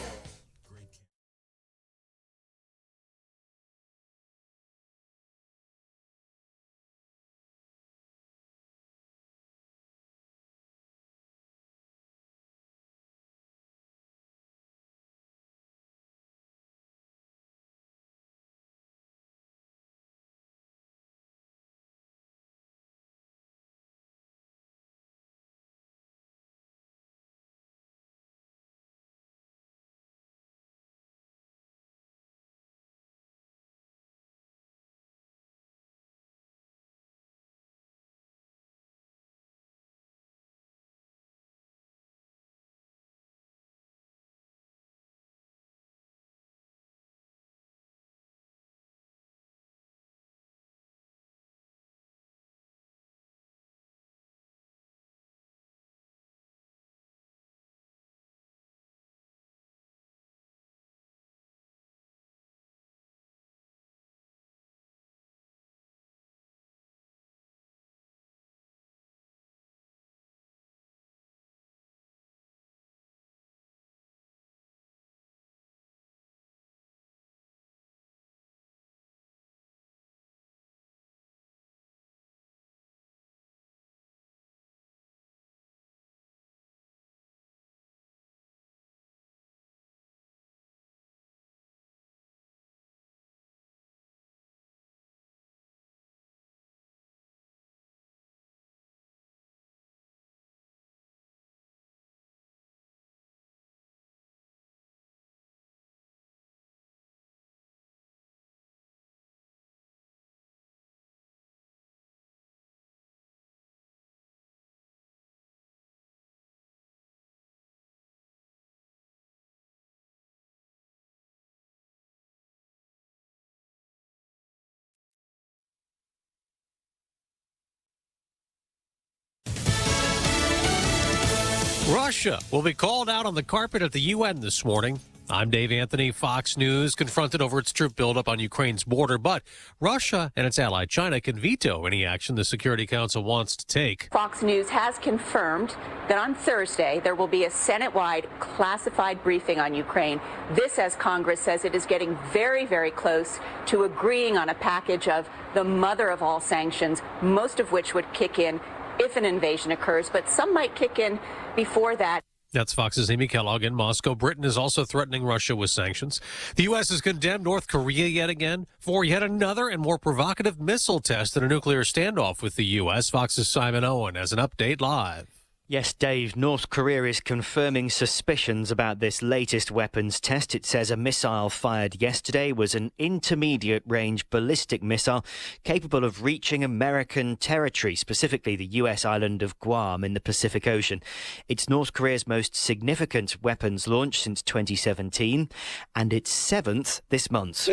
S10: Russia will be called out on the carpet at the UN this morning. I'm Dave Anthony. Fox News confronted over its troop buildup on Ukraine's border, but Russia and its ally China can veto any action the Security Council wants to take.
S21: Fox News has confirmed that on Thursday there will be a Senate-wide classified briefing on Ukraine. This, as Congress says, it is getting very, very close to agreeing on a package of the mother of all sanctions, most of which would kick in if an invasion occurs, but some might kick in before that.
S10: That's Fox's Amy Kellogg in Moscow. Britain is also threatening Russia with sanctions. The U.S. has condemned North Korea yet again for yet another and more provocative missile test in a nuclear standoff with the U.S. Fox's Simon Owen has an update live.
S16: Yes, Dave, North Korea is confirming suspicions about this latest weapons test. It says a missile fired yesterday was an intermediate-range ballistic missile capable of reaching American territory, specifically the U.S. island of Guam in the Pacific Ocean. It's North Korea's most significant weapons launch since 2017, and its seventh this month.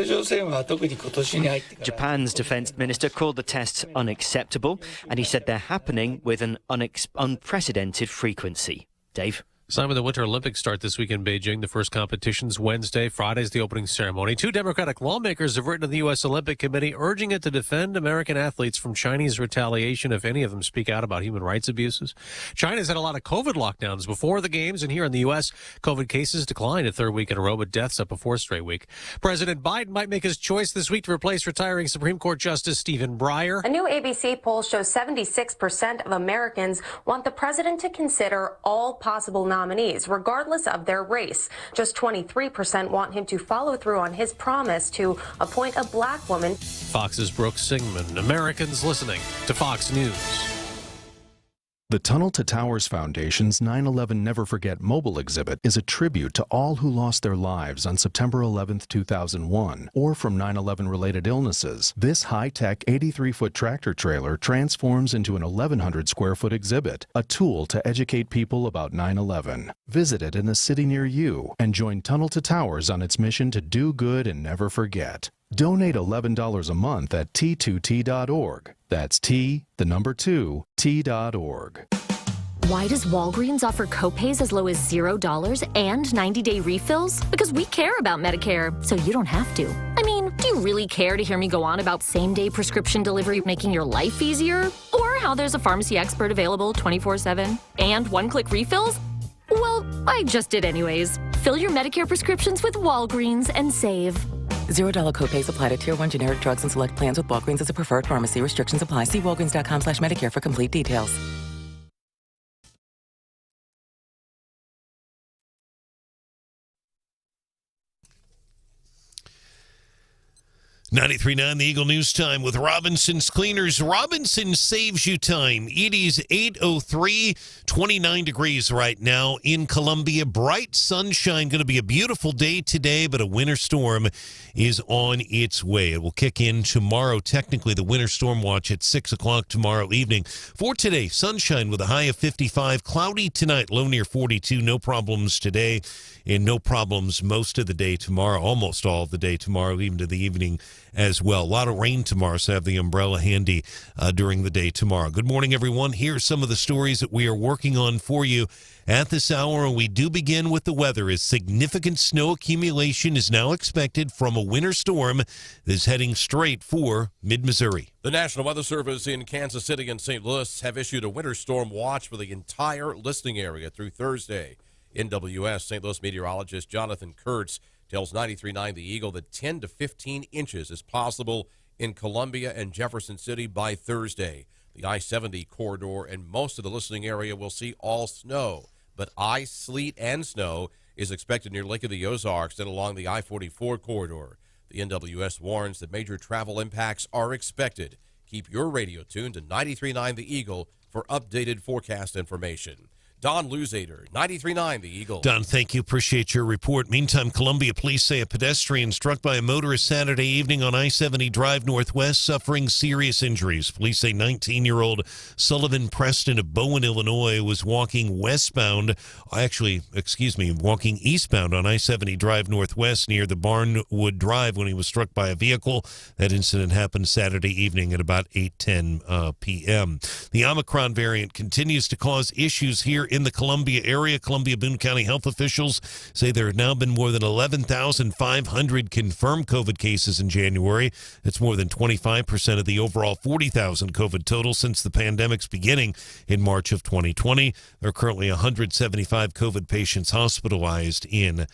S16: Japan's defense minister called the tests unacceptable, and he said they're happening with an unprecedented frequency. Dave?
S10: Simon, the Winter Olympics start this week in Beijing. The first competition's Wednesday. Friday's the opening ceremony. 2 Democratic lawmakers have written to the U.S. Olympic Committee urging it to defend American athletes from Chinese retaliation if any of them speak out about human rights abuses. China's had a lot of COVID lockdowns before the games, and here in the U.S., COVID cases declined a third week in a row, but deaths up a fourth straight week. President Biden might make his choice this week to replace retiring Supreme Court Justice Stephen Breyer.
S22: A new ABC poll shows 76% of Americans want the president to consider all possible nominees, regardless of their race. Just 23% want him to follow through on his promise to appoint a black woman.
S10: Fox's Brooke Singman. Americans listening to Fox News.
S23: The Tunnel to Towers Foundation's 9/11 Never Forget mobile exhibit is a tribute to all who lost their lives on September 11, 2001, or from 9/11-related illnesses. This high-tech 83-foot tractor trailer transforms into an 1,100-square-foot exhibit, a tool to educate people about 9/11. Visit it in a city near you and join Tunnel to Towers on its mission to do good and never forget. Donate $11 a month at T2T.org. That's T2T.org.
S24: Why does Walgreens offer copays as low as $0 and 90-day refills? Because we care about Medicare, so you don't have to. I mean, do you really care to hear me go on about same-day prescription delivery making your life easier? Or how there's a pharmacy expert available 24/7 and one-click refills? Well, I just did anyways. Fill your Medicare prescriptions with Walgreens and save.
S25: $0 copays apply to Tier 1 generic drugs and select plans with Walgreens as a preferred pharmacy. Restrictions apply. See walgreens.com/Medicare for complete details.
S1: .939 The Eagle News Time with Robinson's Cleaners. Robinson saves you time. It is 8:03, 29 degrees right now in Columbia. Bright sunshine. Going to be a beautiful day today, but a winter storm is on its way. It will kick in tomorrow. Technically, the winter storm watch at 6 o'clock tomorrow evening. For today, sunshine with a high of 55. Cloudy tonight, low near 42. No problems today, and no problems most of the day tomorrow. Almost all of the day tomorrow, even to the evening as well. A lot of rain tomorrow, so have the umbrella handy during the day tomorrow. Good morning, everyone. Here's some of the stories that we are working on for you at this hour, and we do begin with the weather, as significant snow accumulation is now expected from a winter storm that is heading straight for mid-Missouri.
S26: The National Weather Service in Kansas City and St. Louis have issued a winter storm watch for the entire listening area through Thursday. NWS St. Louis meteorologist Jonathan Kurtz tells 93.9 The Eagle that 10 to 15 inches is possible in Columbia and Jefferson City by Thursday. The I-70 corridor and most of the listening area will see all snow, but ice, sleet, and snow is expected near Lake of the Ozarks and along the I-44 corridor. The NWS warns that major travel impacts are expected. Keep your radio tuned to 93.9 The Eagle for updated forecast information. Don Luzader, 93.9 The Eagle.
S1: Don, thank you. Appreciate your report. Meantime, Columbia police say a pedestrian struck by a motorist Saturday evening on I-70 Drive Northwest suffering serious injuries. Police say 19-year-old Sullivan Preston of Bowen, Illinois, was walking eastbound on I-70 Drive Northwest near the Barnwood Drive when he was struck by a vehicle. That incident happened Saturday evening at about 8:10 p.m. The Omicron variant continues to cause issues here in the Columbia area. Columbia-Boone County health officials say there have now been more than 11,500 confirmed COVID cases in January. That's more than 25% of the overall 40,000 COVID total since the pandemic's beginning in March of 2020. There are currently 175 COVID patients hospitalized in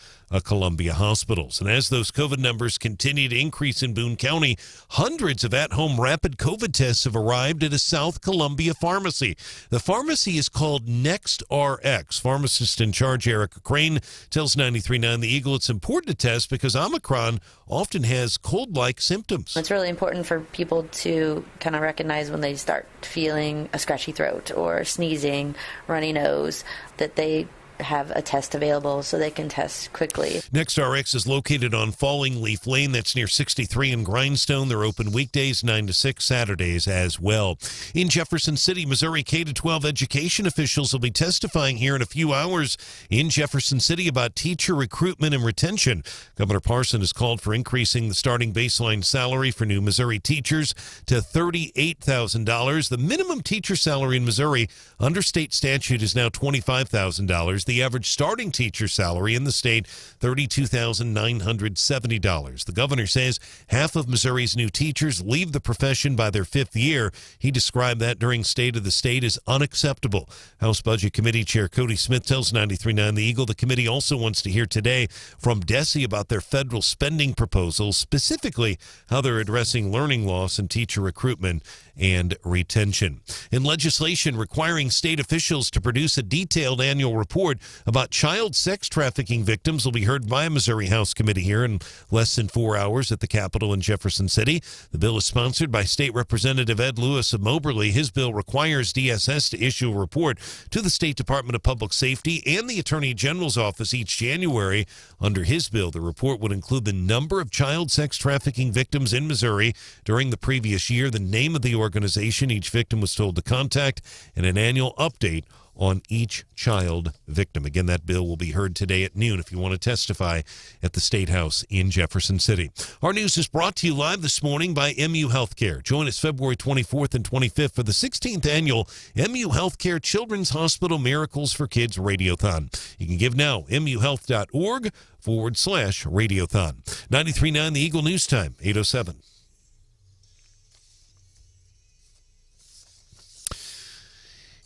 S1: Columbia hospitals. And as those COVID numbers continue to increase in Boone County, hundreds of at-home rapid COVID tests have arrived at a South Columbia pharmacy. The pharmacy is called NextRx. Pharmacist in charge Erica Crane tells 93.9 The Eagle it's important to test because Omicron often has cold-like symptoms.
S11: It's really important for people to kind of recognize when they start feeling a scratchy throat or sneezing, runny nose, that they have a test available so they can test quickly.
S1: NextRx is located on Falling Leaf Lane. That's near 63 in Grindstone. They're open weekdays 9 to 6, Saturdays as well. In Jefferson City, Missouri, K-12 education officials will be testifying here in a few hours in Jefferson City about teacher recruitment and retention. Governor Parson has called for increasing the starting baseline salary for new Missouri teachers to $38,000. The minimum teacher salary in Missouri under state statute is now $25,000. The average starting teacher salary in the state, $32,970. The governor says half of Missouri's new teachers leave the profession by their 5th year. He described that during State of the State as unacceptable. House Budget Committee Chair Cody Smith tells 93.9 The Eagle the committee also wants to hear today from DESE about their federal spending proposals, specifically how they're addressing learning loss and teacher recruitment and retention. In legislation requiring state officials to produce a detailed annual report about child sex trafficking victims will be heard by a Missouri House committee here in less than 4 hours at the Capitol in Jefferson City. The bill is sponsored by State Representative Ed Lewis of Moberly. His bill requires DSS to issue a report to the State Department of Public Safety and the Attorney General's office each January. Under his bill, the report would include the number of child sex trafficking victims in Missouri during the previous year, the name of the organization each victim was told to contact, and an annual update on each child victim. Again, that bill will be heard today at noon if you want to testify at the State House in Jefferson City. Our news is brought to you live this morning by MU Healthcare. Join us February 24th and 25th for the 16th annual MU Healthcare Children's Hospital Miracles for Kids Radiothon. You can give now, muhealth.org/radiothon. 93.9 The Eagle News Time, 8:07.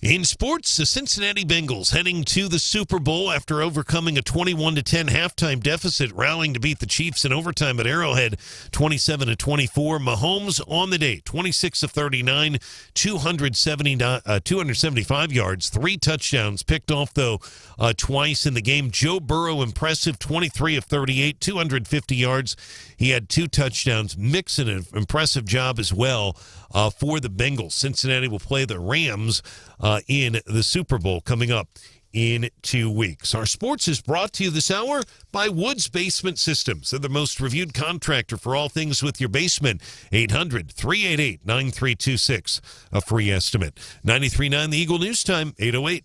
S1: In sports, the Cincinnati Bengals heading to the Super Bowl after overcoming a 21-10 halftime deficit, rallying to beat the Chiefs in overtime at Arrowhead, 27-24. Mahomes on the day, 26 of 39, 275 yards, 3 touchdowns, picked off though twice in the game. Joe Burrow, impressive, 23 of 38, 250 yards. He had 2 touchdowns. Mixon, an impressive job as well for the Bengals. Cincinnati will play the Rams in the Super Bowl coming up in 2 weeks. Our sports is brought to you this hour by Woods Basement Systems. They're the most reviewed contractor for all things with your basement. 800-388-9326. A free estimate. 93.9 The Eagle News Time, 8:08.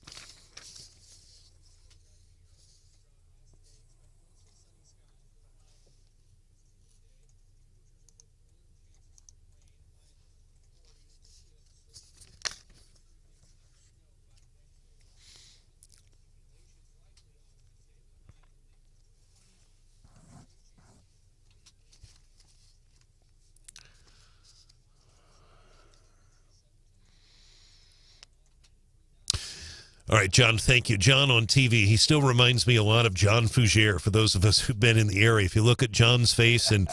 S1: All right, John, thank you. John on TV, he still reminds me a lot of John Fougere, for those of us who've been in the area. If you look at John's face and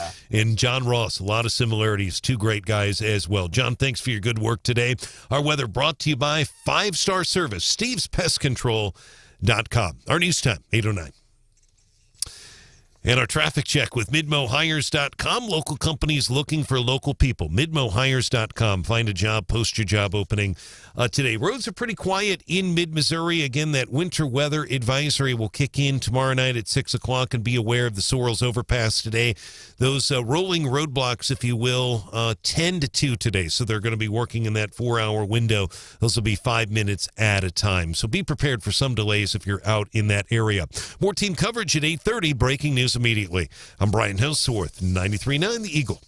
S1: John Ross, a lot of similarities. 2 great guys as well. John, thanks for your good work today. Our weather brought to you by 5-Star Service, stevespestcontrol.com. Our news time, 8:09. And our traffic check with MidmoHires.com. Local companies looking for local people. MidmoHires.com. Find a job, post your job opening today. Roads are pretty quiet in mid-Missouri. Again, that winter weather advisory will kick in tomorrow night at 6 o'clock, and be aware of the Sorrells overpass today. Those rolling roadblocks, if you will, 10 to 2 today. So they're going to be working in that 4-hour window. Those will be 5 minutes at a time. So be prepared for some delays if you're out in that area. More team coverage at 8:30. Breaking news immediately. I'm Brian Hauswirth, 93.9 The Eagle.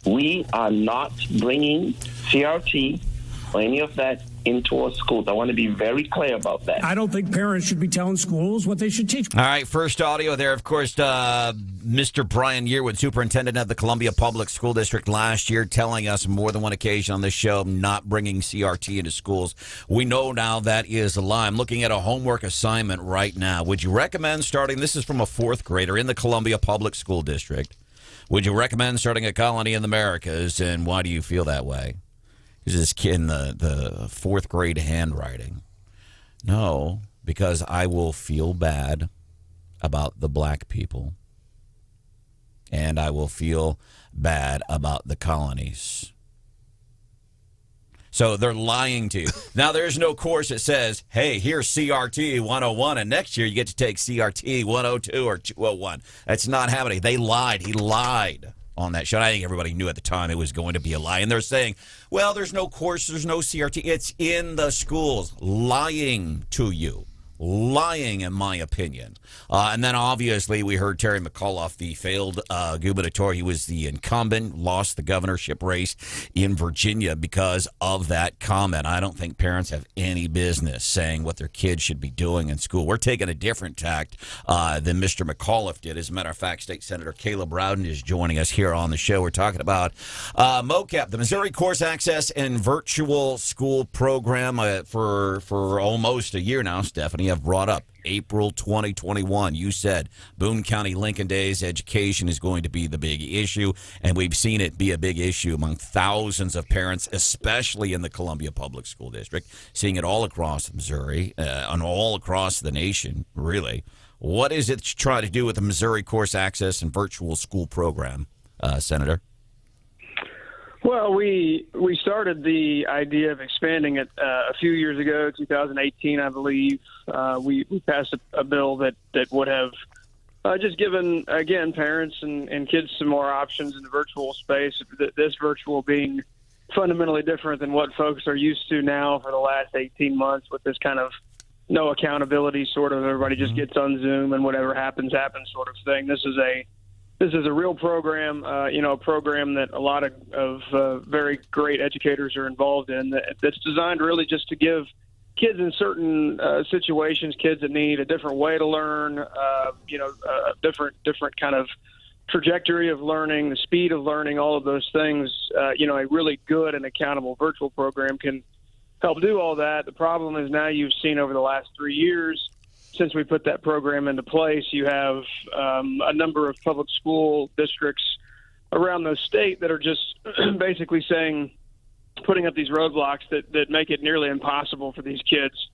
S13: We are not bringing CRT or any of that into our schools. I want to be very clear about that.
S14: I don't think parents should be telling schools what they should teach.
S5: All right, first audio there, of course, Mr. Brian Yearwood, superintendent of the Columbia Public School District last year, telling us more than one occasion on this show not bringing CRT into schools. We know now that is a lie. I'm looking at a homework assignment right now. Would you recommend starting, this is from a fourth grader in the Columbia Public School District, would you recommend starting a colony in the Americas, and why do you feel that way? Is this kid in the fourth grade handwriting? No, because I will feel bad about the black people, and I will feel bad about the colonies. So they're lying to you. Now, there's no course that says, hey, here's CRT 101, and next year you get to take CRT 102 or 201. That's not happening. They lied. He lied on that show. I think everybody knew at the time it was going to be a lie. And they're saying, well, there's no course, there's no CRT. It's in the schools. Lying to you. Lying, in my opinion. And then, obviously, we heard Terry McAuliffe, the failed gubernator. He was the incumbent, lost the governorship race in Virginia because of that comment. I don't think parents have any business saying what their kids should be doing in school. We're taking a different tact than Mr. McAuliffe did. As a matter of fact, State Senator Caleb Rowden is joining us here on the show. We're talking about MOCAP, the Missouri Course Access and Virtual School Program, for almost a year now, Stephanie. Have brought up April 2021. You said Boone County Lincoln Days education is going to be the big issue, and we've seen it be a big issue among thousands of parents, especially in the Columbia Public School District, seeing it all across Missouri and all across the nation, really. What is it that you try to do with the Missouri Course Access and Virtual School Program, Senator?
S15: Well, we started the idea of expanding it a few years ago, 2018, I believe. We passed a bill that would have just given, again, parents and kids some more options in the virtual space, this virtual being fundamentally different than what folks are used to now for the last 18 months with this kind of no accountability sort of everybody just gets on Zoom and whatever happens sort of thing. This is a real program, a program that a lot of very great educators are involved in that's designed really just to give kids in certain situations, kids that need a different way to learn, a different kind of trajectory of learning, the speed of learning, all of those things, a really good and accountable virtual program can help do all that. The problem is now you've seen over the last 3 years, since we put that program into place, you have a number of public school districts around the state that are just basically putting up these roadblocks that make it nearly impossible for these kids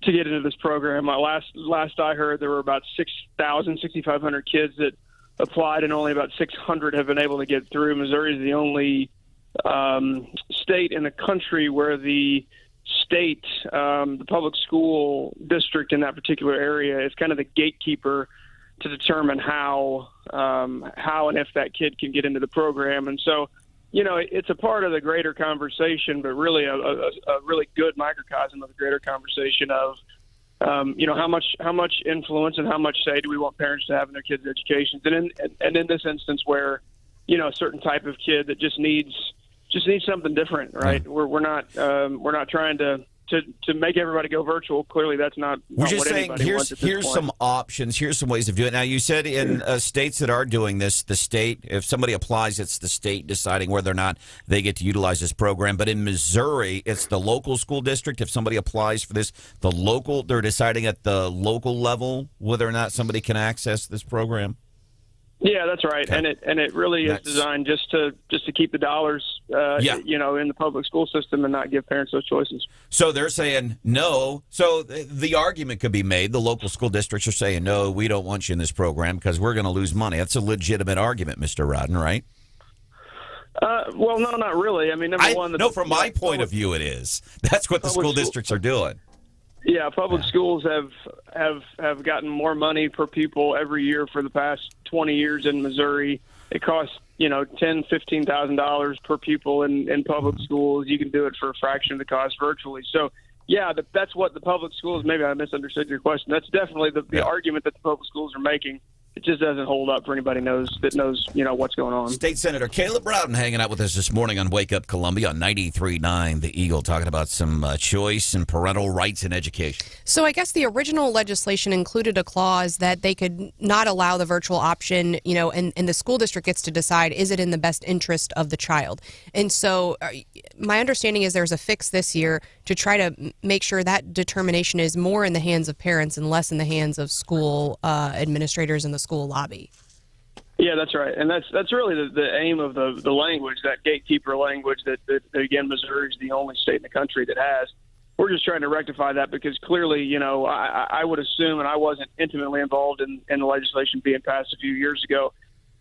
S15: to get into this program. Last I heard, there were about 6,500 kids that applied, and only about 600 have been able to get through. Missouri is the only state in the country where the state, the public school district in that particular area is kind of the gatekeeper to determine how and if that kid can get into the program. And so, it's a part of the greater conversation, but really a really good microcosm of the greater conversation of, how much influence and how much say do we want parents to have in their kids' educations. And in this instance where, a certain type of kid that just needs something different, right? Yeah. We're not trying to make everybody go virtual. Clearly, that's not.
S5: We're just
S15: what
S5: saying here's some options. Here's some ways of doing it. Now, you said in states that are doing this, the state, if somebody applies, it's the state deciding whether or not they get to utilize this program. But in Missouri, it's the local school district. If somebody applies for this, they're deciding at the local level whether or not somebody can access this program.
S15: Yeah, that's right, okay. and it really is designed just to keep the dollars, in the public school system and not give parents those choices.
S5: So they're saying no. So the argument could be made. The local school districts are saying no. We don't want you in this program because we're going to lose money. That's a legitimate argument, Mr. Rowden, right?
S15: Well, no, not really. I mean,
S5: from my point of view, it is. That's what the school districts are doing.
S15: Yeah, public schools have gotten more money per pupil every year for the past 20 years in Missouri. It costs $10,000-$15,000 per pupil in public schools. You can do it for a fraction of the cost virtually. So yeah, that's what the public schools. Maybe I misunderstood your question. That's definitely the argument that the public schools are making. it just doesn't hold up for anybody knows what's going on.
S5: State Senator Caleb Rowden hanging out with us this morning on Wake Up Columbia on 93.9 The Eagle, talking about some choice and parental rights in education.
S7: So I guess the original legislation included a clause that they could not allow the virtual option, and the school district gets to decide, is it in the best interest of the child? And so my understanding is there's a fix this year to try to make sure that determination is more in the hands of parents and less in the hands of school administrators in the school lobby.
S15: Yeah, that's right, and that's really the aim of the language, that gatekeeper language that again, Missouri is the only state in the country that has. We're just trying to rectify that because clearly, I would assume, and I wasn't intimately involved in the legislation being passed a few years ago.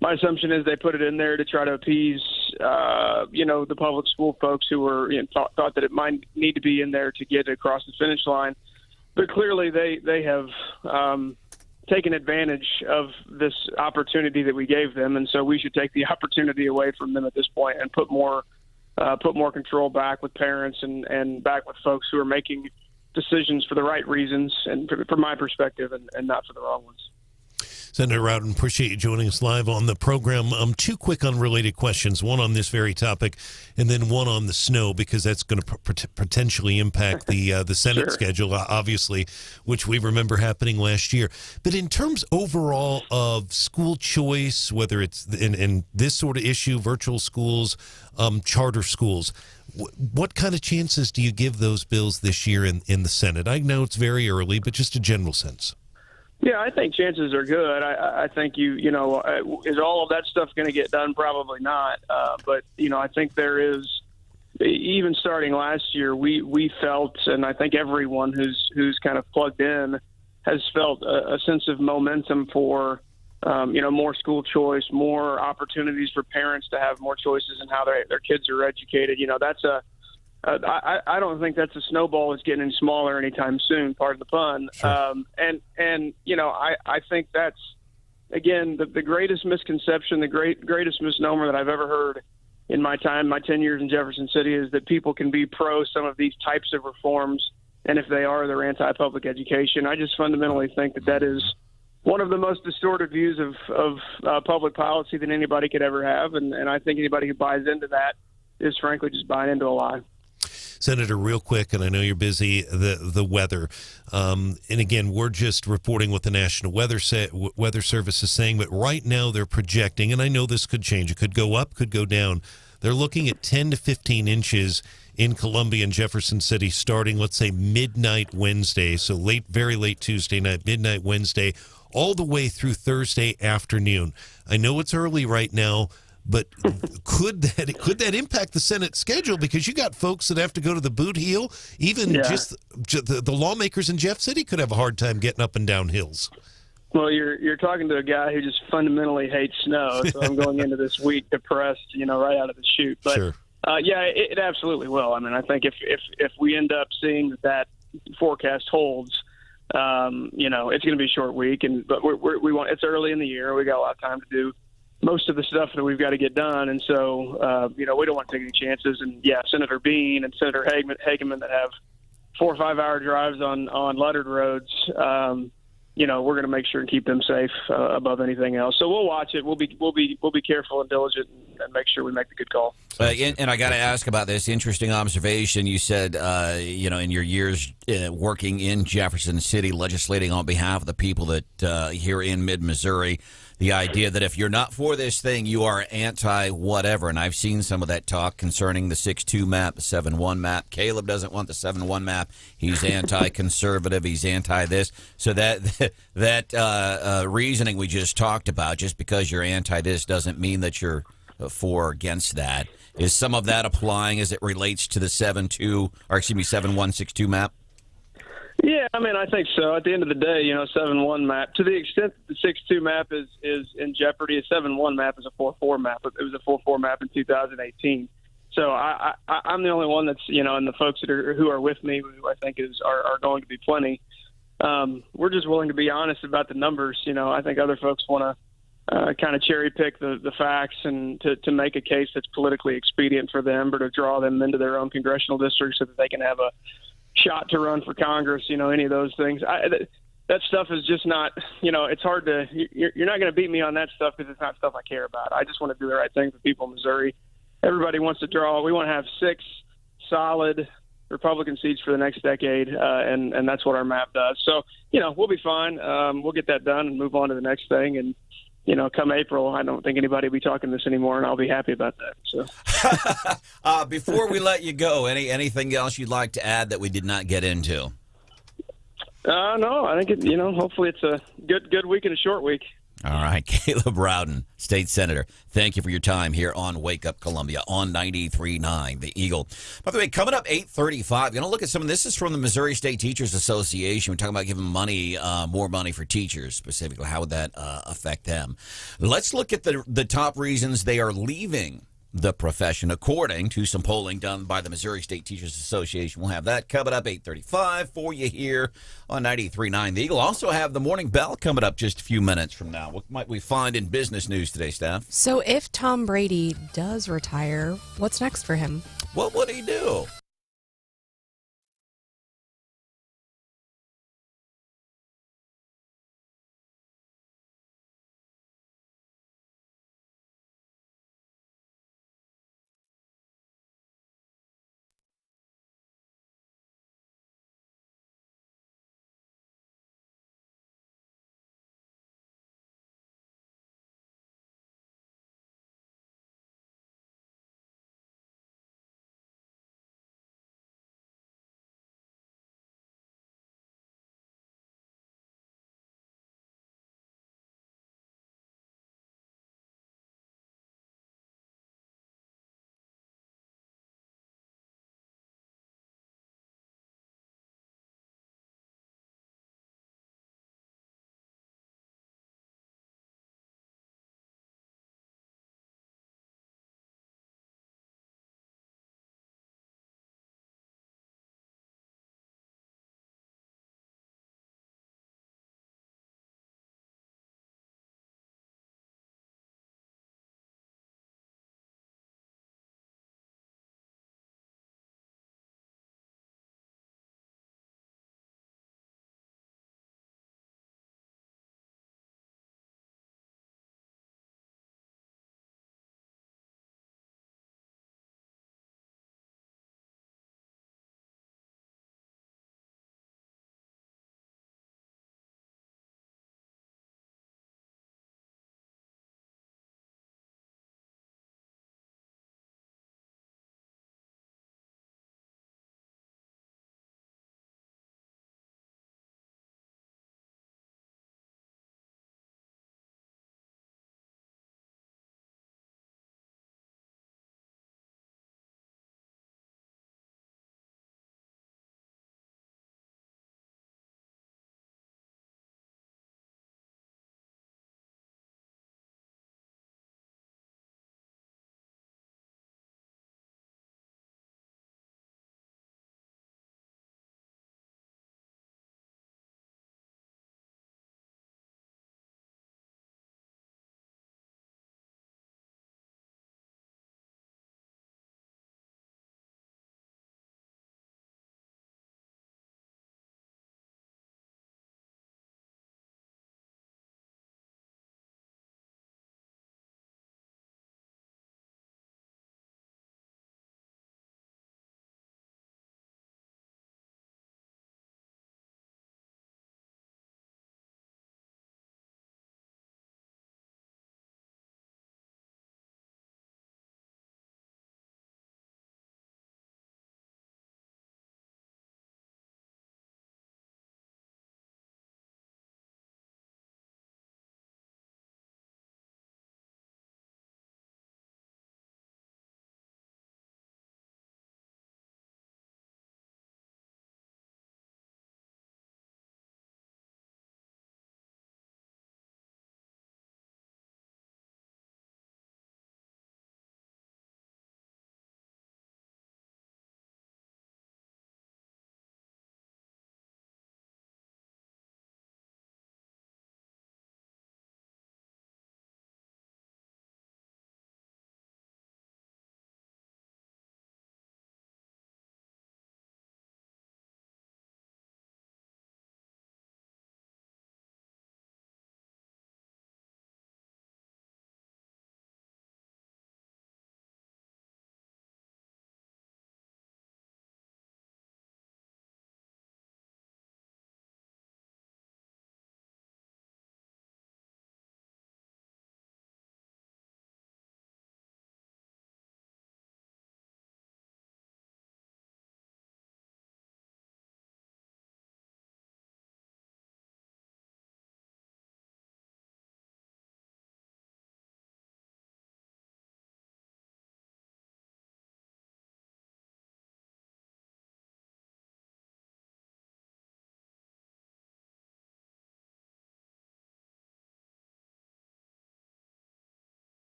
S15: My assumption is they put it in there to try to appease, the public school folks who were thought that it might need to be in there to get across the finish line. But clearly, they have taken advantage of this opportunity that we gave them, and so we should take the opportunity away from them at this point and put more control back with parents and back with folks who are making decisions for the right reasons and from my perspective and not for the wrong ones.
S1: Senator Rowden, appreciate you joining us live on the program. Two quick unrelated questions, one on this very topic and then one on the snow, because that's going to potentially impact the Senate
S2: Sure.
S1: schedule, obviously, which we remember happening last year. But in terms overall of school choice, whether it's in this sort of issue, virtual schools, charter schools, what kind of chances do you give those bills this year in the Senate? I know it's very early, but just a general sense.
S15: Yeah, I think chances are good. I think is all of that stuff going to get done? Probably not. But I think there is, even starting last year, we felt, and I think everyone who's kind of plugged in has felt a sense of momentum for more school choice, more opportunities for parents to have more choices in how their kids are educated. That's I don't think that's a snowball that's getting any smaller anytime soon, pardon the pun. Sure. I think that's, again, the greatest misconception, the greatest misnomer that I've ever heard in my 10 years in Jefferson City is that people can be pro some of these types of reforms, and if they are, they're anti-public education. I just fundamentally think that is one of the most distorted views of public policy that anybody could ever have, and I think anybody who buys into that is frankly just buying into a lie.
S1: Senator, real quick, and I know you're busy, the weather. And again, we're just reporting what the National Weather Service is saying, but right now they're projecting, and I know this could change. It could go up, could go down. They're looking at 10 to 15 inches in Columbia and Jefferson City starting, let's say, midnight Wednesday, so very late Tuesday night, midnight Wednesday, all the way through Thursday afternoon. I know it's early right now, but could that impact the Senate schedule? Because you got folks that have to go to the boot heel. Even just the lawmakers in Jeff City could have a hard time getting up and down hills.
S15: Well, you're talking to a guy who just fundamentally hates snow, so I'm going into this week depressed, right out of the chute. But
S1: sure.
S15: It absolutely will. I mean, I think if we end up seeing that forecast holds, it's going to be a short week, but we want. It's early in the year. We got a lot of time to do most of the stuff that we've got to get done, and so we don't want to take any chances. And Senator Bean and Senator Hageman that have 4 or 5 hour drives on lettered roads. We're going to make sure and keep them safe above anything else. So we'll watch it. We'll be careful and diligent and make sure we make the good call.
S5: And I got to ask about this interesting observation. You said, in your years working in Jefferson City, legislating on behalf of the people that here in mid-Missouri, the idea that if you're not for this thing, you are anti-whatever. And I've seen some of that talk concerning the 6-2 map, the 7-1 map. Caleb doesn't want the 7-1 map. He's anti-conservative. He's anti-this. So that reasoning we just talked about, just because you're anti-this doesn't mean that you're for or against that. Is some of that applying as it relates to the 7-1, 6-2 map?
S15: Yeah, I mean, I think so. At the end of the day, 7-1 map, to the extent that the 6-2 map is in jeopardy, a 7-1 map is a 4-4 map. It was a 4-4 map in 2018. So I'm the only one that's, and the folks who are with me, who I think are going to be plenty. We're just willing to be honest about the numbers. I think other folks want to kind of cherry pick the facts and to make a case that's politically expedient for them, or to draw them into their own congressional districts so that they can have a shot to run for Congress, any of those things. that stuff is just not, it's hard to, you're not going to beat me on that stuff because it's not stuff I care about. I just want to do the right thing for people in Missouri. Everybody wants to draw. We want to have 6 solid Republican seats for the next decade, and that's what our map does. So, we'll be fine. We'll get that done and move on to the next thing. And, come April, I don't think anybody will be talking this anymore, and I'll be happy about that. So,
S5: before we let you go, anything else you'd like to add that we did not get into?
S15: No, I think hopefully it's a good week and a short week.
S5: All right, Caleb Rowden, State Senator. Thank you for your time here on Wake Up Columbia on 93.9 The Eagle. By the way, coming up 8:35, going to look at some of this is from the Missouri State Teachers Association. We're talking about giving more money for teachers specifically. How would that affect them? Let's look at the top reasons they are leaving the profession, according to some polling done by the Missouri State Teachers Association. We'll have that coming up 8:35 for you here on 93.9 The Eagle. Also have the morning bell coming up just a few minutes from now. What might we find in business news today, Steph?
S7: So if Tom Brady does retire, what's next for him?
S5: What would he do?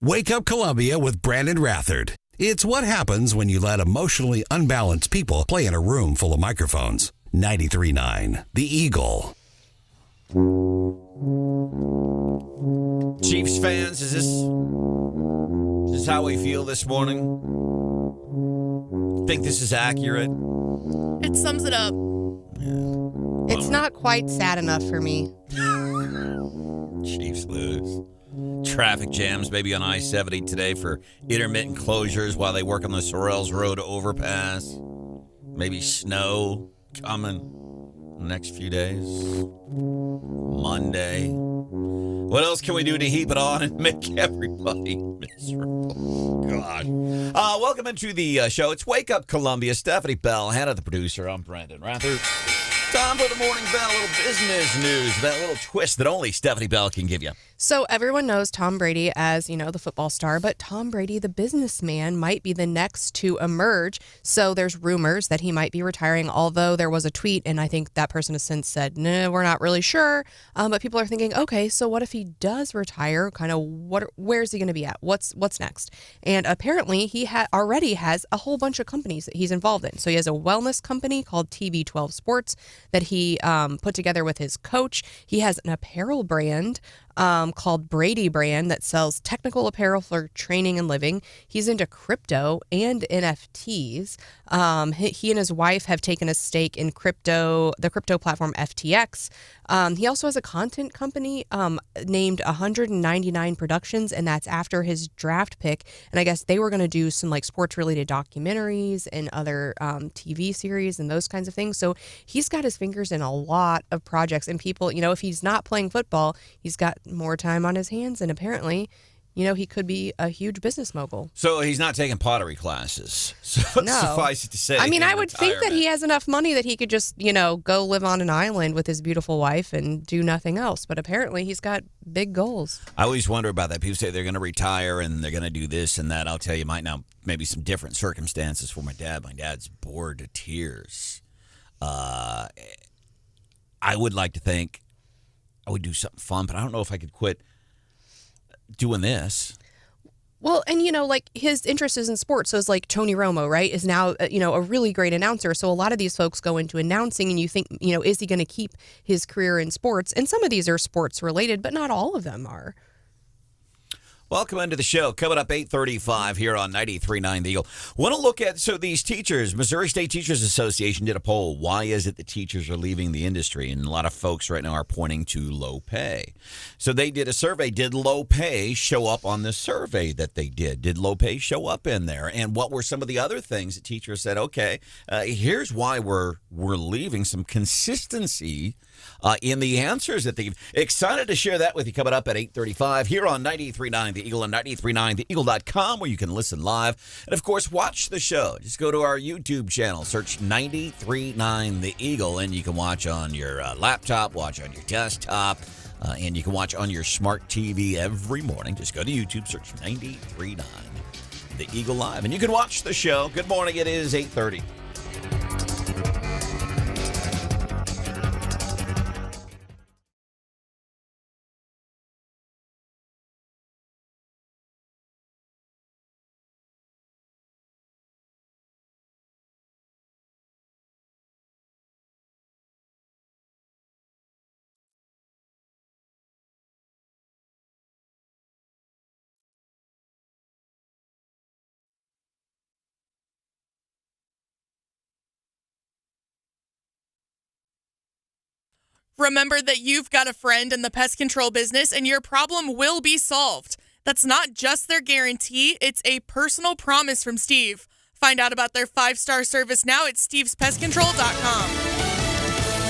S12: Wake Up Columbia with Branden Rathert. It's what happens when you let emotionally unbalanced people play in a room full of microphones. 93.9 The Eagle.
S5: Chiefs fans, is this how we feel this morning? Think this is accurate?
S6: It sums it up.
S7: It's not quite sad enough for me.
S5: Chiefs lose. Traffic jams maybe on I-70 today for intermittent closures while they work on the Sorrells Road overpass. Maybe snow coming the next few days. Monday. What else can we do to heap it on and make everybody miserable? God. Welcome into the show. It's Wake Up Columbia. Stephanie Bell, Hannah the producer. I'm Branden Rathert. Time for the Morning Bell, a little business news, that little twist that only Stephanie Bell can give you.
S7: So everyone knows Tom Brady as, the football star, but Tom Brady, the businessman, might be the next to emerge. So there's rumors that he might be retiring, although there was a tweet, and I think that person has since said, no, we're not really sure. But people are thinking, okay, so what if he does retire? Kind of where's he going to be at? What's next? And apparently he already has a whole bunch of companies that he's involved in. So he has a wellness company called TB12 Sports that he put together with his coach. He has an apparel brand called Brady Brand that sells technical apparel for training and living. He's into crypto and NFTs. He and his wife have taken a stake in the crypto platform FTX. He also has a content company named 199 Productions, and that's after his draft pick. And I guess they were going to do some sports-related documentaries and other TV series and those kinds of things. So he's got his fingers in a lot of projects. And people, if he's not playing football, he's got more time on his hands. And apparently, he could be a huge business mogul.
S5: So he's not taking pottery classes. So
S7: no.
S5: Suffice it to say.
S7: I mean, I would think that he has enough money that he could just, go live on an island with his beautiful wife and do nothing else. But apparently he's got big goals.
S5: I always wonder about that. People say they're going to retire and they're going to do this and that. I'll tell you, maybe some different circumstances for my dad. My dad's bored to tears. I would like to think I would do something fun, but I don't know if I could quit doing this.
S7: Well, and his interest is in sports. So it's like Tony Romo, right, is now a really great announcer. So a lot of these folks go into announcing, and you think, is he going to keep his career in sports? And some of these are sports related, but not all of them are.
S5: Welcome into the show. Coming up 8:35 here on 93.9 The Eagle. Want to look at, these teachers, Missouri State Teachers Association did a poll. Why is it that teachers are leaving the industry? And a lot of folks right now are pointing to low pay. So they did a survey. Did low pay show up on the survey that they did? Did low pay show up in there? And what were some of the other things that teachers said, okay, here's why we're leaving, some consistency in the answers that they've. Excited to share that with you coming up at 8:35 here on 93.9 The Eagle and 93.9theeagle.com, where you can listen live. And, of course, watch the show. Just go to our YouTube channel, search 93.9 The Eagle, and you can watch on your laptop, watch on your desktop, and you can watch on your smart TV every morning. Just go to YouTube, search 93.9 The Eagle Live, and you can watch the show. Good morning. It is 8:30.
S6: Remember that you've got a friend in the pest control business and your problem will be solved. That's not just their guarantee, it's a personal promise from Steve. Find out about their 5-star service now at stevespestcontrol.com.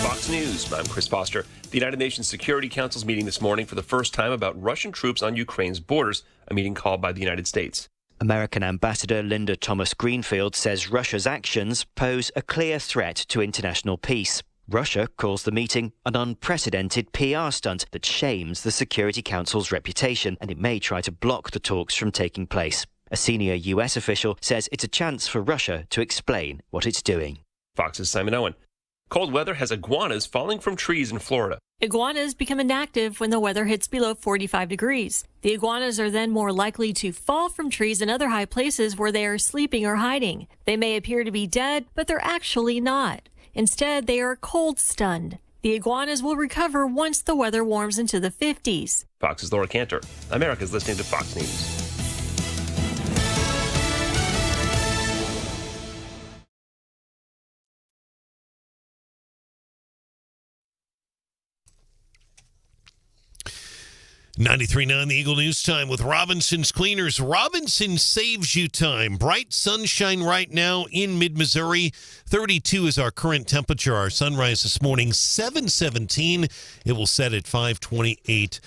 S2: Fox News, I'm Chris Foster. The United Nations Security Council's meeting this morning for the first time about Russian troops on Ukraine's borders, a meeting called by the United States.
S16: American Ambassador Linda Thomas-Greenfield says Russia's actions pose a clear threat to international peace. Russia calls the meeting an unprecedented PR stunt that shames the Security Council's reputation, and it may try to block the talks from taking place. A senior US official says it's a chance for Russia to explain what it's doing.
S2: Fox's Simon Owen. Cold weather has iguanas falling from trees in Florida.
S3: Iguanas become inactive when the weather hits below 45 degrees. The iguanas are then more likely to fall from trees and other high places where they are sleeping or hiding. They may appear to be dead, but they're actually not. Instead, they are cold stunned. The iguanas will recover once the weather warms into the 50s.
S2: Fox's Laura Cantor. America's listening to Fox News.
S1: .939 The Eagle News Time with Robinson's Cleaners. Robinson saves you time. Bright sunshine right now in mid-Missouri. 32 is our current temperature. Our sunrise this morning, 7:17. It will set at 5:28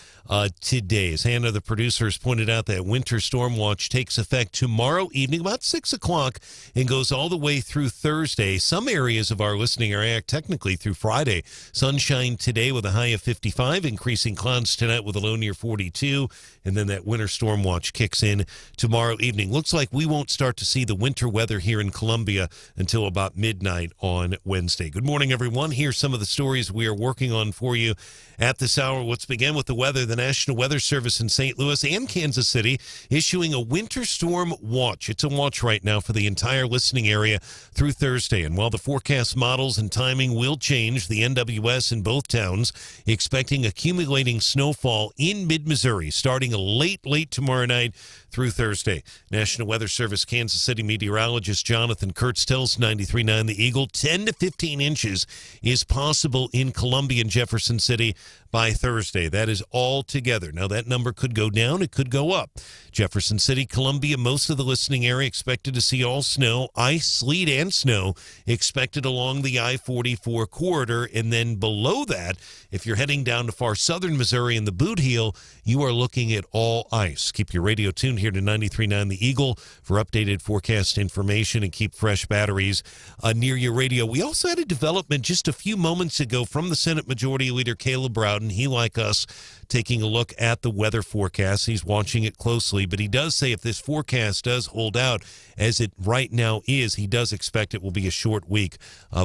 S1: today. As Hannah, the producer, has pointed out, that winter storm watch takes effect tomorrow evening about 6 o'clock and goes all the way through Thursday. Some areas of our listening area technically through Friday. Sunshine today with a high of 55, increasing clouds tonight with a low near 42, and then that winter storm watch kicks in tomorrow evening. Looks like we won't start to see the winter weather here in Columbia until about midnight on Wednesday. Good morning, everyone. Here's some of the stories we are working on for you at this hour. Let's begin with the weather. The National Weather Service in St. Louis and Kansas City issuing a winter storm watch. It's a watch right now for the entire listening area through Thursday. And while the forecast models and timing will change, the NWS in both towns expecting accumulating snowfall in mid-Missouri starting late tomorrow night through Thursday. National Weather Service Kansas City meteorologist Jonathan Kurtz tells 93.9 The Eagle 10 to 15 inches is possible in Columbia and Jefferson City by Thursday. That is all together. Now, that number could go down. It could go up. Jefferson City, Columbia, most of the listening area expected to see all snow, ice, sleet, and snow expected along the I-44 corridor. And then below that, if you're heading down to far southern Missouri in the Boot Heel, you are looking at all ice. Keep your radio tuned here to 93.9 The Eagle for updated forecast information, and keep fresh batteries near your radio. We also had a development just a few moments ago from the Senate Majority Leader Caleb Rowden. He, like us, taking a look at the weather forecast. He's watching it closely, but he does say if this forecast does hold out as it right now is, he does expect it will be a short week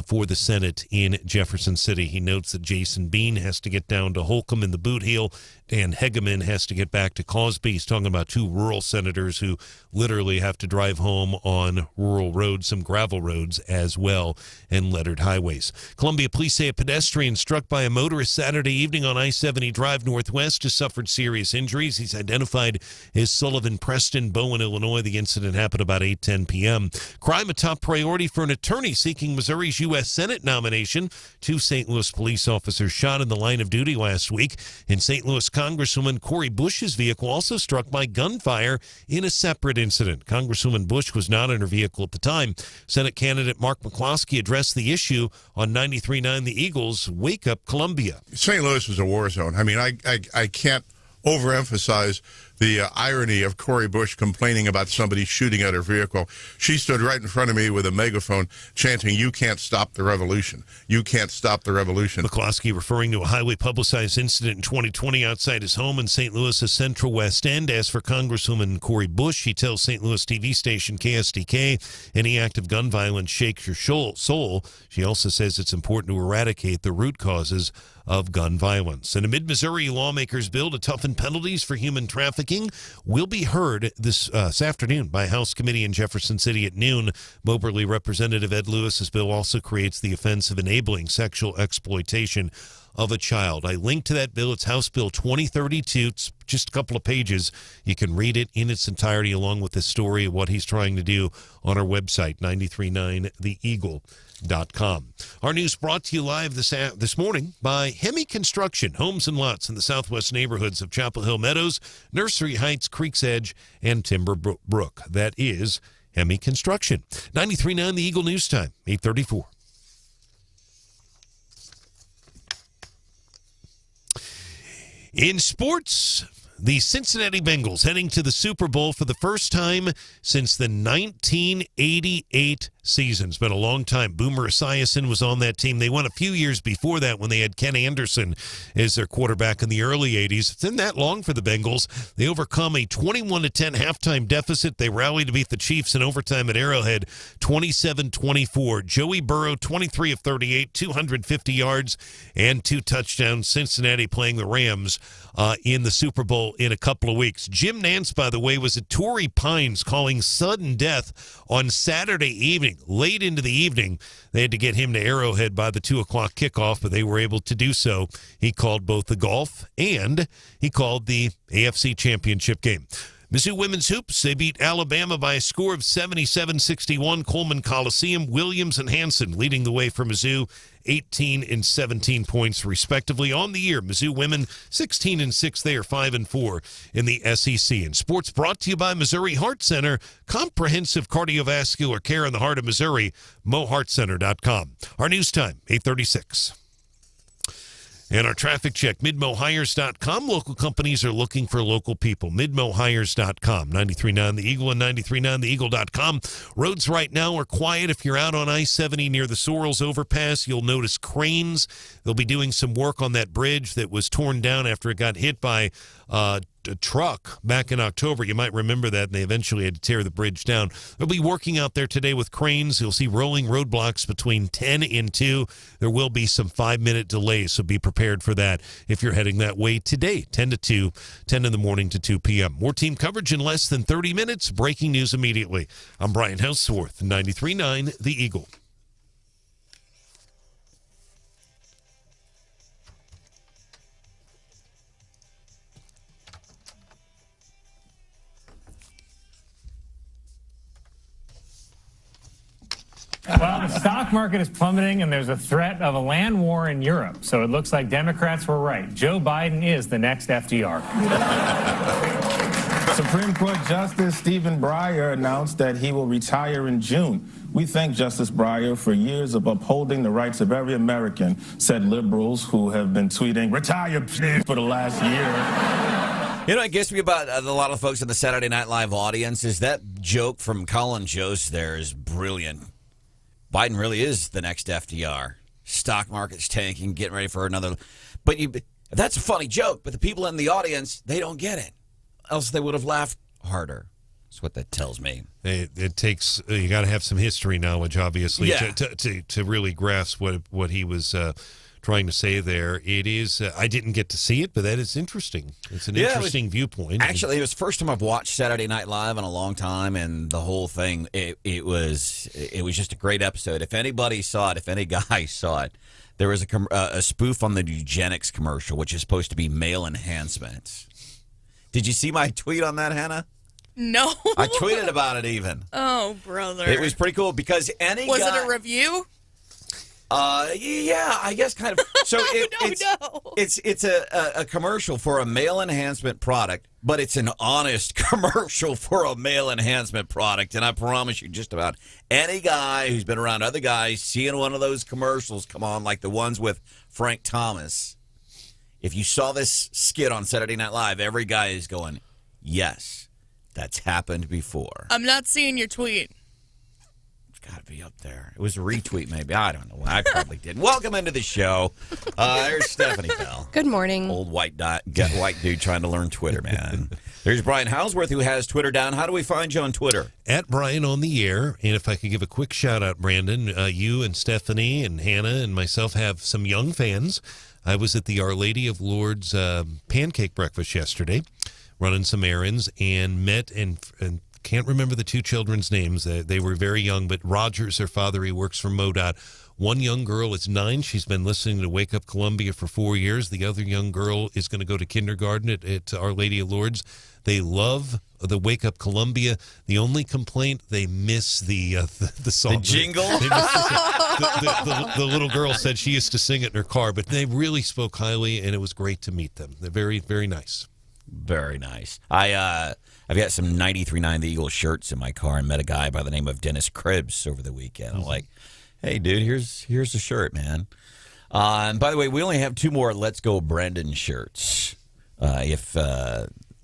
S1: for the Senate in Jefferson City. He notes that Jason Bean has to get down to Holcomb in the Boot Heel. Dan Hegeman has to get back to Cosby. He's talking about two rural senators who literally have to drive home on rural roads, some gravel roads as well, and lettered highways. Columbia police say a pedestrian struck by a motorist Saturday evening on I-70 Drive Northwest has suffered serious injuries. He's identified as Sullivan Preston, Bowen, Illinois. The incident happened about 8:10 p.m. Crime a top priority for an attorney seeking Missouri's U.S. Senate nomination. Two St. Louis police officers shot in the line of duty last week. In St. Louis, Congresswoman Cori Bush's vehicle also struck by gunfire in a separate incident. Congresswoman Bush was not in her vehicle at the time. Senate candidate Mark McCloskey addressed the issue on 93.9 The Eagle's Wake Up Columbia.
S4: St. Louis is a war zone. I mean, I can't overemphasize the irony of Cori Bush complaining about somebody shooting at her vehicle. She stood right in front of me with a megaphone chanting, "You can't stop the revolution. You can't stop the revolution."
S1: McCloskey referring to a highly publicized incident in 2020 outside his home in St. Louis's Central West End. As for Congresswoman Cori Bush, she tells St. Louis TV station KSDK, any act of gun violence shakes your soul. She also says it's important to eradicate the root causes of gun violence. And a mid-Missouri lawmakers' bill to toughen penalties for human trafficking will be heard this afternoon by House Committee in Jefferson City at noon. Moberly Representative Ed Lewis's bill also creates the offense of enabling sexual exploitation of a child. I linked to that bill. It's House Bill 2032. It's just a couple of pages. You can read it in its entirety along with the story of what he's trying to do on our website, 939theeagle.com. Our news brought to you live this morning by Hemi Construction, homes and lots in the southwest neighborhoods of Chapel Hill Meadows, Nursery Heights, Creek's Edge, and Timber Brook. That is Hemi Construction. 93.9 The Eagle News Time, 8:34. In sports, The Cincinnati Bengals heading to the Super Bowl for the first time since the 1988 season. It's been a long time. Boomer Esiason was on that team. They won a few years before that when they had Ken Anderson as their quarterback in the early 80s. It's been that long for the Bengals. They overcome a 21-10 halftime deficit. They rallied to beat the Chiefs in overtime at Arrowhead, 27-24. Joey Burrow, 23 of 38, 250 yards and 2 touchdowns. Cincinnati playing the Rams in the Super Bowl in a couple of weeks. Jim Nantz, by the way, was at Torrey Pines calling sudden death on Saturday evening. Late into the evening, they had to get him to Arrowhead by the 2 o'clock kickoff, but they were able to do so. He called both the golf and he called the AFC Championship game. Mizzou women's hoops, they beat Alabama by a score of 77-61. Coleman Coliseum, Williams and Hanson leading the way for Mizzou, 18 and 17 points respectively. On the year, Mizzou women 16-6. They are 5-4 in the SEC. And sports brought to you by Missouri Heart Center, comprehensive cardiovascular care in the heart of Missouri. MoHeartCenter.com. Our news time 8:36. And our traffic check, MidmoHires.com. Local companies are looking for local people. MidmoHires.com. 93.9 The Eagle and 93.9TheEagle.com. Roads right now are quiet. If you're out on I-70 near the Sorrells overpass, you'll notice cranes. They'll be doing some work on that bridge that was torn down after it got hit by a truck back in October. You might remember that, and they eventually had to tear the bridge down. They'll be working out there today with cranes. You'll see rolling roadblocks between 10 and 2. There will be some 5-minute delays, so be prepared for that if you're heading that way today, 10 to 2, 10 in the morning to 2 p.m. More team coverage in less than 30 minutes. Breaking news immediately. I'm Brian Hauswirth, 93.9 The Eagle.
S8: Well, the stock market is plummeting, and there's a threat of a land war in Europe. So it looks like Democrats were right. Joe Biden is the next FDR.
S9: Supreme Court Justice Stephen Breyer announced that he will retire in June. We thank Justice Breyer for years of upholding the rights of every American, said liberals who have been tweeting, "Retire, please," for the last year.
S5: You know, it gets me about a lot of folks in the Saturday Night Live audience is that joke from Colin Jost there is brilliant. Biden really is the next FDR. Stock market's tanking, getting ready for another. But that's a funny joke, but the people in the audience, they don't get it. Else they would have laughed harder. That's what that tells me.
S1: It takes, you got to have some history knowledge, obviously,
S5: yeah,
S1: to really grasp what he was trying to say there. It is, I didn't get to see it, but that is interesting. It's an interesting viewpoint.
S5: Actually, it was the first time I've watched Saturday Night Live in a long time, and the whole thing, it was just a great episode. If anybody saw it, if any guy saw it, there was a spoof on the eugenics commercial, which is supposed to be male enhancement. Did you see my tweet on that, Hannah?
S6: No.
S5: I tweeted about it even.
S6: Oh, brother.
S5: It was pretty cool because
S6: Was it a review?
S5: Yeah, I guess kind of. So it's a commercial for a male enhancement product, but it's an honest commercial for a male enhancement product. And I promise you, just about any guy who's been around other guys seeing one of those commercials come on, like the ones with Frank Thomas, if you saw this skit on Saturday Night Live, every guy is going, yes, that's happened before.
S6: I'm not seeing your tweet.
S5: Got to be up there. It was a retweet, maybe. I don't know. I probably didn't. Welcome into the show. There's Stephanie Bell.
S7: Good morning.
S5: Old white dude trying to learn Twitter, man. There's Brian Hauswirth, who has Twitter down. How do we find you on Twitter?
S1: At Brian on the Air. And if I could give a quick shout out, Branden, you and Stephanie and Hannah and myself have some young fans. I was at the Our Lady of Lourdes pancake breakfast yesterday, running some errands, and met and can't remember the two children's names. They were very young, but Roger's their father. He works for MoDOT. One young girl is 9. She's been listening to Wake Up Columbia for 4 years. The other young girl is going to go to kindergarten at Our Lady of Lourdes. They love the Wake Up Columbia. The only complaint, they miss the song.
S5: The jingle?
S1: They miss the little girl said she used to sing it in her car, but they really spoke highly, and it was great to meet them. They're very, very nice.
S5: Very nice. I've got some 93.9 The Eagle shirts in my car and met a guy by the name of Dennis Cribbs over the weekend. I'm like, hey, dude, here's a shirt, man. And by the way, we only have 2 more Let's Go Branden shirts. If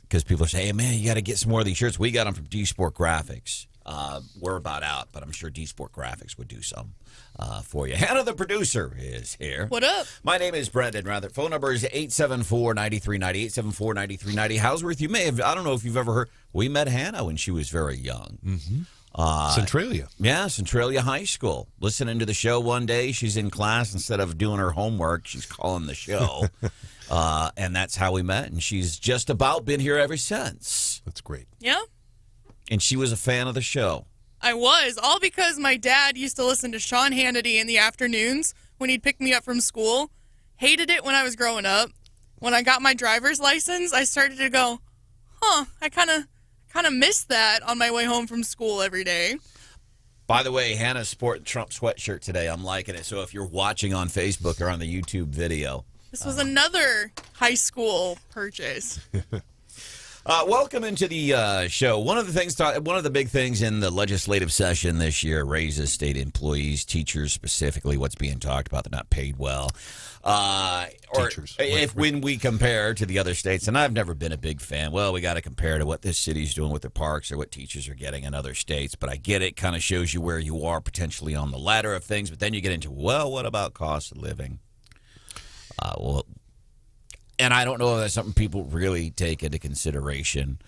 S5: because people are saying, hey, man, you got to get some more of these shirts. We got them from D-Sport Graphics. We're about out, but I'm sure D-Sport Graphics would do some for you. Hannah, the producer, is here.
S6: What up?
S5: My name is Branden Rathert. Phone number is 874-9390, 874-9390. Hauswirth, you may have, I don't know if you've ever heard, we met Hannah when she was very young.
S1: Centralia.
S5: Yeah, Centralia High School. Listening to the show one day, she's in class. Instead of doing her homework, she's calling the show. And that's how we met, and she's just about been here ever since.
S1: That's great.
S6: Yeah.
S5: And she was a fan of the show.
S6: I was, all because my dad used to listen to Sean Hannity in the afternoons when he'd pick me up from school. Hated it when I was growing up. When I got my driver's license, I started to go, I kind of missed that on my way home from school every day.
S5: By the way, Hannah's sporting Trump sweatshirt today. I'm liking it. So if you're watching on Facebook or on the YouTube video.
S6: This was another high school purchase.
S5: Welcome into the show. One of the big things in the legislative session this year raises state employees, teachers specifically. What's being talked about? They're not paid well.
S1: Teachers.
S5: When we compare to the other states, and I've never been a big fan. Well, we got to compare to what this city's doing with their parks or what teachers are getting in other states. But I get it. Kind of shows you where you are potentially on the ladder of things. But then you get into, well, what about cost of living? And I don't know if that's something people really take into consideration.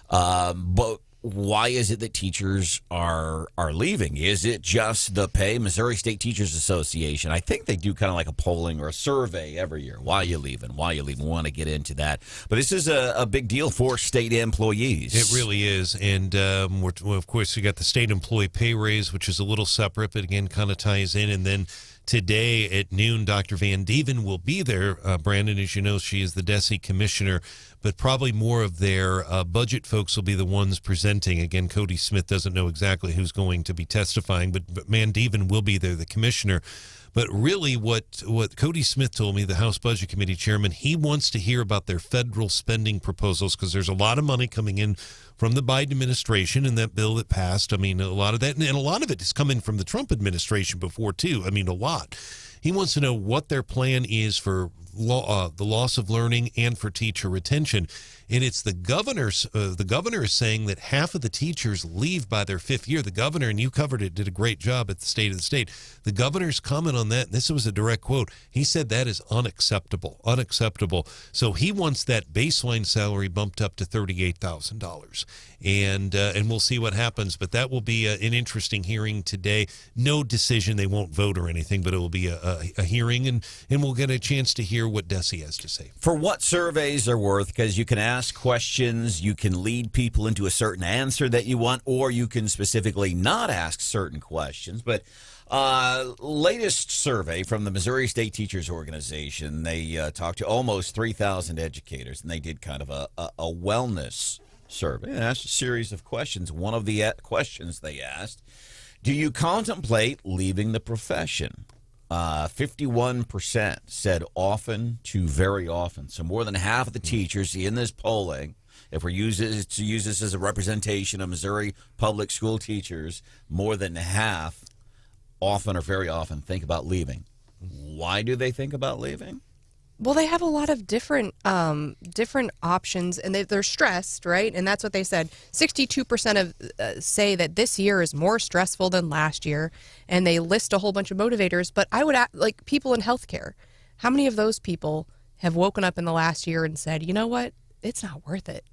S5: But why is it that teachers are leaving? Is it just the pay? Missouri State Teachers Association, I think they do kind of like a polling or a survey every year. Why are you leaving? Why are you leaving? We want to get into that. But this is a big deal for state employees.
S1: It really is. And, of course, you got the state employee pay raise, which is a little separate, but again, kind of ties in. And then today at noon, Dr. Van Dieven will be there. Branden, as you know, she is the DESE commissioner, but probably more of their budget folks will be the ones presenting. Again, Cody Smith doesn't know exactly who's going to be testifying, but Van Dieven will be there, the commissioner. But really what Cody Smith told me, the House Budget Committee chairman, he wants to hear about their federal spending proposals because there's a lot of money coming in from the Biden administration and that bill that passed. I mean, a lot of that, and a lot of it is coming from the Trump administration before, too. I mean, a lot. He wants to know what their plan is for the loss of learning and for teacher retention. And it's the governor is saying that half of the teachers leave by their fifth year. The governor, and you covered it, did a great job at the State of the State. The governor's comment on that, and this was a direct quote, he said that is unacceptable. So he wants that baseline salary bumped up to $38,000. And we'll see what happens. But that will be an interesting hearing today. No decision. They won't vote or anything, but it will be a hearing, and we'll get a chance to hear what DESE has to say.
S5: For what surveys are worth, because you can ask questions, you can lead people into a certain answer that you want, or you can specifically not ask certain questions. But latest survey from the Missouri State Teachers Organization, they talked to almost 3,000 educators, and they did kind of a wellness survey and asked a series of questions. One of the questions they asked, do you contemplate leaving the profession? 51% said often to very often. So more than half of the teachers in this polling, if we use this as a representation of Missouri public school teachers, more than half often or very often think about leaving. Why do they think about leaving?
S7: Well, they have a lot of different options, and they're stressed, right? And that's what they said. 62% of say that this year is more stressful than last year, and they list a whole bunch of motivators. But I would ask, like, people in healthcare, how many of those people have woken up in the last year and said, you know what, it's not worth it.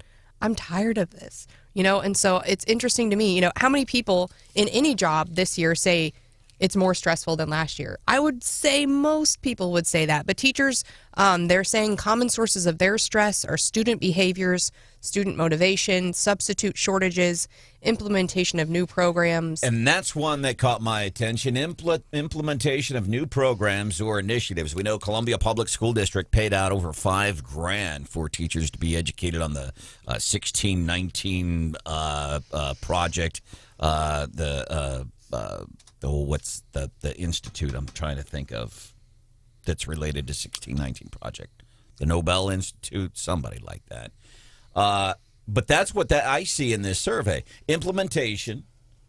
S7: I'm tired of this, And so it's interesting to me, how many people in any job this year say it's more stressful than last year. I would say most people would say that. But teachers, they're saying common sources of their stress are student behaviors, student motivation, substitute shortages, implementation of new programs.
S5: And that's one that caught my attention, implementation of new programs or initiatives. We know Columbia Public School District paid out over $5,000 for teachers to be educated on the 1619 project, what's the institute I'm trying to think of that's related to 1619 project? The Nobel Institute, somebody like that. But that's what I see in this survey. Implementation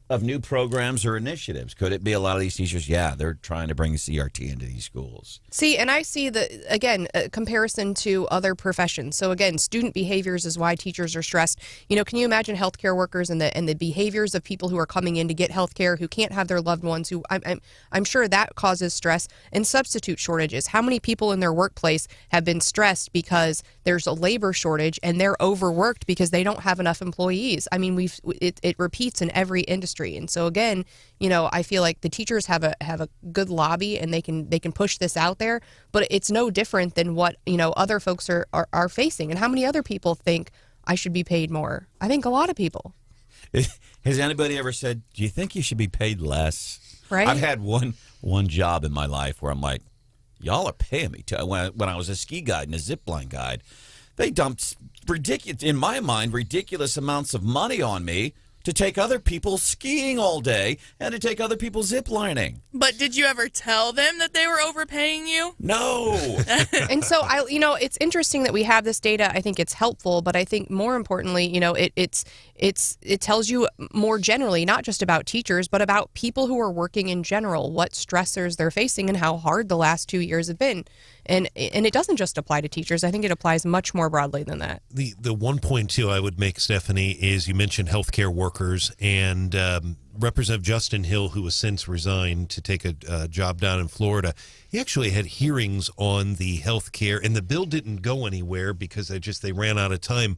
S5: of new programs or initiatives? Could it be a lot of these teachers, yeah, they're trying to bring CRT into these schools?
S7: See, and I see again, a comparison to other professions. So again, student behaviors is why teachers are stressed. Can you imagine healthcare workers and the behaviors of people who are coming in to get healthcare who can't have their loved ones, who I'm sure that causes stress, and substitute shortages. How many people in their workplace have been stressed because there's a labor shortage and they're overworked because they don't have enough employees? I mean, it repeats in every industry. And so again, I feel like the teachers have a good lobby and they can push this out there, but it's no different than what, other folks are facing. And how many other people think I should be paid more? I think a lot of people.
S5: Has anybody ever said, do you think you should be paid less?
S7: Right.
S5: I've had one job in my life where I'm like, y'all are paying me. When I was a ski guide and a zip line guide, they dumped in my mind, ridiculous amounts of money on me to take other people skiing all day and to take other people ziplining.
S6: But did you ever tell them that they were overpaying you?
S5: No.
S7: And so it's interesting that we have this data. I think it's helpful, but I think more importantly, it tells you more generally, not just about teachers, but about people who are working in general, what stressors they're facing and how hard the last 2 years have been. And it doesn't just apply to teachers. I think it applies much more broadly than that.
S1: The one point, too, I would make, Stephanie, is you mentioned healthcare workers, and Representative Justin Hill, who has since resigned to take a job down in Florida, he actually had hearings on the healthcare, and the bill didn't go anywhere because they ran out of time.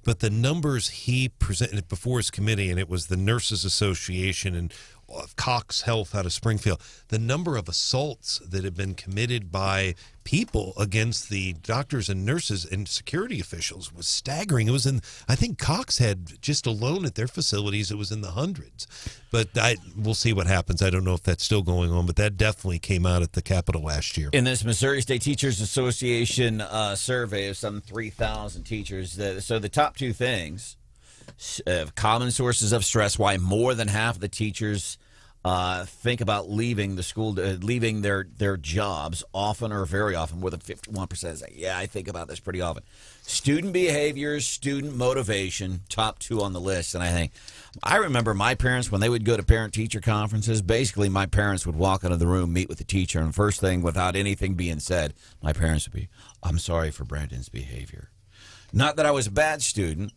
S1: But the numbers he presented before his committee, and it was the Nurses Association and Cox Health out of Springfield, the number of assaults that have been committed by people against the doctors and nurses and security officials was staggering. It was I think Cox had just alone at their facilities, it was in the hundreds. But we'll see what happens. I don't know if that's still going on, but that definitely came out at the Capitol last year.
S5: In this Missouri State Teachers Association survey of some 3,000 teachers, so the top two things, common sources of stress, why more than half of the teachers think about leaving the school, leaving their jobs often or very often. More than 51% say, yeah, I think about this pretty often. Student behaviors, student motivation, top two on the list. And I remember my parents, when they would go to parent-teacher conferences, basically my parents would walk into the room, meet with the teacher, and first thing, without anything being said, my parents would be, I'm sorry for Branden's behavior. Not that I was a bad student.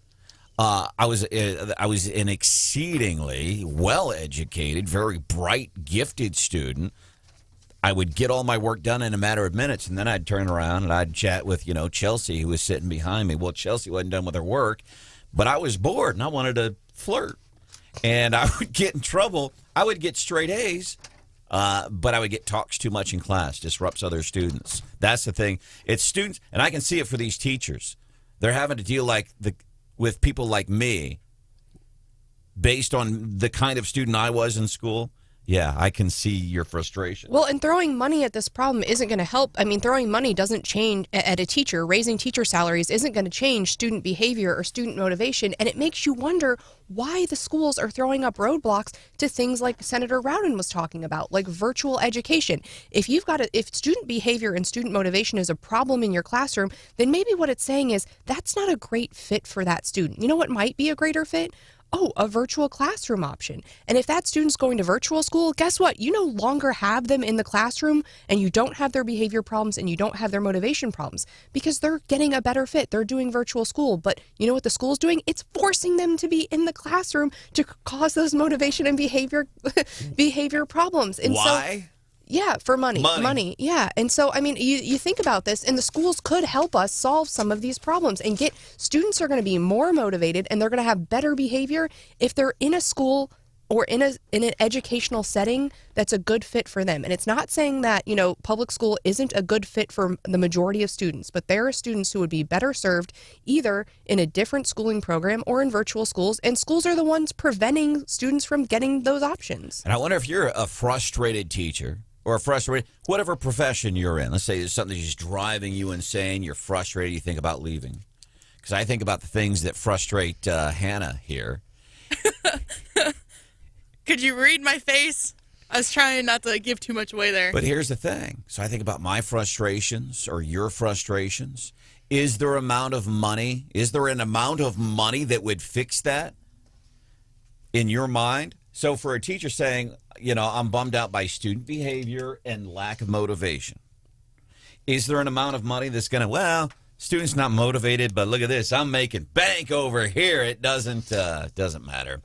S5: I was an exceedingly well-educated, very bright, gifted student. I would get all my work done in a matter of minutes, and then I'd turn around and I'd chat with, Chelsea, who was sitting behind me. Well, Chelsea wasn't done with her work, but I was bored, and I wanted to flirt. And I would get in trouble. I would get straight A's, but I would get talks too much in class, disrupts other students. That's the thing. It's students, and I can see it for these teachers. They're having to deal with people like me based on the kind of student I was in school. Yeah, I can see your frustration.
S7: Well, and throwing money at this problem isn't going to help. I mean, throwing money doesn't change at a teacher. Raising teacher salaries isn't going to change student behavior or student motivation. And it makes you wonder why the schools are throwing up roadblocks to things like Senator Rowden was talking about, like virtual education. If student behavior and student motivation is a problem in your classroom, then maybe what it's saying is that's not a great fit for that student. You know what might be a greater fit? A virtual classroom option. And if that student's going to virtual school, guess what? You no longer have them in the classroom, and you don't have their behavior problems, and you don't have their motivation problems, because they're getting a better fit. They're doing virtual school. But you know what the school's doing? It's forcing them to be in the classroom to cause those motivation and behavior problems. And
S5: why?
S7: Yeah, for money. Yeah. And so, I mean, you think about this, and the schools could help us solve some of these problems and students are going to be more motivated, and they're going to have better behavior if they're in a school or in an educational setting that's a good fit for them. And it's not saying that, public school isn't a good fit for the majority of students, but there are students who would be better served either in a different schooling program or in virtual schools, and schools are the ones preventing students from getting those options.
S5: And I wonder if you're a frustrated teacher, or whatever profession you're in. Let's say there's something that's just driving you insane, you're frustrated, you think about leaving. Because I think about the things that frustrate Hannah here.
S6: Could you read my face? I was trying not to give too much away there.
S5: But here's the thing. So I think about my frustrations or your frustrations. Is there an amount of money that would fix that in your mind? So for a teacher saying, I'm bummed out by student behavior and lack of motivation, is there an amount of money that's going to, student's not motivated, but look at this, I'm making bank over here. It doesn't matter.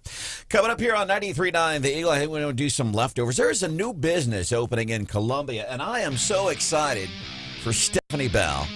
S5: Coming up here on 93.9 The Eagle, I think we're going to do some leftovers. There is a new business opening in Columbia, and I am so excited for Stephanie Bell.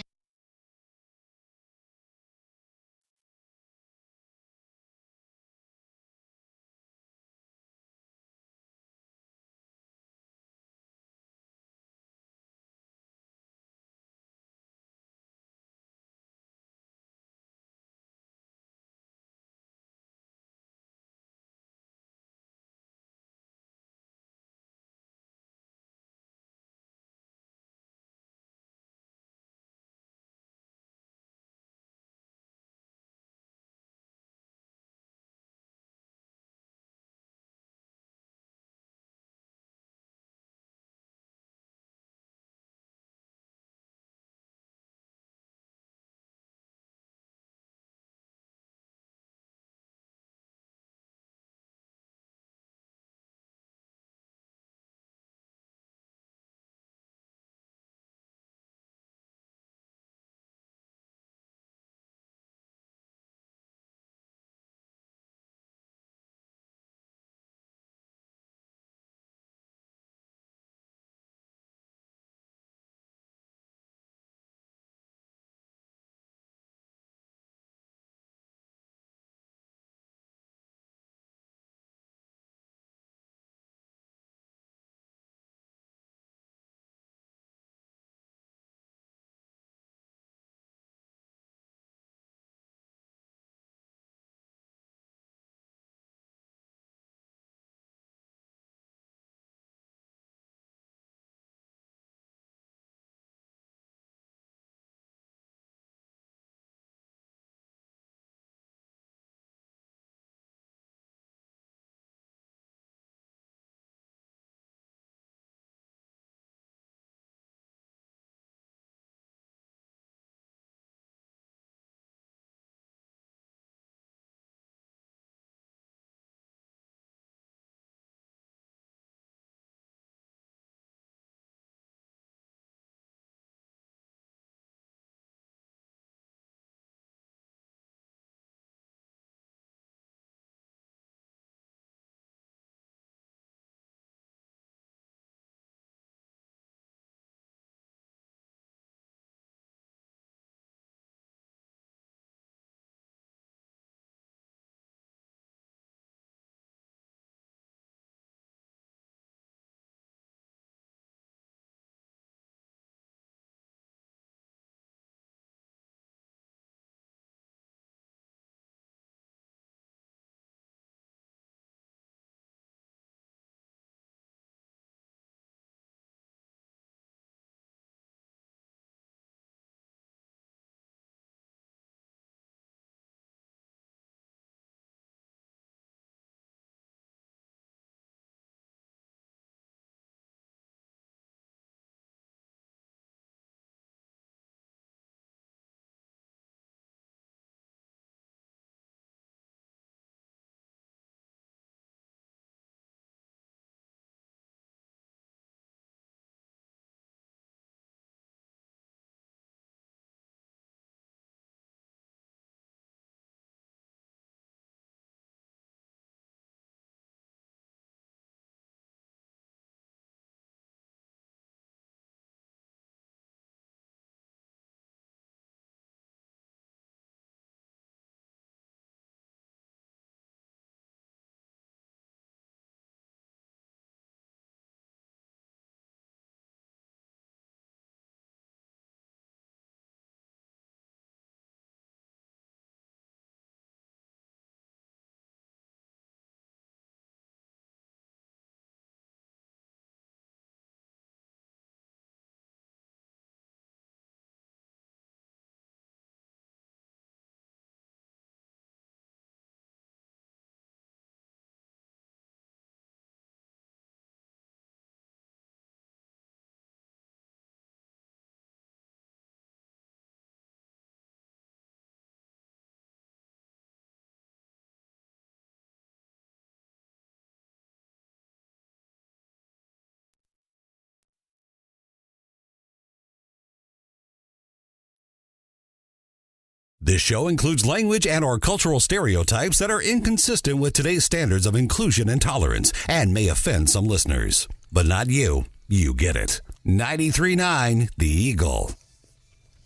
S12: This show includes language and or cultural stereotypes that are inconsistent with today's standards of inclusion and tolerance and may offend some listeners. But not you. You get it. 93.9 The Eagle.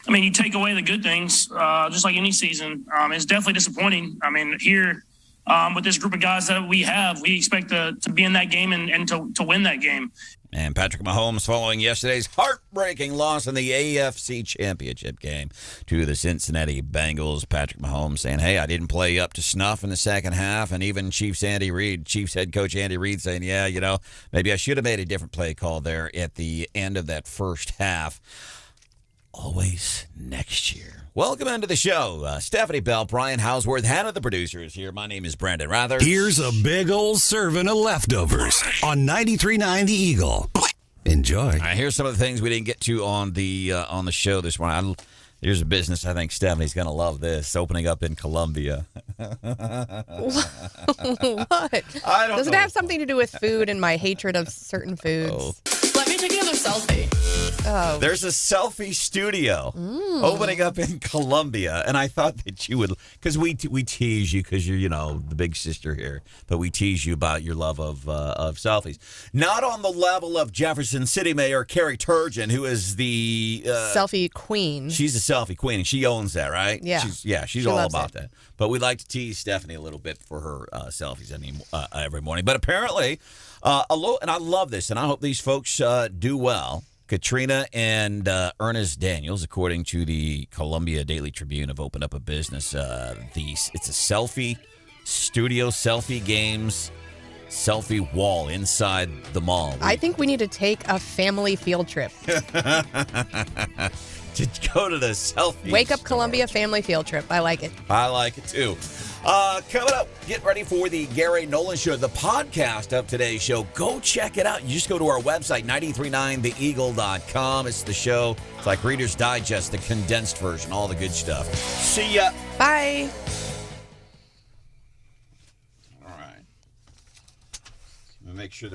S14: I mean, you take away the good things, just like any season. It's definitely disappointing. I mean, here with this group of guys that we have, we expect to be in that game and to win that game.
S5: And Patrick Mahomes following yesterday's heartbreaking loss in the AFC Championship game to the Cincinnati Bengals. Patrick Mahomes saying, hey, I didn't play up to snuff in the second half. And even Chiefs head coach Andy Reid saying, yeah, maybe I should have made a different play call there at the end of that first half. Always next year. Welcome into the show. Stephanie Bell, Brian Hauswirth, Hannah, the producer, is here. My name is Branden Rathert.
S12: Here's a big old serving of leftovers on 93.9 The Eagle. Enjoy.
S5: Here's some of the things we didn't get to on the show this morning. Here's a business I think Stephanie's going to love this, opening up in Columbia.
S7: What? Does it have something to do with food and my hatred of certain foods?
S5: Oh.
S6: Let me take another selfie.
S7: Oh.
S5: There's a selfie studio opening up in Columbia, and I thought that you would, because we tease you because you're the big sister here, but we tease you about your love of selfies. Not on the level of Jefferson City Mayor Carrie Turgeon, who is the
S7: selfie queen.
S5: She's a selfie queen, and she owns that, right?
S7: Yeah,
S5: she's all about that. But we like to tease Stephanie a little bit for her selfies every morning. But apparently, and I love this, and I hope these folks do well. Katrina and Ernest Daniels, according to the Columbia Daily Tribune, have opened up a business. It's a selfie studio, selfie games, selfie wall inside the mall.
S7: I think we need to take a family field trip.
S5: To go to the selfie
S7: Wake Up
S5: store.
S7: Columbia family field trip. I like it.
S5: I like it too. Coming up, get ready for the Gary Nolan Show, the podcast of today's show. Go check it out. You just go to our website, 939theeagle.com. It's the show. It's like Reader's Digest, the condensed version, all the good stuff. See ya.
S7: Bye.
S5: All right. I'm going to make sure that